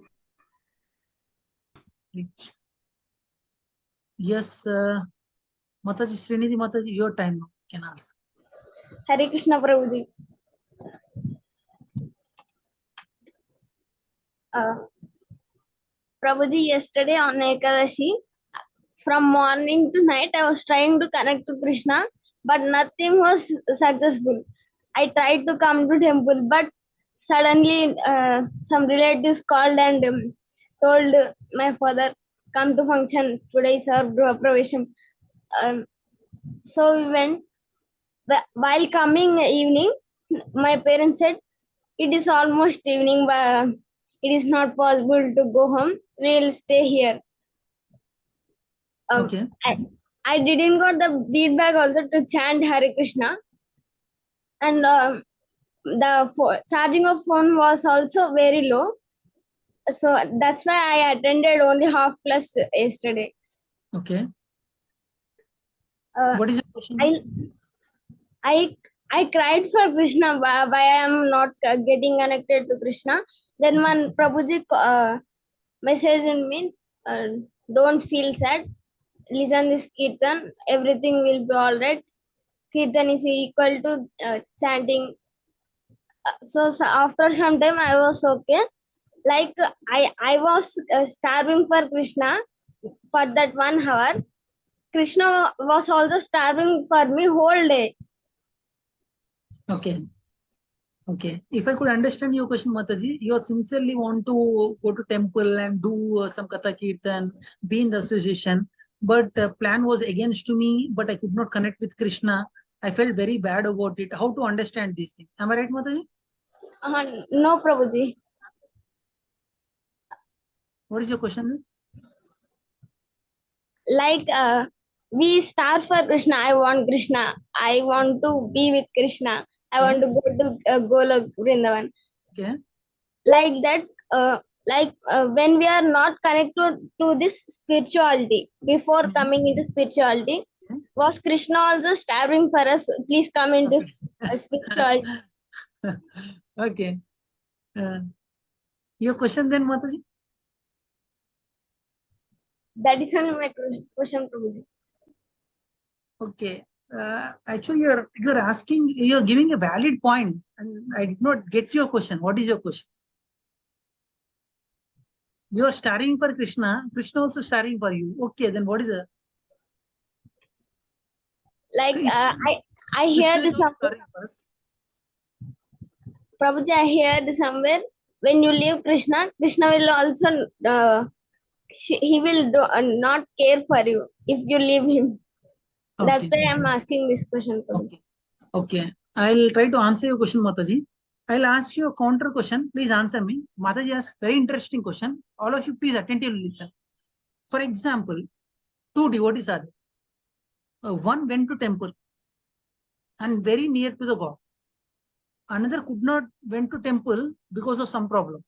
Speaker 1: Yes, Mataji, Srinidhi Mataji, your time now. Can ask.
Speaker 14: Hare Krishna Prabhuji. Prabhuji, yesterday on Ekadashi, from morning to night, I was trying to connect to Krishna, but nothing was successful. I tried to come to temple, but suddenly some relatives called and told my father, come to function, today is our Griha Pravesham. So we went. While coming evening, my parents said, it is almost evening, but it is not possible to go home. We will stay here.
Speaker 1: Okay.
Speaker 14: I didn't got the feedback also to chant Hare Krishna. And the charging of phone was also very low. So that's why I attended only half class yesterday.
Speaker 1: Okay. What is your question?
Speaker 14: I cried for Krishna, why I am not getting connected to Krishna. Then one Prabhuji messaged me, don't feel sad, listen this Kirtan, everything will be alright. Kirtan is equal to chanting. So after some time I was okay. Like I was starving for Krishna for that 1 hour. Krishna was also starving for me whole day.
Speaker 1: Okay. Okay. If I could understand your question, Mataji, you sincerely want to go to temple and do some Katha Kirtan, be in the association, but plan was against to me, but I could not connect with Krishna. I felt very bad about it. How to understand these things? Am I right, Mataji?
Speaker 14: No, Prabhuji.
Speaker 1: What is your question?
Speaker 14: Like we starve for Krishna. I want Krishna. I want to be with Krishna. I want to go to Golok Vrindavan.
Speaker 1: Okay.
Speaker 14: Like that, when we are not connected to this spirituality, before coming into spirituality, was Krishna also starving for us? Please come into spirituality.
Speaker 1: Okay. Your question then, Mataji?
Speaker 14: That is only my question, Prabhuji.
Speaker 1: Okay. Actually, you're asking, you're giving a valid point, and I did not get your question. What is your question? You are starving for Krishna. Krishna also starving for you. Okay, then what is the?
Speaker 14: Like I heard somewhere. Prabhuji, I heard somewhere when you leave Krishna, Krishna will also he will not care for you if you leave him.
Speaker 1: Okay.
Speaker 14: That's why I'm asking this question.
Speaker 1: Okay. Okay. I'll try to answer your question, Mataji. I'll ask you a counter question. Please answer me. Mataji asked very interesting question. All of you, please attentively listen. For example, two devotees are there. One went to temple and very near to the God. Another could not went to temple because of some problem.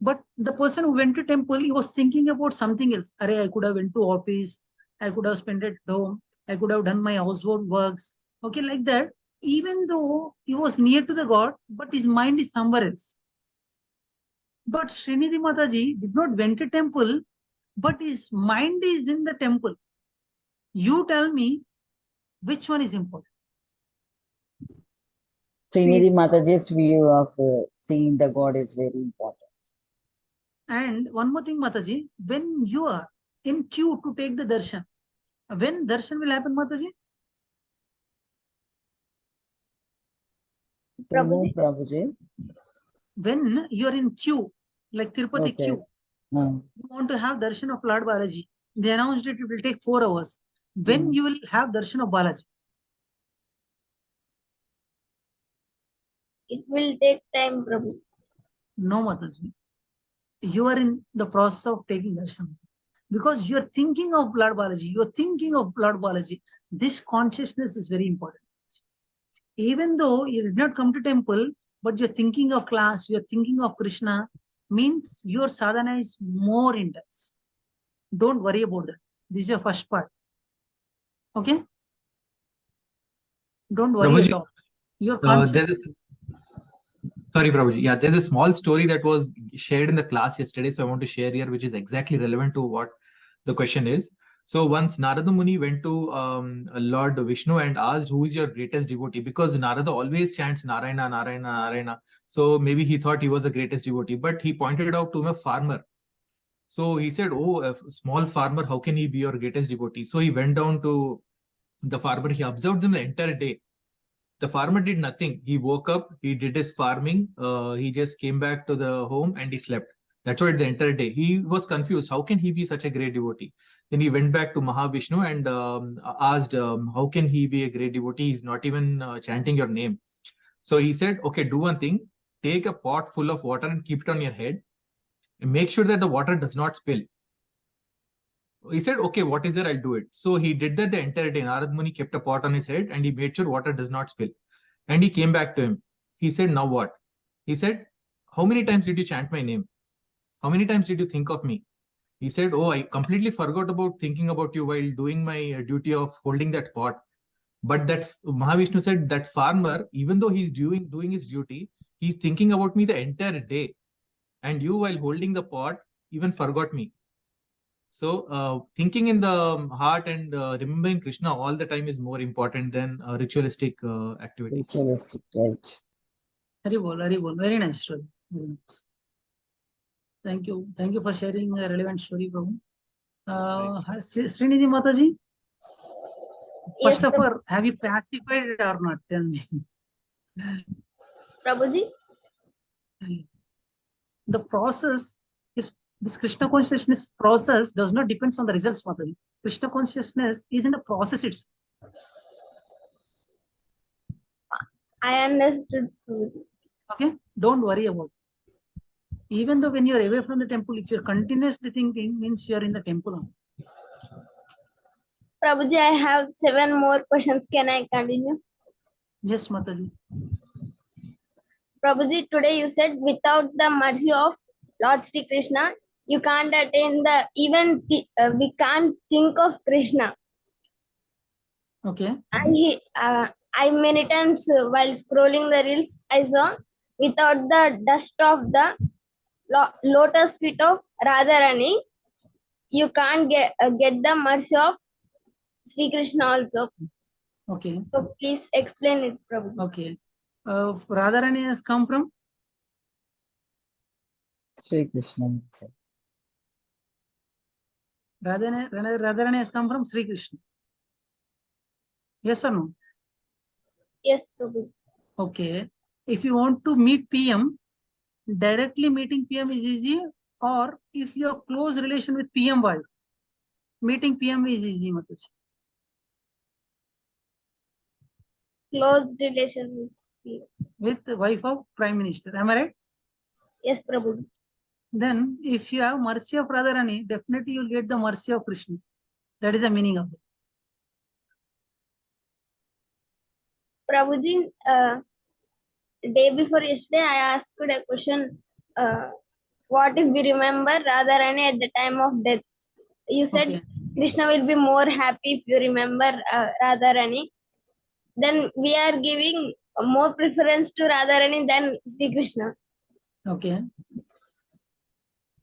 Speaker 1: But the person who went to temple, he was thinking about something else. Array, I could have went to office, I could have spent it at home, I could have done my household works. Okay, like that. Even though he was near to the God, but his mind is somewhere else. But Srinidhi Mataji did not went to temple, but his mind is in the temple. You tell me which one is important.
Speaker 11: Srinidhi Mataji's view of seeing the God is very important.
Speaker 1: And one more thing, Mataji, when you are in queue to take the darshan, when darshan will happen, Mataji?
Speaker 11: Prabhuji.
Speaker 1: When you are in queue, like Tirupati queue, you want to have darshan of Lord Balaji. They announced it will take 4 hours. When you will have darshan of Balaji?
Speaker 14: It will take time, Prabhu.
Speaker 1: No, Mataji. You are in the process of taking darshan. Because you are thinking of Lord Balaji. You are thinking of Lord Balaji. This consciousness is very important. Even though you did not come to temple, but you're thinking of class, you're thinking of Krishna, means your sadhana is more intense. Don't worry about that. This is your first part. Okay? Don't worry
Speaker 9: Prabhuji,
Speaker 1: at all. Your conscious.
Speaker 9: Sorry, Prabhuji. Yeah, there's a small story that was shared in the class yesterday, so I want to share here, which is exactly relevant to what the question is. So once Narada Muni went to Lord Vishnu and asked, who is your greatest devotee? Because Narada always chants Narayana, Narayana, Narayana. So maybe he thought he was the greatest devotee, but he pointed out to him a farmer. So he said, oh, a small farmer, how can he be your greatest devotee? So he went down to the farmer. He observed him the entire day. The farmer did nothing. He woke up, he did his farming, he just came back to the home and he slept. That's what the entire day. He was confused. How can he be such a great devotee? Then he went back to Mahavishnu and asked, how can he be a great devotee? He's not even chanting your name. So he said, okay, do one thing. Take a pot full of water and keep it on your head. And make sure that the water does not spill. He said, okay, what is there? I'll do it. So he did that the entire day. Narad Muni kept a pot on his head and he made sure water does not spill. And he came back to him. He said, now what? He said, how many times did you chant my name? How many times did you think of me? He said, oh, I completely forgot about thinking about you while doing my duty of holding that pot. But that Mahavishnu said that farmer, even though he's doing his duty, he's thinking about me the entire day. And you, while holding the pot, even forgot me. So thinking in the heart and remembering Krishna all the time is more important than ritualistic activities.
Speaker 11: Ritualistic, right.
Speaker 1: Haribol. Very nice story. Very nice. Thank you. Thank you for sharing a relevant story, Prabhu. Srinidhi Mataji, first of all, have you pacified it or not? Tell me.
Speaker 14: Prabhuji?
Speaker 1: The process is, this Krishna consciousness process does not depend on the results, Mataji. Krishna consciousness is in the process itself.
Speaker 14: I understood, Prabhuji.
Speaker 1: Okay, don't worry about it. Even though when you are away from the temple, if you're continuously thinking, means you are in the temple.
Speaker 14: Prabhuji, I have 7 more questions. Can I continue?
Speaker 1: Yes, Mataji.
Speaker 14: Prabhuji, today you said without the mercy of Lord Sri Krishna, you can't attain the we can't think of Krishna.
Speaker 1: Okay.
Speaker 14: And I many times while scrolling the reels, I saw without the dust of the lotus feet of Radharani, you can't get the mercy of Sri Krishna also.
Speaker 1: Okay.
Speaker 14: So please explain it, Prabhuji.
Speaker 1: Okay. Radharani has come from
Speaker 11: Sri Krishna.
Speaker 1: Radharani has come from Sri Krishna. Yes or no?
Speaker 14: Yes, Prabhuji.
Speaker 1: Okay. If you want to meet PM, directly meeting PM is easy, or if you have close relation with PM wife, meeting PM is easy, Mataji.
Speaker 14: Close relation with PM.
Speaker 1: With the wife of Prime Minister. Am I right?
Speaker 14: Yes, Prabhuji.
Speaker 1: Then if you have mercy of Radharani, definitely you'll get the mercy of Krishna. That is the meaning of it.
Speaker 14: Prabhuji, day before yesterday, I asked a question. What if we remember Radharani at the time of death? You said
Speaker 1: Okay.
Speaker 14: Krishna will be more happy if you remember Radharani. Then we are giving more preference to Radharani than Sri Krishna.
Speaker 1: Okay.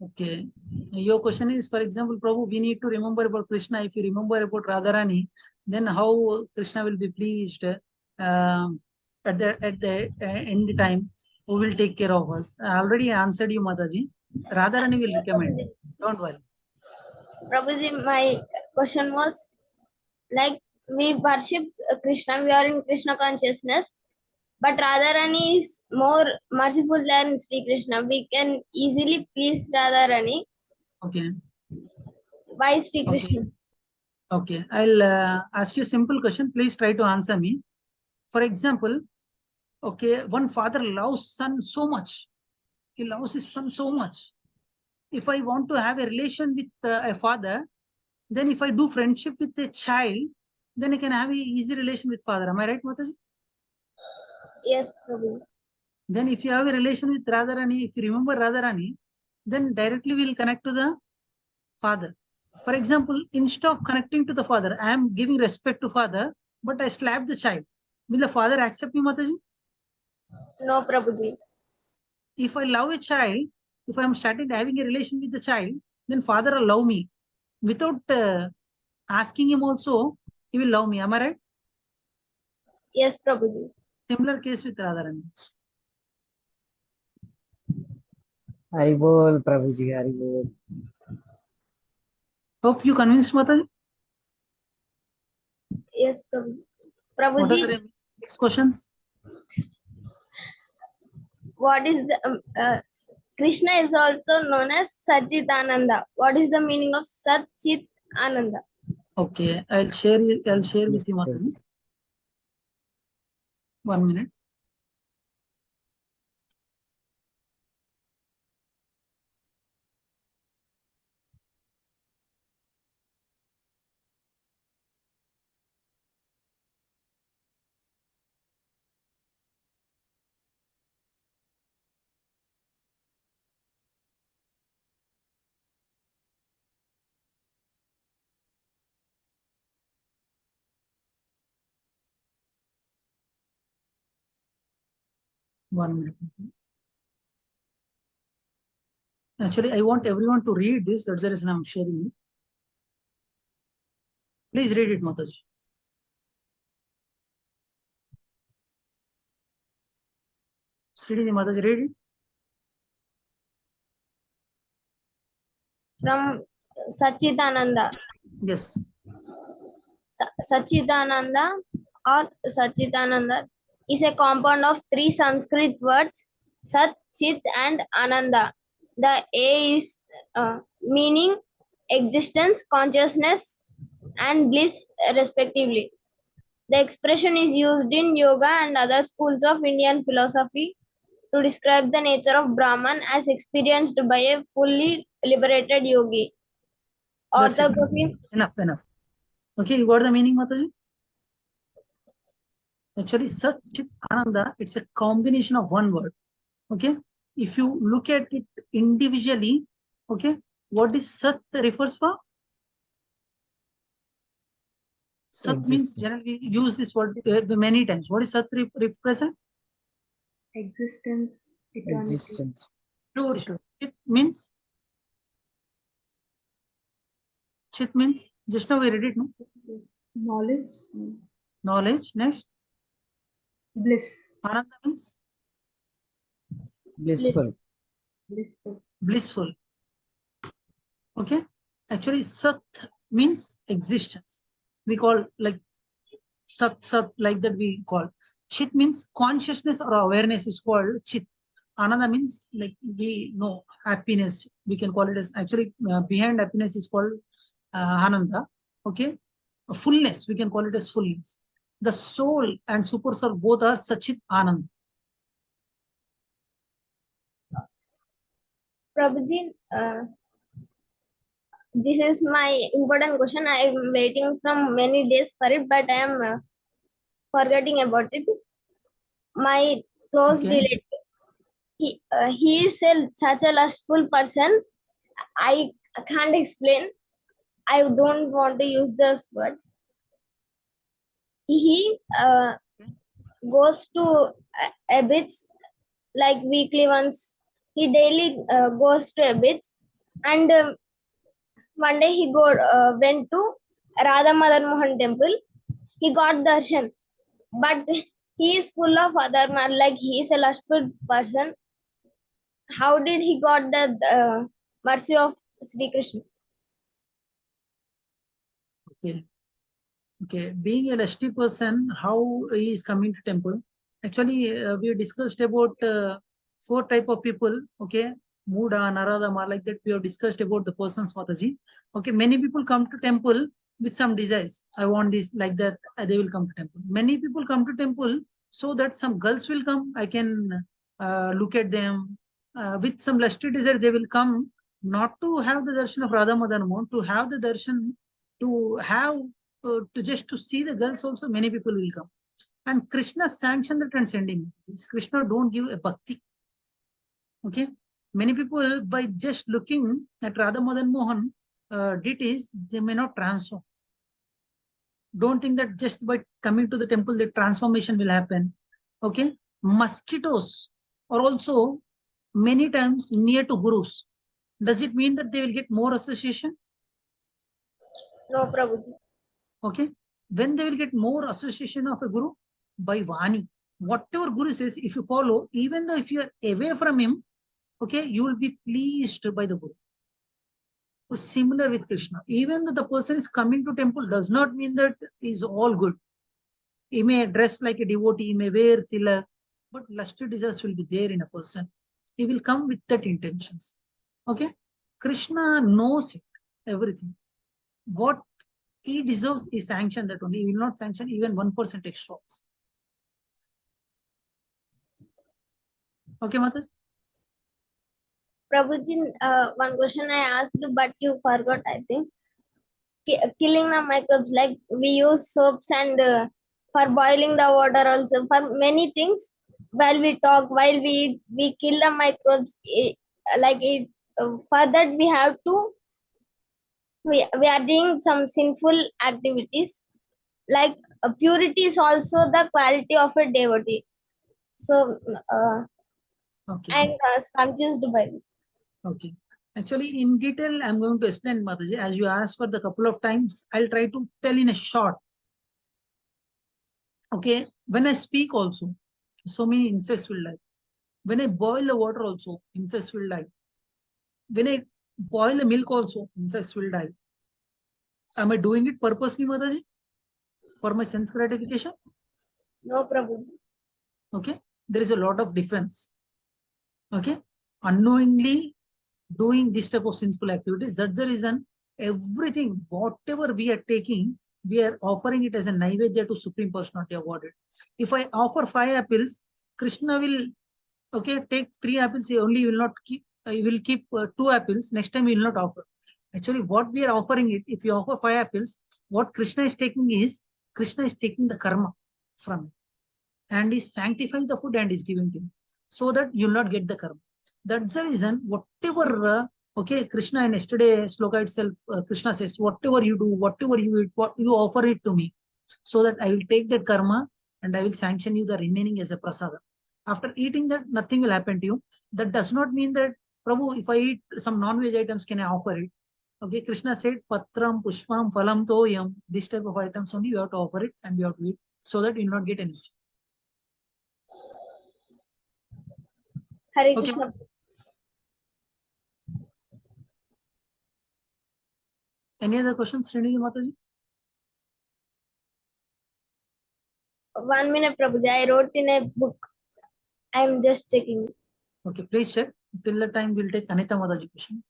Speaker 1: Okay. Your question is, for example, Prabhu, we need to remember about Krishna. If you remember about Radharani, then how Krishna will be pleased at the end time? Who will take care of us? I already answered you, Mataji. Radharani will recommend. Don't worry.
Speaker 14: Prabhuji, my question was like we worship Krishna, we are in Krishna consciousness, but Radharani is more merciful than Sri Krishna. We can easily please Radharani.
Speaker 1: Okay.
Speaker 14: Why Sri Krishna?
Speaker 1: Okay. I'll ask you a simple question. Please try to answer me. For example, okay, one father loves son so much. He loves his son so much. If I want to have a relation with a father, then if I do friendship with a child, then I can have an easy relation with father. Am I right, Mataji?
Speaker 14: Yes, Prabhu.
Speaker 1: Then if you have a relation with Radharani, if you remember Radharani, then directly we'll connect to the father. For example, instead of connecting to the father, I am giving respect to father, but I slap the child. Will the father accept me, Mataji?
Speaker 14: No, Prabhuji.
Speaker 1: If I love a child, if I am started having a relation with the child, then father will love me. Without asking him also, he will love me. Am I right?
Speaker 14: Yes, Prabhuji.
Speaker 1: Similar case with Radharani.
Speaker 11: Haribol, Prabhuji, Haribol.
Speaker 1: Hope you convinced, Mataji.
Speaker 14: Yes, Prabhuji.
Speaker 1: What are
Speaker 14: Prabhuji,
Speaker 1: the next questions?
Speaker 14: what is the Krishna is also known as Satchitananda. What is the meaning of Satchit Ananda?
Speaker 1: Okay, I'll share with you, Mataji. 1 minute. One minute. Actually, I want everyone to read this. That's the reason I'm sharing it. Please read it, Mataji. Sridhar Mataji, read it.
Speaker 14: From Satchitananda.
Speaker 1: Yes.
Speaker 14: Satchitananda or Satchitananda is a compound of three Sanskrit words, Sat, Chit and Ananda. The A is meaning, existence, consciousness and bliss respectively. The expression is used in yoga and other schools of Indian philosophy to describe the nature of Brahman as experienced by a fully liberated yogi.
Speaker 1: That's it.
Speaker 14: Orthography.
Speaker 1: Enough. Okay, you got the meaning, Mataji? Actually, Sat Chit Ananda, it's a combination of one word. Okay, if you look at it individually, okay, what is Sat refers for? Sat means generally we use this word many times. What is Sat represent?
Speaker 13: Existence, eternity.
Speaker 11: Existence.
Speaker 1: Truth. Chit means? Chit means? Just now we read it, no?
Speaker 13: Knowledge.
Speaker 1: Knowledge. Next.
Speaker 13: Bliss.
Speaker 1: Ananda means?
Speaker 11: Blissful.
Speaker 1: Blissful. Okay. Actually, Sat means existence. We call like Sat, like that we call. Chit means consciousness or awareness is called Chit. Ananda means like we know happiness. We can call it as actually behind happiness is called Ananda. Okay. Fullness, we can call it as fullness. The soul and super soul both are Sachit Anand.
Speaker 14: Prabhuji, this is my important question. I am waiting from many days for it, but I am forgetting about it. My close
Speaker 1: Okay.
Speaker 14: relative. He is such a lustful person. I can't explain. I don't want to use those words. He goes to a beach like weekly once. He daily goes to a beach, and one day he went to Radha Madhava temple. He got darshan, but he is full of adharma, like he is a lustful person. How did he got the mercy of Sri Krishna?
Speaker 1: Okay. Okay. Being a lusty person, how he is coming to temple? Actually, we discussed about 4 type of people. Okay. Muda, Naradama, like that. We have discussed about the persons, Mataji. Okay. Many people come to temple with some desires. I want this, like that. They will come to temple. Many people come to temple so that some girls will come. I can look at them. With some lusty desire, they will come not to have the darshan of Radha Madanmo, to have the darshan, to have to just to see the girls also. Many people will come, and Krishna sanctioned the transcending. Krishna don't give a bhakti. Okay, many people by just looking at Radha Madan Mohan deities, they may not transform. Don't think that just by coming to the temple the transformation will happen. Okay, mosquitoes are also many times near to gurus. Does it mean that they will get more association?
Speaker 14: No, Prabhuji.
Speaker 1: Okay, when they will get more association of a guru? By Vani. Whatever guru says, if you follow, even though if you are away from him, okay, you will be pleased by the guru. So similar with Krishna. Even though the person is coming to temple does not mean that is all good. He may dress like a devotee, he may wear tilak, but lusty desires will be there in a person. He will come with that intentions. Okay, Krishna knows it, everything. What he deserves is sanction, that only. He will not sanction even 1% extra. Okay, Mataji?
Speaker 14: Prabhuji, one question I asked, but you forgot, I think. Killing the microbes, like we use soaps and for boiling the water also, for many things. While we talk, while we kill the microbes, for that we have to, we are doing some sinful activities. Like purity is also the quality of a devotee. So,
Speaker 1: Okay.
Speaker 14: and confused by this.
Speaker 1: Okay. Actually, in detail, I'm going to explain, Mataji. As you asked for the couple of times, I'll try to tell in a short. Okay. When I speak also, so many insects will die. When I boil the water also, insects will die. When I boil the milk also, insects will die. Am I doing it purposely, Mataji? For my sense gratification?
Speaker 14: No, Prabhuji.
Speaker 1: Okay. There is a lot of difference. Okay. Unknowingly doing this type of sinful activities, that's the reason everything, whatever we are taking, we are offering it as a naivedya to Supreme Personality of Godhead. If I offer 5 apples, Krishna will, okay, take 3 apples, he only will not keep, he will keep 2 apples, next time he will not offer. Actually, what we are offering it, if you offer 5 apples, what Krishna is taking is, Krishna is taking the karma from it, and is sanctifying the food and is giving to you, so that you will not get the karma. That's the reason, whatever, okay, Krishna in yesterday sloka itself, Krishna says, whatever you do, whatever you eat, what you offer it to me, so that I will take that karma and I will sanction you the remaining as a prasada. After eating that, nothing will happen to you. That does not mean that, Prabhu, if I eat some non-veg items, can I offer it? Okay, Krishna said, Patram, Pushpam, Phalam, Toyam, this type of items only you have to offer it and you have to eat, so that you will not get any sin.
Speaker 14: Hare
Speaker 1: Okay.
Speaker 14: Krishna.
Speaker 1: Any other questions, Srinidhi Mataji?
Speaker 14: 1 minute, Prabhuji. I wrote in a book. I am just checking.
Speaker 1: Okay, please check. Till the time, we'll take Anita Mataji question.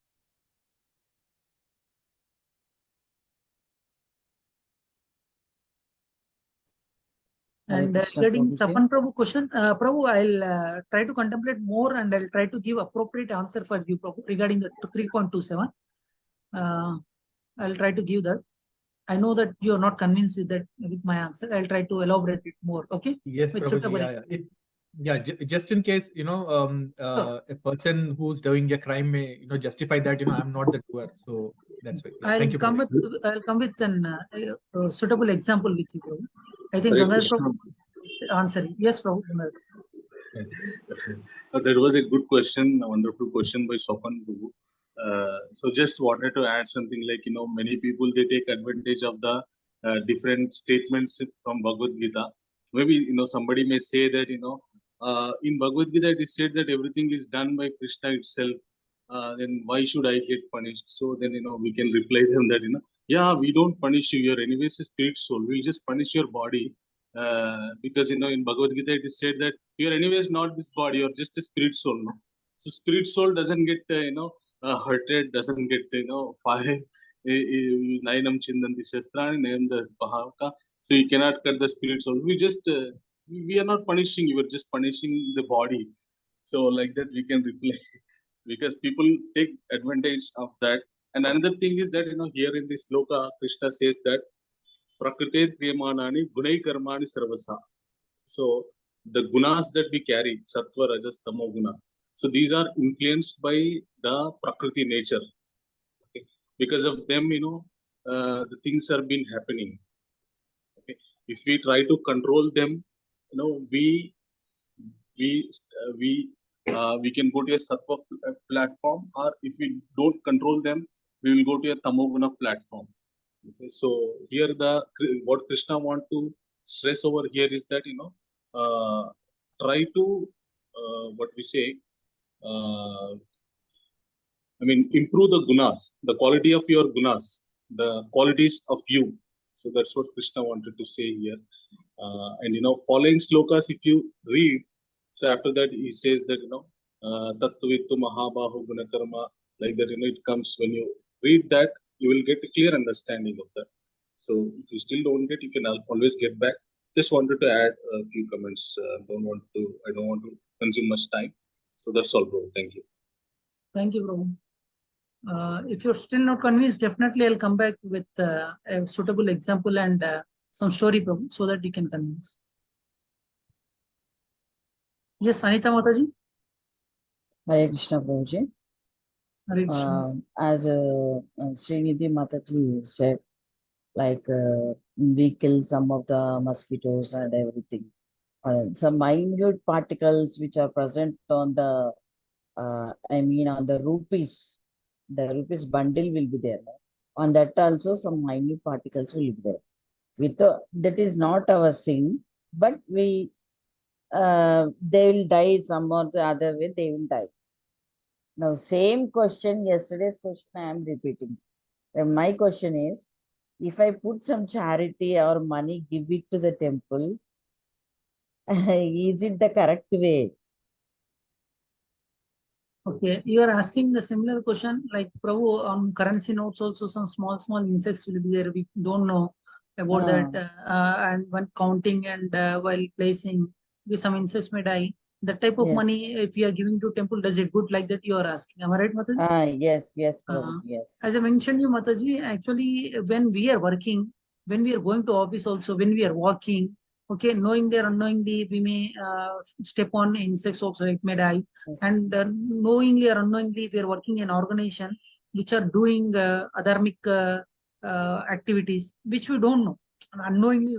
Speaker 1: And regarding Stapan Prabhu question, Prabhu, I'll try to contemplate more and I'll try to give appropriate answer for you, Prabhu, regarding the 3.27. I'll try to give that. I know that you are not convinced with that, with my answer. I'll try to elaborate it more. Okay.
Speaker 9: Yes,
Speaker 1: With
Speaker 9: Prabhuji.
Speaker 1: suitable
Speaker 9: Yeah, yeah. Yeah, just in case, a person who's doing a crime may, justify that, I'm not the doer. So that's why. Yeah, thank you, Prabhu.
Speaker 1: I'll come with an suitable example with you, Prabhu. I think
Speaker 12: Hare
Speaker 1: Gangadhar
Speaker 12: Krishna.
Speaker 1: Prabhu is answering. Yes, Prabhu. Gangadhar.
Speaker 12: That was a good question, a wonderful question by Sopan Prabhu. So just wanted to add something like, many people, they take advantage of the different statements from Bhagavad Gita. Maybe, somebody may say that, in Bhagavad Gita, it is said that everything is done by Krishna itself. Then why should I get punished? So then, we can reply them that, yeah, we don't punish you. You're anyways a spirit soul. We'll just punish your body. Because, in Bhagavad Gita, it is said that you're anyways not this body, you're just a spirit soul. No? So spirit soul doesn't get, hurted, doesn't get, fire. Nainam chindanti shastrani, naim the pahaka. So you cannot cut the spirit soul. We just, we are not punishing you, we're just punishing the body. So like that we can reply because people take advantage of that. And another thing is that, here in this sloka, Krishna says that Prakrite Priyamanani Gunai Karmani Sarvasa. So the gunas that we carry, Sattva, Rajas, Tamo Guna. So these are influenced by the Prakriti nature. Okay? Because of them, the things are been happening. Okay? If we try to control them, we can go to a Sattva platform, or if we don't control them, we will go to a Tamoguna platform. Okay, so here what Krishna want to stress over here is that try to what we say improve the gunas, the quality of your gunas, the qualities of you. So that's what Krishna wanted to say here. And following slokas, if you read, so after that he says that Tattvavitu Mahabahu Gunakarma, like that, it comes when you read that, you will get a clear understanding of that. So if you still don't get, you can always get back. Just wanted to add a few comments. I don't want to consume much time. So that's all, bro. Thank you.
Speaker 1: Thank you, Prabhu. If you're still not convinced, definitely I'll come back with a suitable example and some story, Prabhu, so that you can convince. Yes, Anita Mataji.
Speaker 11: Hare Krishna Prabhuji.
Speaker 1: Hare Krishna.
Speaker 11: As Srinidhi Mataji said, like we kill some of the mosquitoes and everything. Some minute particles which are present on the, on the rupees. The rupees bundle will be there. On that also some minute particles will be there. That is not our sin, but they will die some or the other way, they will die. Now, same question, yesterday's question I am repeating. My question is, if I put some charity or money, give it to the temple, is it the correct way?
Speaker 1: Okay, you are asking the similar question like Prabhu on currency notes also some small insects will be there. We don't know about that and when counting and while placing, some insects may die. That type of money, if you are giving to temple, does it good like that? You are asking. Am I right, Mataji?
Speaker 11: Yes, Prabhu, yes.
Speaker 1: As I mentioned you, Mataji, actually when we are working, when we are going to office also, when we are walking, okay, knowingly or unknowingly, we may step on insects also, it may die.
Speaker 11: Yes.
Speaker 1: And knowingly or unknowingly, we are working in an organization which are doing adharmic activities, which we don't know. Unknowingly,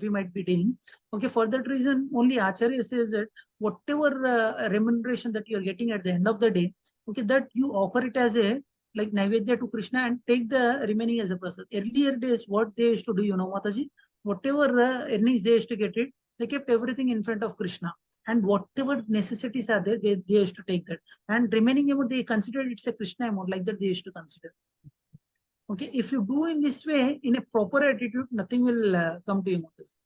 Speaker 1: we might be doing. Okay, for that reason, only Acharya says that whatever remuneration that you are getting at the end of the day, okay, that you offer it as a like Naivedya to Krishna and take the remaining as a prasad. Earlier days, what they used to do, Mataji, whatever earnings they used to get it, they kept everything in front of Krishna. And whatever necessities are there, they used to take that. And remaining amount, they considered it's a Krishna amount, like that they used to consider. Okay, if you do in this way, in a proper attitude, nothing will come to you, Mataji.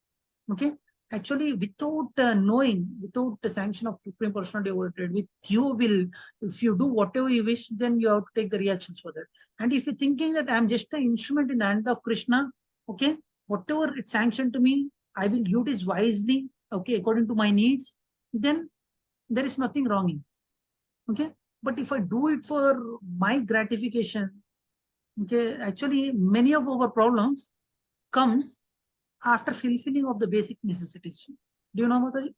Speaker 1: Okay, actually, without knowing, without the sanction of Supreme Personality Devoted, with your will, if you do whatever you wish, then you have to take the reactions for that. And if you're thinking that I'm just an instrument in the hand of Krishna, okay, whatever it's sanctioned to me, I will utilize wisely, okay, according to my needs, then there is nothing wrong in it. Okay, but if I do it for my gratification, okay, actually, many of our problems comes after fulfilling of the basic necessities. Do you know, Mataji?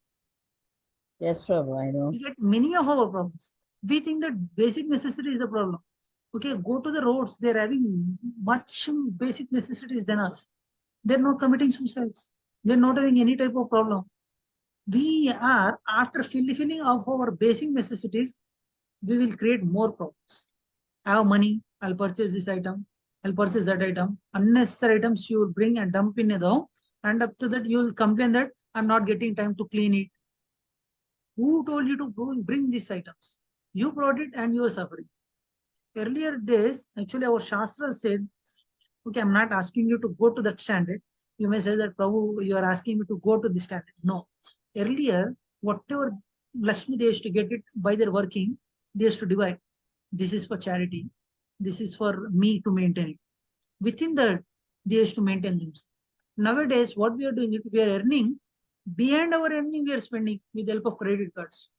Speaker 11: Yes, Prabhu, I know.
Speaker 1: We get many of our problems. We think that basic necessity is the problem. Okay, go to the roads. They're having much basic necessities than us. They're not committing suicides. They're not having any type of problem. We are, after fulfilling of our basic necessities, we will create more problems. I have money, I'll purchase this item, I'll purchase that item. Unnecessary items you will bring and dump in a dome, and up to that you will complain that I'm not getting time to clean it. Who told you to go and bring these items? You brought it and you are suffering. Earlier days, actually our Shastra said, okay, I'm not asking you to go to that standard. You may say that, Prabhu, you are asking me to go to this standard. No. Earlier, whatever Lakshmi they used to get it by their working, they used to divide. This is for charity. This is for me to maintain it. Within that, they used to maintain themselves. Nowadays, what we are doing, it we are earning. Beyond our earning, we are spending with the help of credit cards.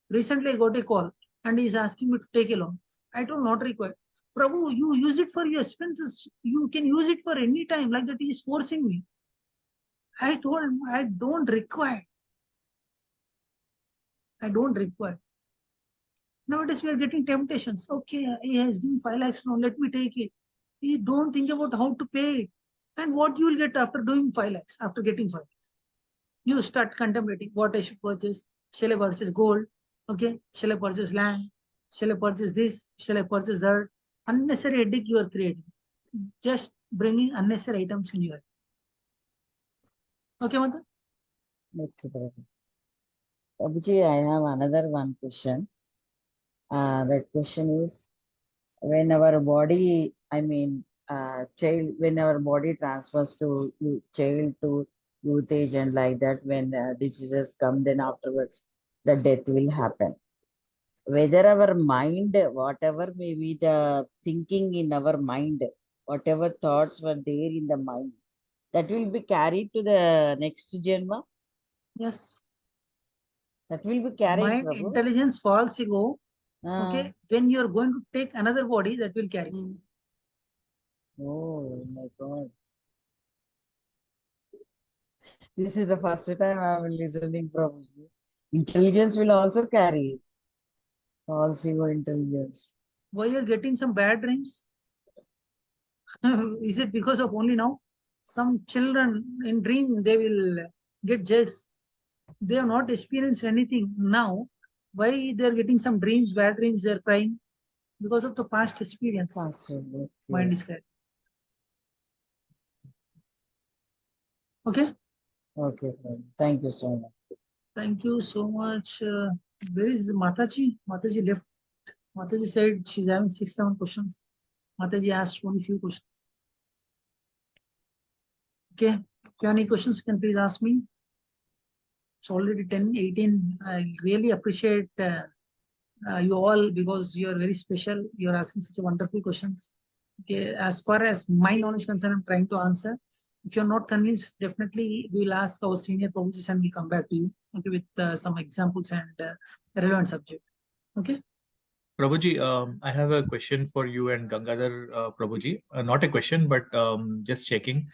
Speaker 1: Recently, I got a call and he is asking me to take a loan. I told not required. Prabhu, you use it for your expenses. You can use it for any time. Like that, he is forcing me. I told him, I don't require. I don't require. Nowadays, we are getting temptations. Okay, he has given 5 lakhs now. Let me take it. You don't think about how to pay it and what you will get after doing 5 lakhs, after getting 5 lakhs. You start contemplating what I should purchase. Shall I purchase gold? Okay. Shall I purchase land? Shall I purchase this? Shall I purchase that? Unnecessary headache you are creating. Just bringing unnecessary items in your. Okay, Mother?
Speaker 11: Okay, Prabhu. Prabhuji, I have another one question. That question is, when our body, when our body transfers to child to youth age and like that, when diseases come, then afterwards the death will happen. Whether our mind, whatever may be the thinking in our mind, whatever thoughts were there in the mind, that will be carried to the next Janma?
Speaker 1: Yes.
Speaker 11: That will be carried,
Speaker 1: Mind,
Speaker 11: Prabhu?
Speaker 1: intelligence, false ego. Okay. When you are going to take another body, that will carry.
Speaker 11: Oh my God. This is the first time I am listening from you. Intelligence will also carry. False ego intelligence.
Speaker 1: Why you are getting some bad dreams? Is it because of only now? Some children in dream, they will get judged. They have not experienced anything now. Why they are getting some dreams, bad dreams, they are crying? Because of the past experience.
Speaker 11: Okay.
Speaker 1: Mind is carried. Okay?
Speaker 11: Okay, thank you so much.
Speaker 1: Thank you so much. Where is Mataji? Mataji left. Mataji said she's having 6-7 questions. Mataji asked only few questions. Okay. If you have any questions, you can please ask me. It's already 10:18. I really appreciate you all because you are very special. You are asking such a wonderful questions. Okay. As far as my knowledge is concerned, I'm trying to answer. If you're not convinced, definitely we will ask our senior Prabhujis and we'll come back to you, okay, with some examples and relevant subject. Okay.
Speaker 9: Prabhuji, I have a question for you and Gangadhar Prabhuji. Not a question, but just checking.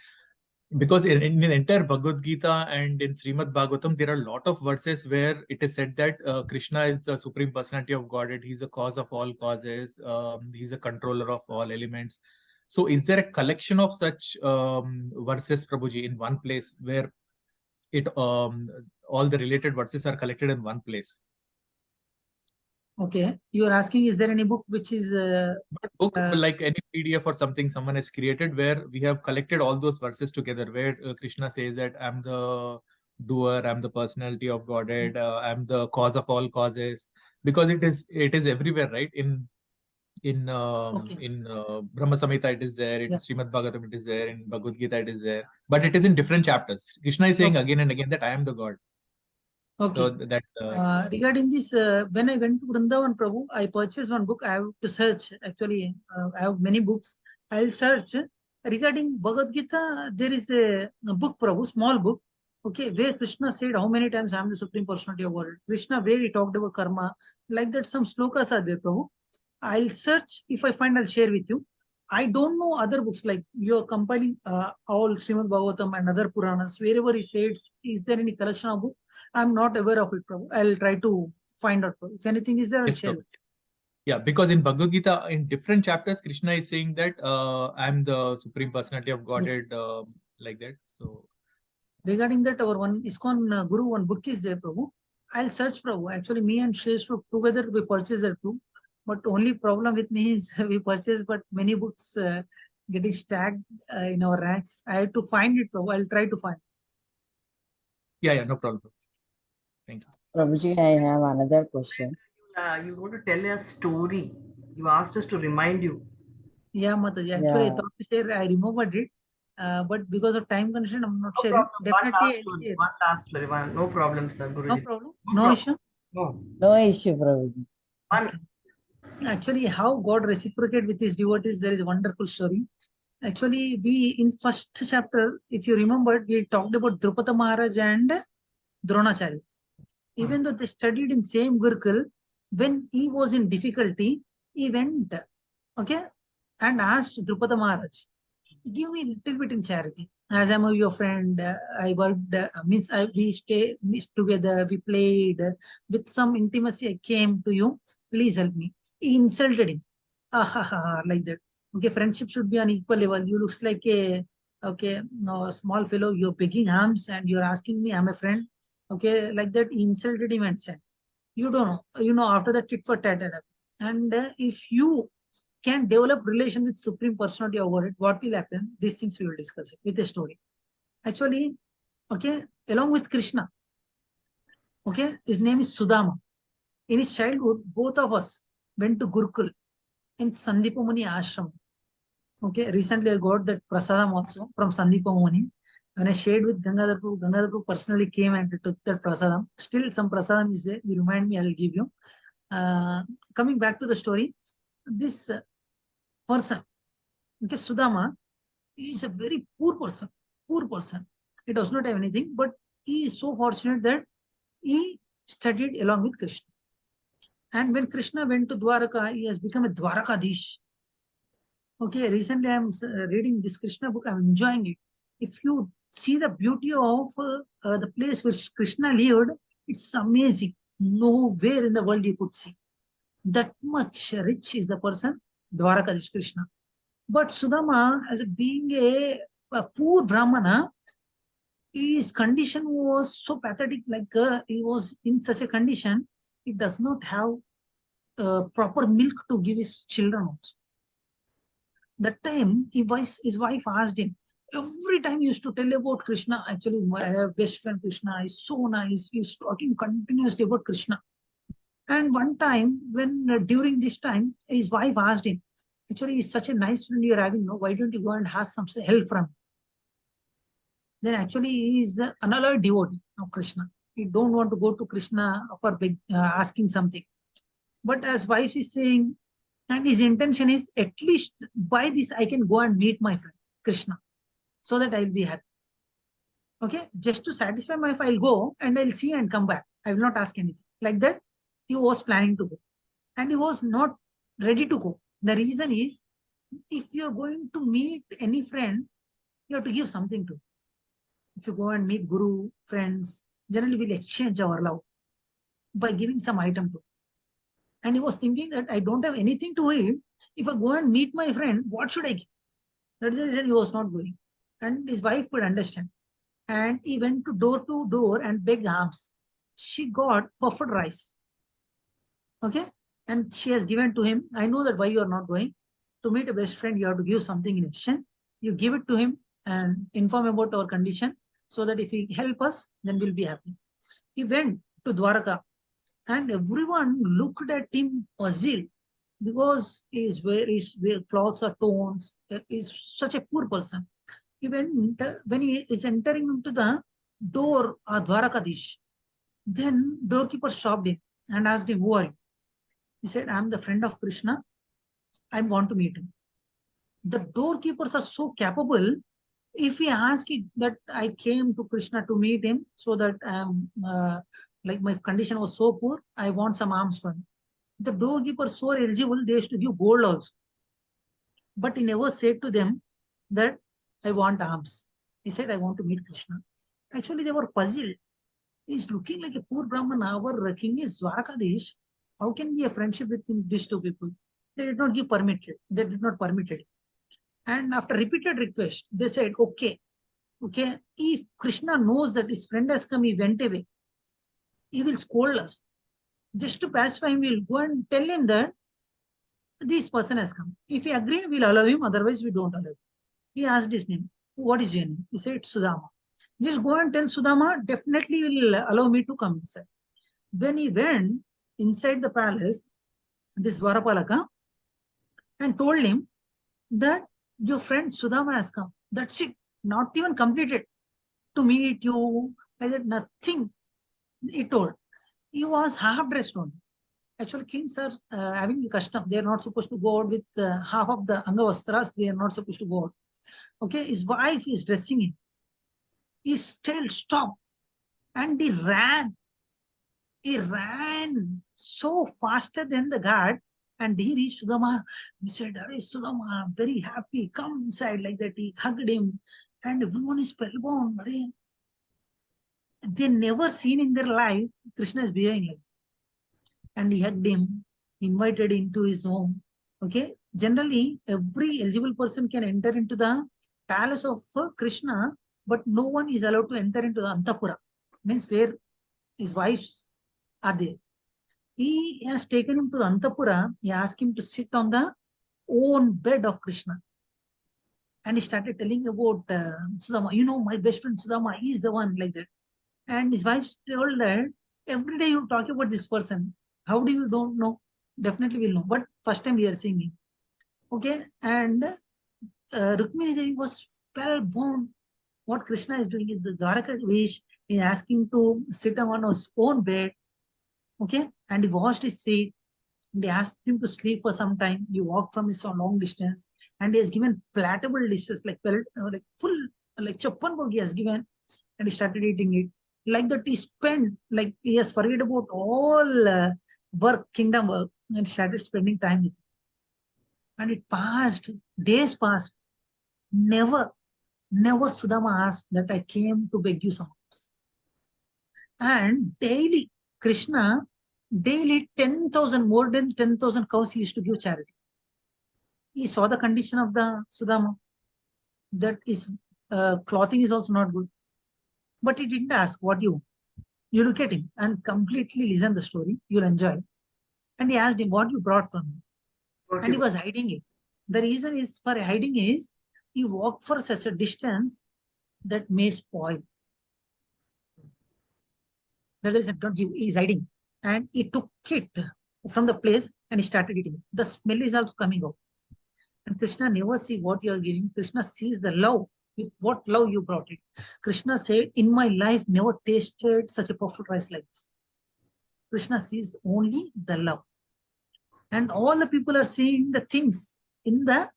Speaker 9: Because in the entire Bhagavad Gita and in Srimad Bhagavatam, there are a lot of verses where it is said that Krishna is the Supreme Personality of Godhead. He's the cause of all causes. He's a controller of all elements. So is there a collection of such verses, Prabhuji, in one place where it all the related verses are collected in one place?
Speaker 1: Okay. You are asking, is there any book which is...
Speaker 9: book, like any PDF or something someone has created where we have collected all those verses together, where Krishna says that I'm the doer, I'm the personality of Godhead, I'm the cause of all causes, because it is everywhere, right? In Brahma Samhita it is there, in Srimad Bhagavatam it is there, in Bhagavad Gita it is there, but it is in different chapters. Krishna is saying again and again that I am the God.
Speaker 1: Okay.
Speaker 9: So that's
Speaker 1: regarding this, when I went to Vrindavan Prabhu, I purchased one book. I have to search. Actually, I have many books. I'll search. Regarding Bhagavad Gita, there is a book, Prabhu, small book. Okay, where Krishna said how many times I am the Supreme Personality of Godhead. Krishna, where he talked about karma. Like that, some slokas are there, Prabhu. I'll search. If I find, I'll share with you. I don't know other books like you're compiling all Srimad Bhagavatam and other Puranas. Wherever he says, is there any collection of book? I'm not aware of it, Prabhu. I'll try to find out. Prabhu. If anything is there, I'll
Speaker 9: Yes,
Speaker 1: share
Speaker 9: Prabhu.
Speaker 1: it.
Speaker 9: Yeah, because in Bhagavad Gita, in different chapters, Krishna is saying that I'm the Supreme Personality of Godhead, like that. So,
Speaker 1: Regarding that, our one iskcon Guru, one book is there, Prabhu. I'll search, Prabhu. Actually, me and Shresh together we purchased that too. But only problem with me is we purchased, but many books getting stacked in our racks. I have to find it, Prabhu. I'll try to find.
Speaker 9: yeah, no problem. Thank you.
Speaker 11: Prabhuji, I have another question.
Speaker 7: You want to tell a story. You asked us to remind you.
Speaker 1: Yeah, Mataji. Actually, I
Speaker 11: Yeah.
Speaker 1: thought to share. I remembered it, but because of time constraint, I'm not
Speaker 7: No
Speaker 1: sharing.
Speaker 7: problem. One
Speaker 1: Definitely,
Speaker 7: last
Speaker 1: I'll
Speaker 7: story.
Speaker 1: share.
Speaker 7: One last story. No problem, sir,
Speaker 1: No
Speaker 7: Guruji.
Speaker 1: problem.
Speaker 7: No
Speaker 1: No
Speaker 7: problem.
Speaker 1: issue.
Speaker 7: No.
Speaker 11: No issue, Prabhuji.
Speaker 7: One.
Speaker 1: Actually, how God reciprocate with his devotees, there is a wonderful story. Actually, we in first chapter, if you remember, we talked about Draupadi Maharaj and Dronacharya. Even though they studied in same Gurukul, when he was in difficulty, he went, okay, and asked Draupadi Maharaj, give me a little bit in charity. As I'm your friend, I worked, we stay together, we played, with some intimacy, I came to you, please help me. He insulted him, like that. Okay, friendship should be on equal level. You looks like a, okay, no, small fellow, you're begging alms and you're asking me, I'm a friend. Okay, like that, he insulted him and said, you don't know, after that tit for tat. And if you can develop relation with Supreme Personality of Godhead, what will happen? These things we will discuss it with a story. Actually, okay, along with Krishna, okay, his name is Sudama. In his childhood, both of us went to Gurukul in Sandipa Muni ashram. Okay, recently I got that prasadam also from Sandipa Muni. When I shared with Gangadhar Prabhu personally came and took that prasadam. Still some prasadam is there. You remind me, I will give you. Coming back to the story, this person, okay, Sudama, he is a very poor person. Poor person. He does not have anything, but he is so fortunate that he studied along with Krishna. And when Krishna went to Dwaraka, he has become a Dwarakadish. Okay, recently I'm reading this Krishna book. I'm enjoying it. If you see the beauty of the place which Krishna lived, it's amazing. Nowhere in the world you could see. That much rich is the person, Dwarakadish Krishna. But Sudama, as being a poor Brahmana, his condition was so pathetic, like he was in such a condition, he does not have proper milk to give his children also. That time, his wife asked him, every time he used to tell about Krishna, actually my best friend Krishna is so nice, he's talking continuously about Krishna. And one time, when during this time, his wife asked him, actually, he's such a nice friend you're having, no? Why don't you go and ask some help from him? Then actually he is an unalloyed devotee of Krishna. He don't want to go to Krishna for asking something. But as wife is saying, and his intention is, at least by this I can go and meet my friend Krishna, so that I'll be happy. Okay, just to satisfy my wife, I'll go and I'll see and come back. I will not ask anything. Like that, he was planning to go. And he was not ready to go. The reason is, if you're going to meet any friend, you have to give something to. If you go and meet Guru, friends, generally we'll exchange our love by giving some item to. And he was thinking that I don't have anything to him. If I go and meet my friend, what should I give? That is the reason he was not going. And his wife could understand. And he went to door and begged alms. She got puffed rice. Okay? And she has given to him. I know that why you are not going. To meet a best friend, you have to give something in exchange. You give it to him and inform about our condition, so that if he help us, then we'll be happy. He went to Dwaraka and everyone looked at him puzzled, because his clothes are torn, is such a poor person. Even when he is entering into the door of Dwarakadish, then doorkeeper stopped him and asked him, who are you? He said, I'm the friend of Krishna. I want to meet him. The doorkeepers are so capable. If he asks that I came to Krishna to meet him, so that like my condition was so poor, I want some alms from him. The doorkeepers so eligible, they used to give gold also. but he never said to them that I want arms. He said, I want to meet Krishna. Actually, they were puzzled. He's looking like a poor Brahman. Our king is Dwarkadish. How can be a friendship with these two people? They did not give permitted. They did not permit it. And after repeated request, they said, okay, if Krishna knows that his friend has come, he went away, he will scold us. Just to pacify him, we'll go and tell him that this person has come. If he agrees, we'll allow him. Otherwise, we don't allow him. He asked his name. What is your name? He said, Sudama. Just go and tell Sudama, definitely will allow me to come inside. When he went inside the palace, this Dwarapalaka, and told him that your friend Sudama has come. That's it. Not even completed to meet you. Like that, nothing. He told. He was half dressed only. Actually, kings are having the custom. They are not supposed to go out with half of the angavastras. They are not supposed to go out. Okay, his wife is dressing him. He still stopped and he ran. He ran so faster than the guard, and he reached Sudama. He said, Hare Sudama, I'm very happy. Come inside, like that. He hugged him, and everyone is spellbound. They never seen in their life Krishna is behaving like that. And he hugged him, invited him to his home. Okay, generally, every eligible person can enter into the palace of Krishna, but no one is allowed to enter into the Antapura, means where his wives are there. He has taken him to the Antapura. He asked him to sit on the own bed of Krishna. And he started telling about Sudama. You know, my best friend Sudama, he is the one, like that. And his wife told that every day you talk about this person. How do you don't know? Definitely will know. But first time we are seeing him. Okay. And Rukmini Devi was spellbound. What Krishna is doing is the Dwaraka wish. He is asking to sit on his own bed. Okay. And he washed his feet. And he asked him to sleep for some time. He walked from his long distance. And he has given palatable dishes like full, like chappan bhog he has given. And he started eating it. Like that he spent, like he has forget about all work, kingdom work, and started spending time with him. And it passed, days passed. Never Sudama asked that I came to beg you some alms. And daily, Krishna, daily 10,000, more than 10,000 cows he used to give charity. He saw the condition of the Sudama, that his clothing is also not good. But he didn't ask what you look at him and completely listen the story. You'll enjoy. And he asked him what you brought for me. And he was hiding it. The reason is for hiding is he walked for such a distance that may spoil. That is, don't give. He is hiding. And he took it from the place and he started eating. The smell is also coming out. And Krishna never sees what you are giving. Krishna sees the love. With what love you brought it. Krishna said, in my life, never tasted such a perfect rice like this. Krishna sees only the love. And all the people are seeing the things in the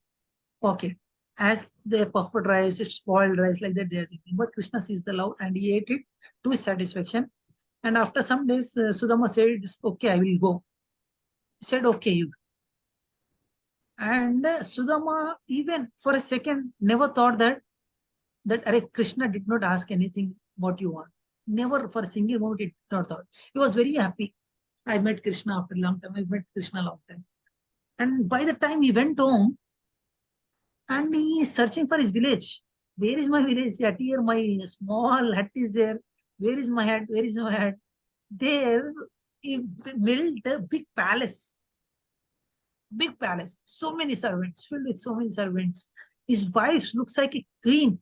Speaker 1: pocket. As their perfect rice, it's spoiled rice, like that they are thinking. But Krishna sees the love and he ate it to his satisfaction. And after some days, Sudama said, okay, I will go. He said, okay, you go. And Sudama, even for a second, never thought that Krishna did not ask anything what you want. Never for a single moment he did not thought. He was very happy. I met Krishna after a long time. I met Krishna a long time. And by the time he went home, and he is searching for his village. Where is my village? At here, my small hut is there. Where is my hut? Where is my hut? There, he built a big palace. Big palace. So many servants, filled with so many servants. His wife looks like a queen.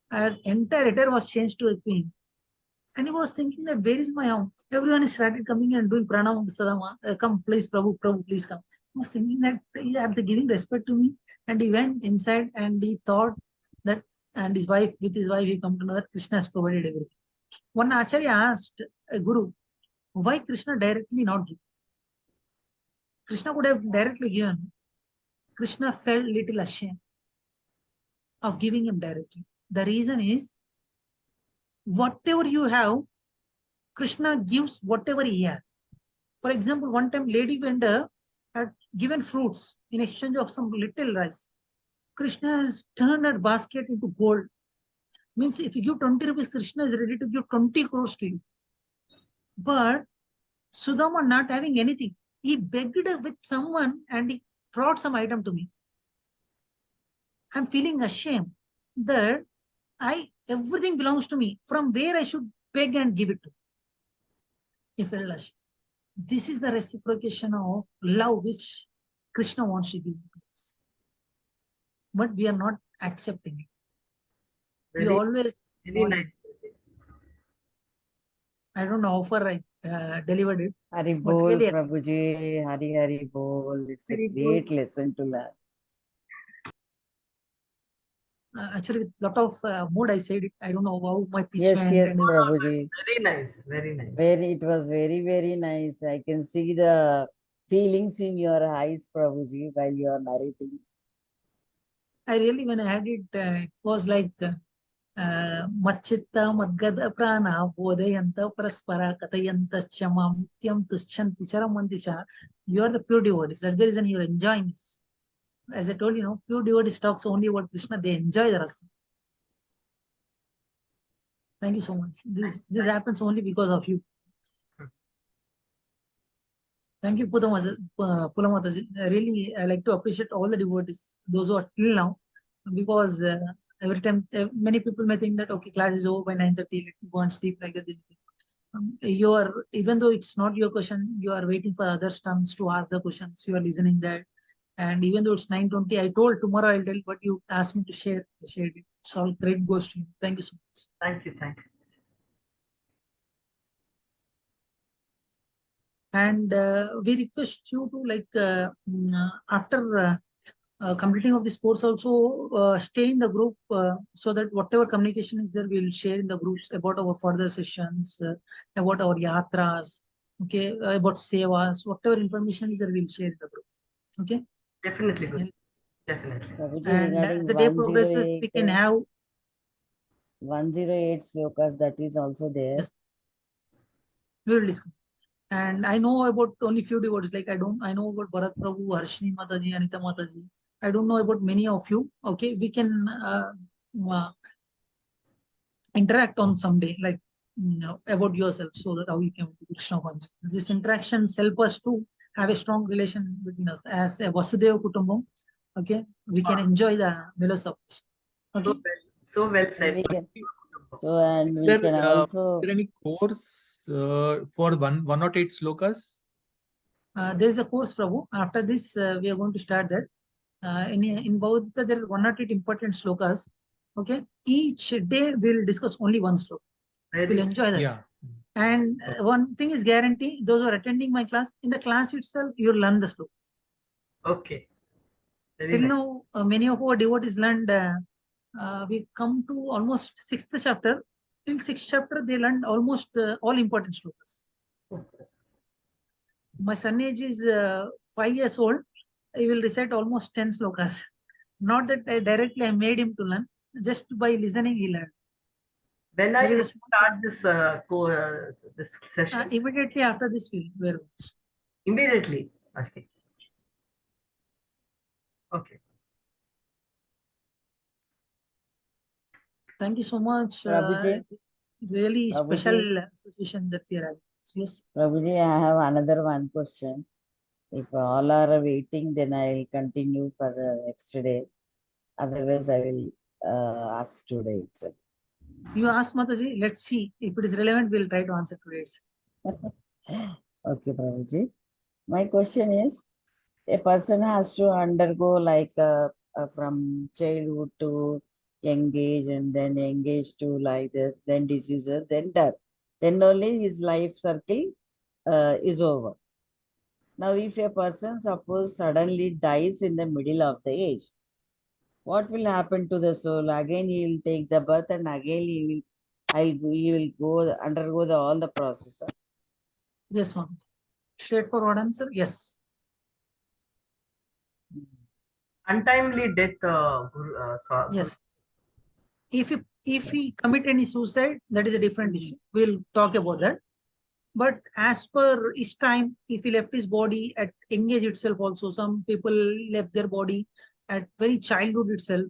Speaker 1: Her entire attire was changed to a queen. And he was thinking that where is my home? Everyone started coming and doing pranam, Sadama. Come, please, Prabhu, please come. He was thinking that are they giving respect to me? And he went inside and he thought that, and his wife, with his wife, he come to know that Krishna has provided everything. One Acharya asked a guru, why Krishna directly not give? Krishna would have directly given. Krishna felt little ashamed of giving him directly. The reason is, whatever you have, Krishna gives whatever he had. For example, one time lady vendor had given fruits in exchange of some little rice. Krishna has turned that basket into gold. Means if you give 20 rupees, Krishna is ready to give 20 crores to you. But Sudama not having anything, he begged with someone and he brought some item to me. I'm feeling ashamed that everything belongs to me. From where I should beg and give it to? He felt ashamed. This is the reciprocation of love which Krishna wants to give to us. But we are not accepting it. We always want
Speaker 7: nice.
Speaker 1: I don't know how far I delivered it.
Speaker 11: Hari
Speaker 1: but
Speaker 11: Bol,
Speaker 1: really,
Speaker 11: Prabhuji, Hari Bol. It's a
Speaker 1: Hari
Speaker 11: great lesson to learn.
Speaker 1: actually, with lot of mood, I said it. I don't know how my pitch
Speaker 11: Yes,
Speaker 1: went.
Speaker 11: yes,
Speaker 1: And
Speaker 11: Prabhuji.
Speaker 7: Very nice, very nice.
Speaker 11: It was very, very nice. I can see the feelings in your eyes, Prabhuji, while you are narrating.
Speaker 1: I really, when I had it, it was like Machitta Madgada Prana Bodayanta Praspara Katayanta Chamamtyam Tuschanti Charamanticha. You are the pure devotees. That's the reason you're enjoying this. As I told you, pure devotees talks only about Krishna. They enjoy the rasa. Thank you so much. This happens only because of you. Thank you, Pulamataji. Really, I like to appreciate all the devotees, those who are till now, because every time, many people may think that, okay, class is over by 9:30, let me go and sleep like that. You are, even though it's not your question, you are waiting for others' turns to ask the questions, you are listening that. And even though it's 9:20, I told tomorrow I'll tell, but you asked me to share it. So all credit goes to you. Thank you so much.
Speaker 7: Thank you, thank you.
Speaker 1: And we request you to after completing of this course also stay in the group so that whatever communication is there, we'll share in the groups about our further sessions, about our yatras, okay, about sevas, whatever information is there, we'll share in the group. Okay.
Speaker 7: Definitely good. Definitely.
Speaker 11: Prabhuji,
Speaker 1: And
Speaker 11: regarding
Speaker 1: as the day progresses, we can have
Speaker 11: 108 slokas, that is also there.
Speaker 1: Yes. We will discuss. And I know about only few devotees. Like I know about Bharat Prabhu, Harshini Mataji, Anita Mataji. I don't know about many of you. Okay, we can interact on some day, like about yourself, so that how you can do Krishna consciousness. These interactions help us to have a strong relation between us as a Vasudeva Kutumbam. Okay, we can enjoy the melos of Krishna. Okay,
Speaker 7: so well said.
Speaker 11: And
Speaker 9: Is
Speaker 11: we
Speaker 9: there,
Speaker 11: can also.
Speaker 9: is there any course for 108 slokas?
Speaker 1: There is a course, Prabhu. After this, we are going to start that. In both there are 108 important slokas. Okay, each day we'll discuss only one sloka. We'll enjoy that.
Speaker 9: Yeah.
Speaker 1: And one thing is guarantee, those who are attending my class, in the class itself, you'll learn the sloka.
Speaker 7: Okay.
Speaker 1: Till now, many of our devotees learned, we come to almost 6th chapter. Till 6th chapter, they learned almost all important slokas. My son age is 5 years old. He will recite almost 10 slokas. Not that I made him to learn. Just by listening, he learned.
Speaker 7: When are you start this this session?
Speaker 1: Immediately after this, we'll.
Speaker 7: Immediately. Okay. Okay.
Speaker 1: Thank you so much.
Speaker 11: Prabhuji.
Speaker 1: Really
Speaker 11: Prabhuji.
Speaker 1: special association that we are having. Yes.
Speaker 11: Prabhuji, I have another one question. If all are waiting, then I will continue for the next day. Otherwise, I will ask today itself.
Speaker 1: You ask Mataji, let's see. If it is relevant, we'll try to answer today.
Speaker 11: Okay, Prabhuji. My question is, a person has to undergo like from childhood to young age, and then engage to like this, then diseases, then death. Then only his life circle is over. Now, if a person suppose suddenly dies in the middle of the age, what will happen to the soul? Again, he will take the birth, and again he will go undergo all the process.
Speaker 1: Yes, ma'am. Straightforward answer, yes.
Speaker 7: Untimely death,
Speaker 1: yes. If he commit any suicide, that is a different issue. We'll talk about that. But as per his time, if he left his body at young age itself also, some people left their body at very childhood itself,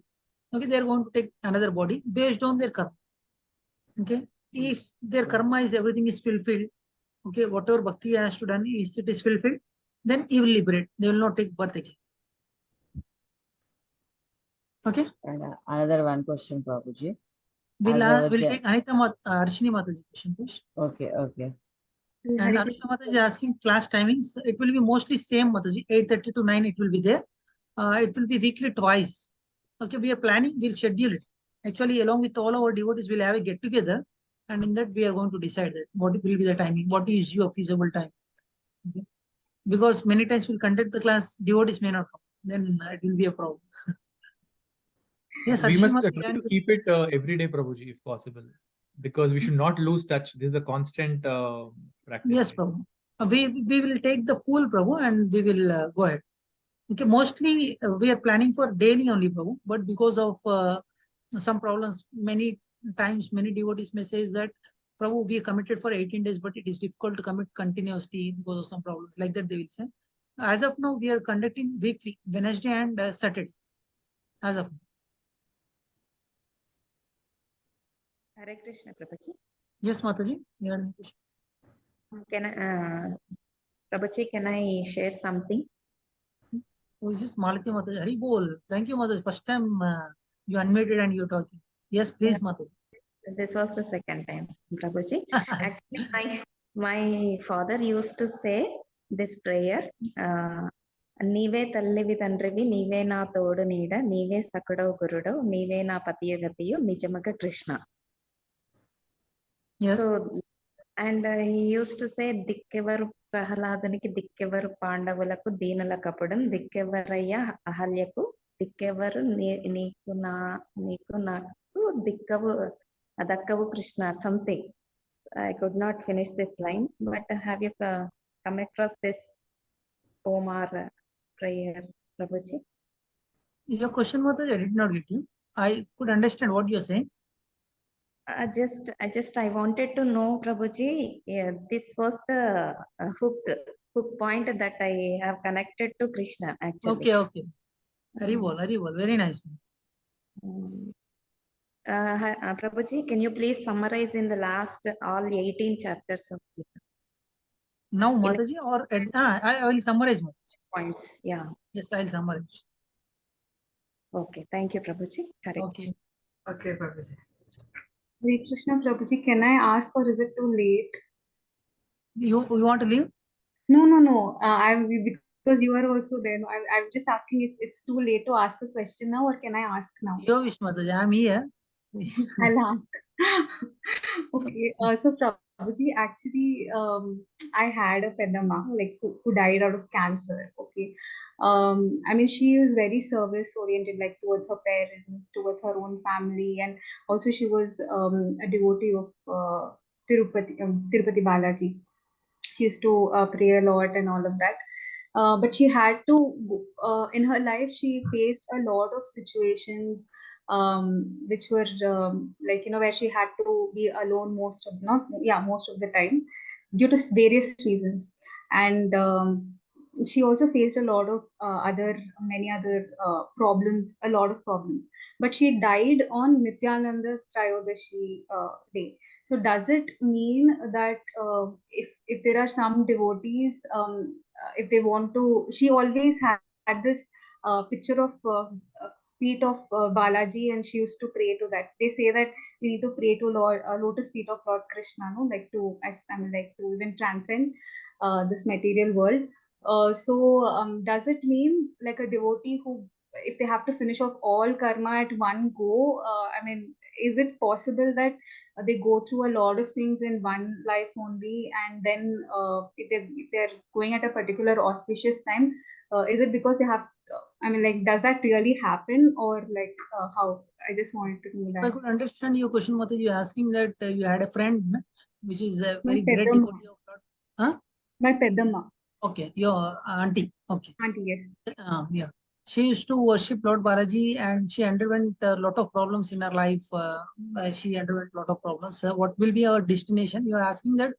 Speaker 1: okay, they are going to take another body based on their karma. Okay, if their karma is everything is fulfilled, okay, whatever bhakti has to done is it is fulfilled, then he will liberate. They will not take birth again. Okay.
Speaker 11: And another one question, Prabhuji.
Speaker 1: We'll take Anita Arshini Mataji question, please.
Speaker 11: Okay, okay.
Speaker 1: And Arshini Mataji is asking class timings. It will be mostly same, Mataji. 8:30 to 9 it will be there. It will be weekly twice. Okay, we are planning, we'll schedule it. Actually, along with all our devotees, we'll have a get together, and in that we are going to decide that what will be the timing, what is your feasible time. Okay. Because many times we'll conduct the class, devotees may not come, then it will be a problem. Yes,
Speaker 9: we
Speaker 1: Arshini
Speaker 9: must
Speaker 1: Mataji,
Speaker 9: try to keep it every day, Prabhuji, if possible, because we should not lose touch. This is a constant practice.
Speaker 1: Yes, Prabhu. We will take the pool, Prabhu, and we will go ahead. Okay, mostly we are planning for daily only, Prabhu, but because of some problems, many times many devotees may say that, Prabhu, we are committed for 18 days, but it is difficult to commit continuously because of some problems. Like that, they will say. As of now, we are conducting weekly, Wednesday and Saturday. As of now.
Speaker 15: Hare Krishna, Prabhuji.
Speaker 1: Yes, Mataji. You are
Speaker 15: Can I, Prabhuji, can I share something?
Speaker 1: Who is this? Malati Mataji. Hari bol. Thank you, Mataji. First time you unmuted and you're talking. Yes, please, Mataji.
Speaker 15: This was the second time, Prabhuji. Actually, my father used to say this prayer. Nive tallivi tandrivi, nive na todu needa, nive sakado gurudo, nive na patiya gatiyo, nijamaga Krishna.
Speaker 1: Yes.
Speaker 15: So, and he used to say, Dikkevaru Prahaladaniki, Dikkevaru Pandavalaku, Deenala Kapadam, Dikkevaraya Ahalyaku, Dikkevaru Nikuna Nikunaku, Dikkavu Adakkavu Krishna, something. I could not finish this line, but have you come across this poem or prayer, Prabhuji?
Speaker 1: Your question, Mataji, I did not get you. I could understand what you're saying.
Speaker 15: I wanted to know, Prabhuji, this was the hook point that I have connected to Krishna, actually.
Speaker 1: Okay. Very well, very nice.
Speaker 15: Prabhuji, can you please summarize in the last all 18 chapters of Gita?
Speaker 1: Now, Mataji, or I will summarize
Speaker 15: points. Yeah.
Speaker 1: Yes, I will summarize.
Speaker 15: Okay, thank you, Prabhuji.
Speaker 1: Okay.
Speaker 7: Okay, Prabhuji.
Speaker 13: Hare Krishna, Prabhuji, can I ask or is it too late?
Speaker 1: You want to leave?
Speaker 13: No. Because you are also there. I'm just asking if it's too late to ask a question now, or can I ask now?
Speaker 1: Your wish, Mataji. I'm here.
Speaker 13: I'll ask. Okay. So Prabhuji, actually, I had a Pedama, like who died out of cancer. Okay. I mean, she was very service oriented, like towards her parents, towards her own family, and also she was a devotee of Tirupati Balaji. She used to pray a lot and all of that. But she had to, in her life, she faced a lot of situations which were like, where she had to be alone most of the time due to various reasons. And she also faced a lot of many other problems, a lot of problems. But she died on Nityananda Trayodashi day. So does it mean that if there are some devotees, if they want to, she always had this picture of feet of Balaji, and she used to pray to that. They say that we need to pray to Lord lotus feet of Lord Krishna, no, like to even transcend this material world. So does it mean like a devotee who, if they have to finish off all karma at one go, is it possible that they go through a lot of things in one life only, and then if they're going at a particular auspicious time, is it because they have, does that really happen, or how? I just wanted to know that.
Speaker 1: I could understand your question, Mataji. You're asking that you had a friend which is a
Speaker 13: My
Speaker 1: very great
Speaker 13: Peddamma.
Speaker 1: devotee of Lord. Huh?
Speaker 13: My Peddamma.
Speaker 1: Okay, your auntie. Okay.
Speaker 13: Auntie, yes.
Speaker 1: Yeah. She used to worship Lord Balaji, and she underwent a lot of problems in her life. She underwent a lot of problems. What will be her destination? You are asking that,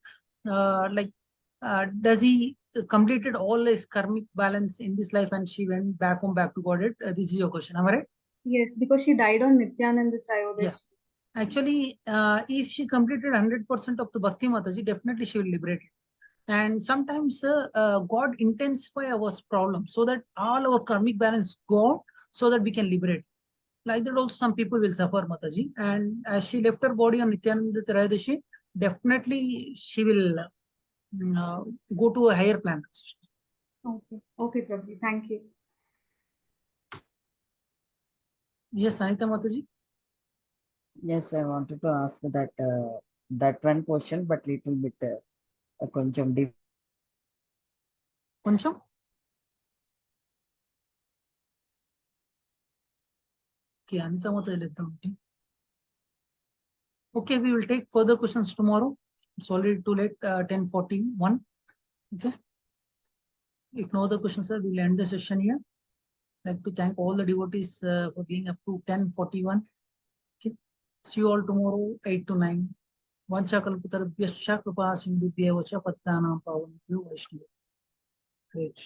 Speaker 1: does he completed all his karmic balance in this life and she went back home, back to Godhead? This is your question, am I right?
Speaker 13: Yes, because she died on Nityananda Trayodashi.
Speaker 1: Yeah. Actually, if she completed 100% of the Bhakti Mataji, definitely she will liberate it. And sometimes God intensify our problems so that all our karmic balance go out so that we can liberate. Like that also some people will suffer, Mataji. And as she left her body on Nityananda Trayodashi, definitely she will go to a higher plan.
Speaker 13: Okay, okay, Prabhuji, thank you.
Speaker 1: Yes, Anita Mataji.
Speaker 11: Yes, I wanted to ask that one question, but little bit కొంచెం deep.
Speaker 1: కొంచెం Okay, Anita Mataji, let them. Okay, we will take further questions tomorrow. It's already too late, 10:41. Okay. If no other questions, sir, we'll end the session here. I'd like to thank all the devotees for being up to 10:41. Okay. See you all tomorrow, 8 to 9. Vanchakalpatarabhyascha kripa sindhubhyevacha pattanam pavanebhyo vaishnavebhyo. Great.